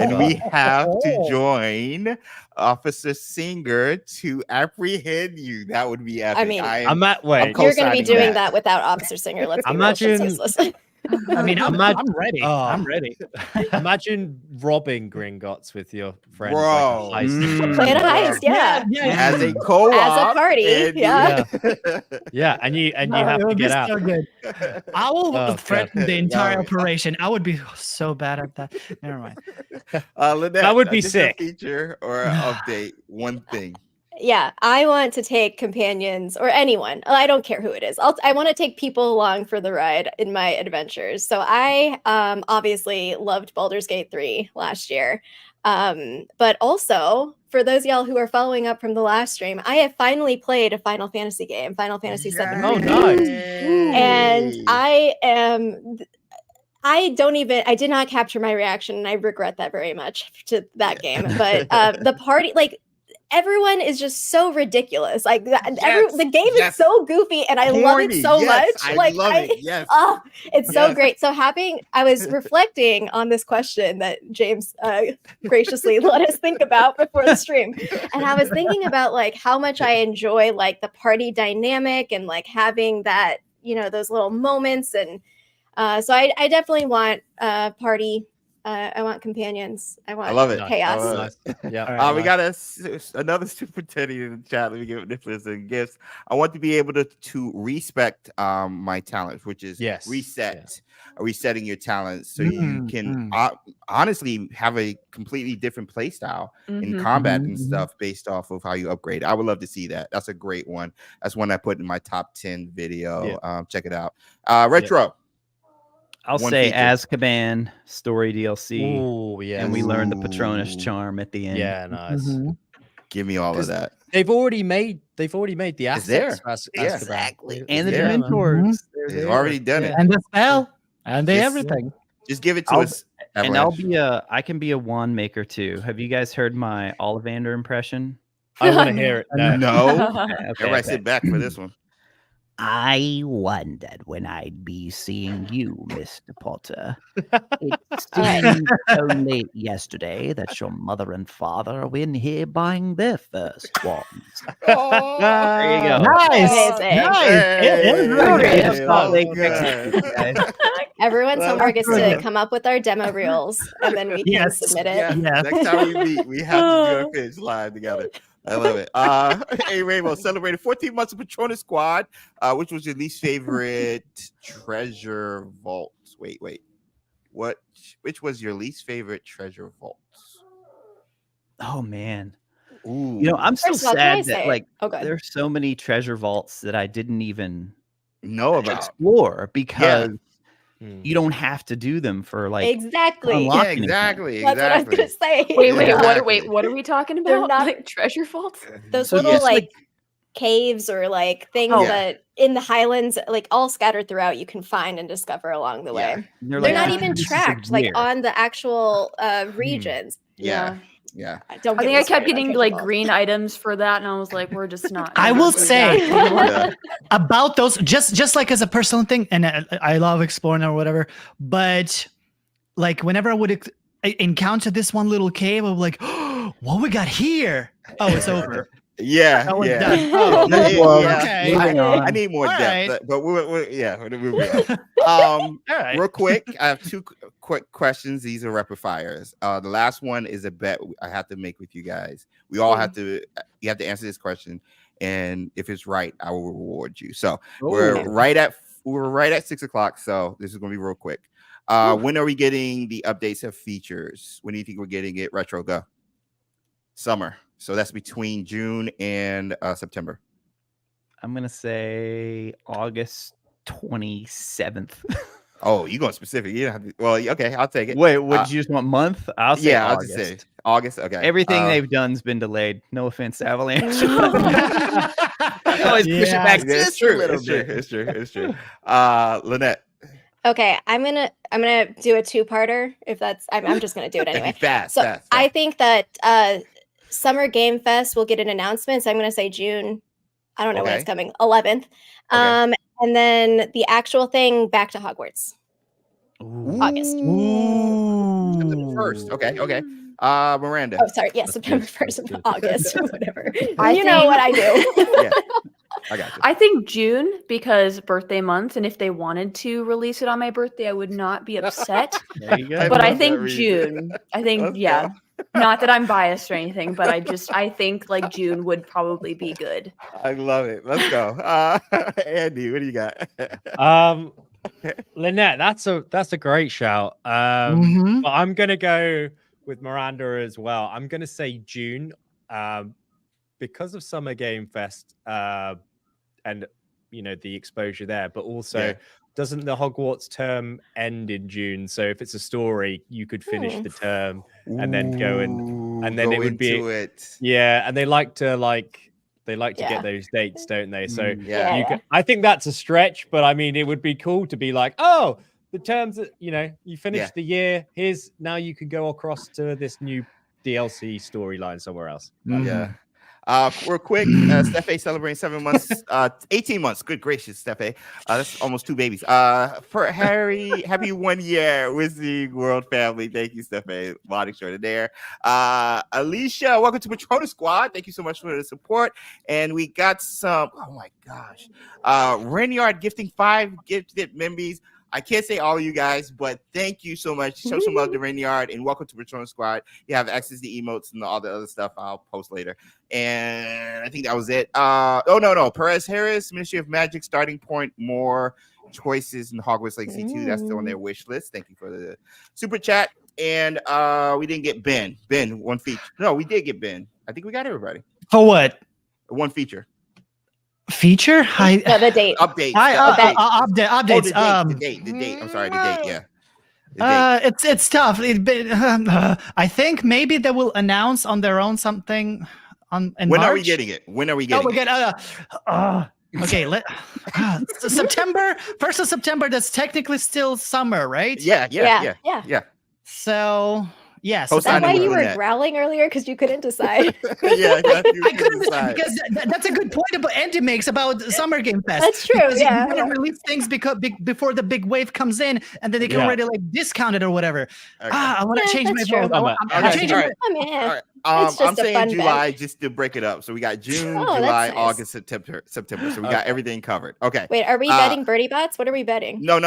And we have to join Officer Singer to apprehend you. That would be epic. I mean, wait. You're going to be doing that without Officer Singer. Let's be real, it's useless. I mean, I'm ready. I'm ready. Imagine robbing Gringotts with your friends. Bro. Like a heist. Playing a heist, yeah. As a co-op. As a party, yeah. Yeah, and you have to get out. So good. I will threaten the entire That operation. I would be so bad at that. Never mind. Lynette, That would be additional sick. Feature or update, one thing. Yeah, I want to take companions or anyone. I don't care who it is. I want to take people along for the ride in my adventures. So I obviously loved Baldur's Gate 3 last year. But also, for those of y'all who are following up from the last stream, I have finally played a Final Fantasy game, Final Fantasy VII. Oh, nice. And I did not capture my reaction, and I regret that very much to that game. But the party, like, everyone is just so ridiculous. Like the game is so goofy, and I love it so much. I love it. Yes. Oh, it's so great. So I was reflecting on this question that James graciously let us think about before the stream, and I was thinking about like how much I enjoy like the party dynamic and like having that, you know, those little moments, and so I definitely want party. I want companions. I love it. Chaos. I love it. Yeah. We got another Super Teddy in the chat. Let me give it this and gifts. I want to be able to respect my talents, which is resetting your talents so you can honestly have a completely different play style in combat and stuff based off of how you upgrade. I would love to see that. That's a great one. That's one I put in my top 10 video. Check it out. Retro. I'll say Azkaban story DLC. Oh, yeah. And we learned the Patronus charm at the end. Yeah, nice. Give me all of that. They've already made the assets. Exactly. And the Dementors. They've already done it. And the spell. And everything. Just give it to us. And I can be a wand maker too. Have you guys heard my Ollivander impression? I want to hear it. No. Everybody sit back for this one. I wondered when I'd be seeing you, Mr. Potter. It seemed only yesterday that your mother and father were in here buying their first wands. There you go. Nice. Everyone somewhere gets to come up with our demo reels, and then we can submit it. Next time we meet, we have to do a pitch live together. I love it. Hey, Rainbow celebrated 14 months of Patronus Squad. Which was your least favorite treasure vault? Wait. Which was your least favorite treasure vault? Oh man. Ooh. You know, I'm so sad that like Okay. there's so many treasure vaults that I didn't even know about explore because you don't have to do them for like exactly. Yeah, exactly. That's what I was gonna say. Wait, what are we talking about? They're not like treasure vaults? Those little like caves or like things that in the Highlands, like all scattered throughout, you can find and discover along the way. They're not even tracked like on the actual regions. Yeah. I think I kept getting like green items for that, and I was like, we're just not. I will say about those, just like as a personal thing, and I love exploring or whatever, but like whenever I would encounter this one little cave, I'm like, oh, what we got here? Oh, it's over. Yeah, That was yeah. done. Oh, Okay. okay. I need more All depth, right. but we're moving on. All right. Real quick, I have two quick questions. These are rapid fires. The last one is a bet I have to make with you guys. We all have to. You have to answer this question, and if it's right, I will reward you. So we're right at 6 o'clock. So this is going to be real quick. When are we getting the updates of features? When do you think we're getting it? Retro, go. Summer. So that's between June and September. I'm gonna say August 27th. Oh, you going specific? You don't have to, well, okay, I'll take it. Wait, what did you just want? Month? I'll say I'll August. just say August. Okay. Everything they've done's been delayed. No offense, Avalanche. I always push it back It's just true. a little It's bit. true. It's true. Lynette. Okay, I'm gonna do a two-parter. If that's, I'm just gonna do it anyway. Fast. I think that Summer Game Fest will get an announcement. So I'm gonna say June. I don't know when it's coming. 11th. And then the actual thing back to Hogwarts. August. September 1st. Okay. Miranda. Oh, sorry. Yeah, September 1st of August. Whatever. I You know what I do. Yeah, I got you. I think June because birthday month, and if they wanted to release it on my birthday, I would not be upset. There you go. But I love think that reason. June. I think Let's yeah. go. Not that I'm biased or anything, but I think like June would probably be good. I love it. Let's go. Andy, what do you got? Lynette, that's a great shout. But I'm gonna go with Miranda as well. I'm gonna say June, because of Summer Game Fest, and the exposure there, but also doesn't the Hogwarts term end in June? So if it's a story, you could finish the term and then go and then go it would be into it. Yeah, and they like to get those dates, don't they? So Yeah. I think that's a stretch, but I mean, it would be cool to be like, oh, the terms that you finished the year. Here's now you can go across to this new DLC storyline somewhere else. Yeah. Real quick, Steffe celebrating 7 months, 18 months. Good gracious, Steffe. That's almost 2 babies. For Harry, happy 1 year Wizarding World family. Thank you, Steffe. Body short there. Alicia, welcome to Patronus Squad. Thank you so much for the support. And we got some, oh my gosh. Renyard gifting 5 gifted members. I can't say all of you guys, but thank you so much. Show some love to Renyard and welcome to Patronus Squad. You have access to emotes and all the other stuff I'll post later. And I think that was it. No. Perez Harris, Ministry of Magic, starting point, more choices in Hogwarts Legacy 2. That's still on their wish list. Thank you for the super chat. And we didn't get Ben. Ben, 1 feature. No, we did get Ben. I think we got everybody. For what? 1 feature. Feature? The date. Updates. Updates. The date. I'm sorry, the date. Yeah. It's tough. I think maybe they will announce on their own something in When March. are we getting it? Okay, September 1st of September. That's technically still summer, right? Yeah. So yes, Post That's on why it you with were Lynette. growling earlier because you couldn't decide. I couldn't because that's a good point about Andy makes about Summer Game Fest. That's true. Because Yeah. you want to release things before the big wave comes in, and then they can already like discount it or whatever. Okay. I want to change my that's vote. true. I'm changing my- Oh man. All right. It's just I'm a saying fun July just to break it up. So we got June, Oh, that's July, nice. August, September. So we got everything covered. Okay. Wait, are we betting birdie bots? What are we betting? No.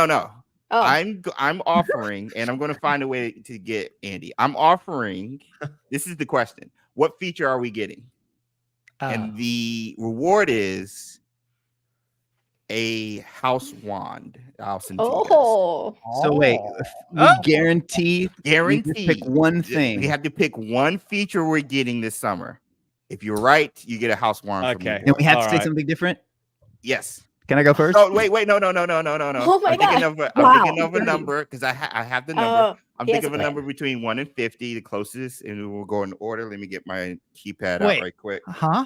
Oh. I'm offering, and I'm going to find a way to get Andy. I'm offering. This is the question: what feature are we getting? And the reward is a house wand. I'll send to you guys. Oh. So wait, we guarantee we just pick one thing. We have to pick one feature we're getting this summer. If you're right, you get a house wand. Okay. And we have to All say right. something different. Yes. Can I go first? Oh wait, no. Oh my I'm thinking God. I'm thinking of a number because I have the number. Oh, I'm he has thinking of a plan. number between 1 and 50, the closest, and we'll go in order. Let me get my keypad out Wait. right quick. Huh?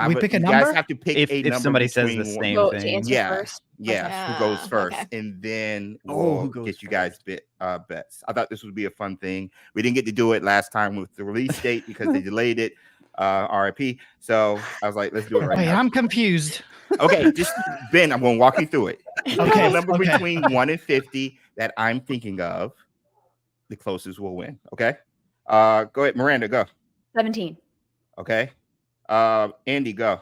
We But pick a you number? guys have to pick a If number somebody says the between same Vote to thing. answer Yeah. first. who goes Ah, first, okay. and then Oh, we'll who goes get you guys bets. I thought this would be a fun thing. We didn't get to do it last time with the release date because they delayed it. RIP. So I was like, let's do it right Wait, now. I'm confused. Okay, just Ben, I'm going to walk you through it. Okay, The number okay. between 1 and 50 that I'm thinking of, the closest will win. Okay. Go ahead, Miranda. Go. 17. Okay. Andy, go.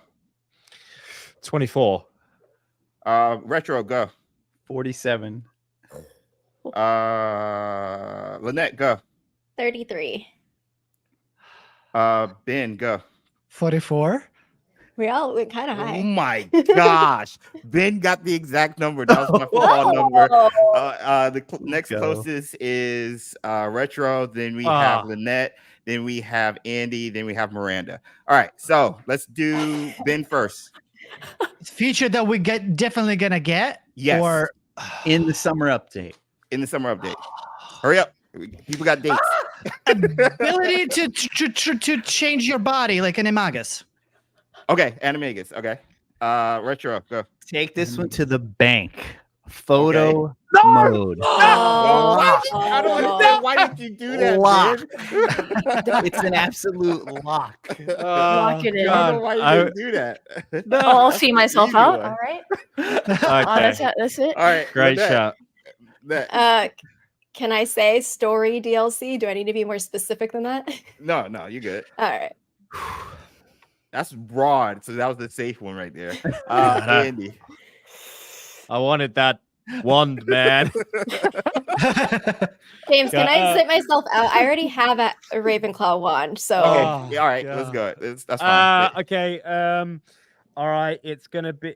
24. Retro, go. 47. Lynette, go. 33. Ben, go. 44. We all went kind of Oh high. my gosh. Ben got the exact number. That was my football number. The next go. closest is Retro. Then we have Ah. Lynette. Then we have Andy. Then we have Miranda. All right. So let's do Ben first. Feature that we definitely gonna get. Yes. Or In the summer update. In the summer update. Hurry up. People got dates. ability to change your body like an Imagus. Okay. Animagus. Okay. Retro, go. Take this one to the bank. Photo Okay. mode. Oh, I don't understand. Why did you do that, Lock. man? It's an absolute lock. Lock it in. I don't know why you didn't do that. Oh, I'll That's see the myself easy out. one. All right. Okay. That's it. All right. Great Lynette, shot. Lynette. Can I say story DLC? Do I need to be more specific than that? No, you're good. All right. That's broad. So that was the safe one right there. Andy. I wanted that wand, man. James, can I Uh, sit myself out? I already have a Ravenclaw wand, so Okay. Oh, All right. Let's God. go. That's fine. Okay. All right. It's gonna be.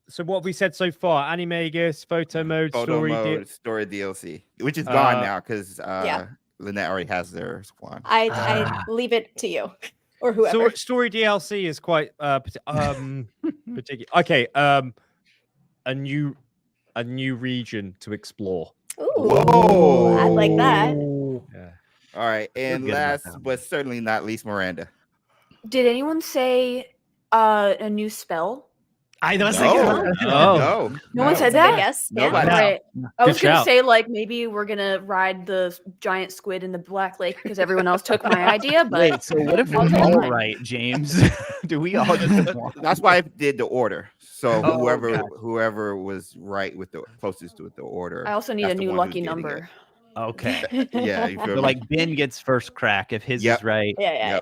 So what have we said so far? Animagus, photo mode, Photo story. mode, story DLC, which is gone now because Yeah. Lynette already has their one. I leave it to you or whoever. So story DLC is quite particular. Okay. A new region to explore. Ooh, Whoa. I like that. Yeah. All right. And good enough last now. but certainly not least, Miranda. Did anyone say a new spell? I was No. thinking. Oh. No one said That's a good that? guess. Yeah. Nobody. No. Right. I Good was gonna shout. say like maybe we're gonna ride the giant squid in the Black Lake because everyone else took my idea, but Wait, so what if I'll we're take all mine. right, James? Do we all just want? That's why I did the order. So Oh, whoever gotcha. whoever was right with the closest with the order. I also need that's a the new one lucky who's getting number. Okay. Yeah, you feel So me? like Ben gets first crack if his Yep. is right. Yeah.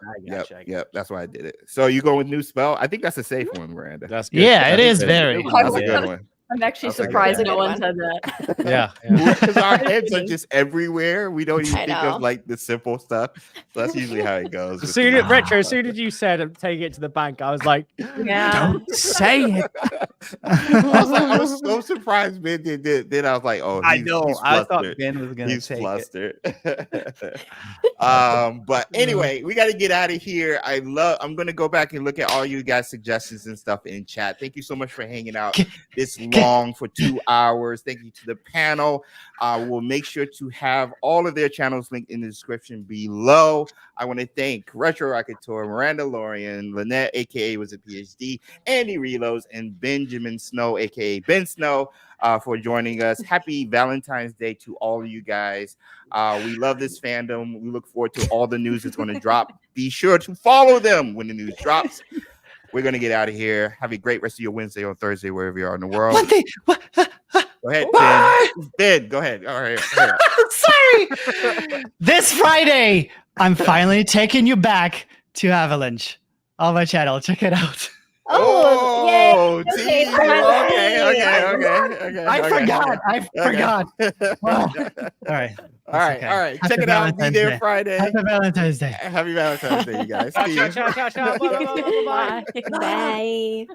Yep. That's why I did it. So you go with new spell. I think that's a safe one, Miranda. That's good. Yeah, it That's is good. very. That's a good one. I'm actually That's a good surprised one. no one That's a said that. Yeah. Because our heads are just everywhere. We don't even I think know. of like the simple stuff. So that's usually how it goes. As with soon the- as Retro, as soon as you said take it to the bank, I was like, Yeah. Don't say it. I was so surprised Ben did. Then I was like, oh, I he's know. He's I thought flustered. Ben was gonna He's take it. flustered. But anyway, we got to get out of here. I'm gonna go back and look at all you guys' suggestions and stuff in chat. Thank you so much for hanging out this long for 2 hours. Thank you to the panel. We'll make sure to have all of their channels linked in the description below. I want to thank Retro Rocketeur, Miranda Lorian, Lynette, aka was a PhD, Andy Reloads, and Benjamin Snow, aka Ben Snow, for joining us. Happy Valentine's Day to all of you guys. We love this fandom. We look forward to all the news that's going to drop. Be sure to follow them when the news drops. We're going to get out of here. Have a great rest of your Wednesday or Thursday, wherever you are in the world. One thing. Go ahead, What? Ben. Go ahead. All right. Sorry. This Friday, I'm finally taking you back to Avalanche on my channel. Check it out. Oh, yay. Okay, team. Okay. I forgot. Wow. All right. All right. Happy Check it out. Be Valentine's there Day. Friday. Happy Valentine's Day. Happy Valentine's Day, you guys. ciao, See ciao, you. ciao, ciao, ciao. Bye, bye, bye, bye, bye. Bye. Bye.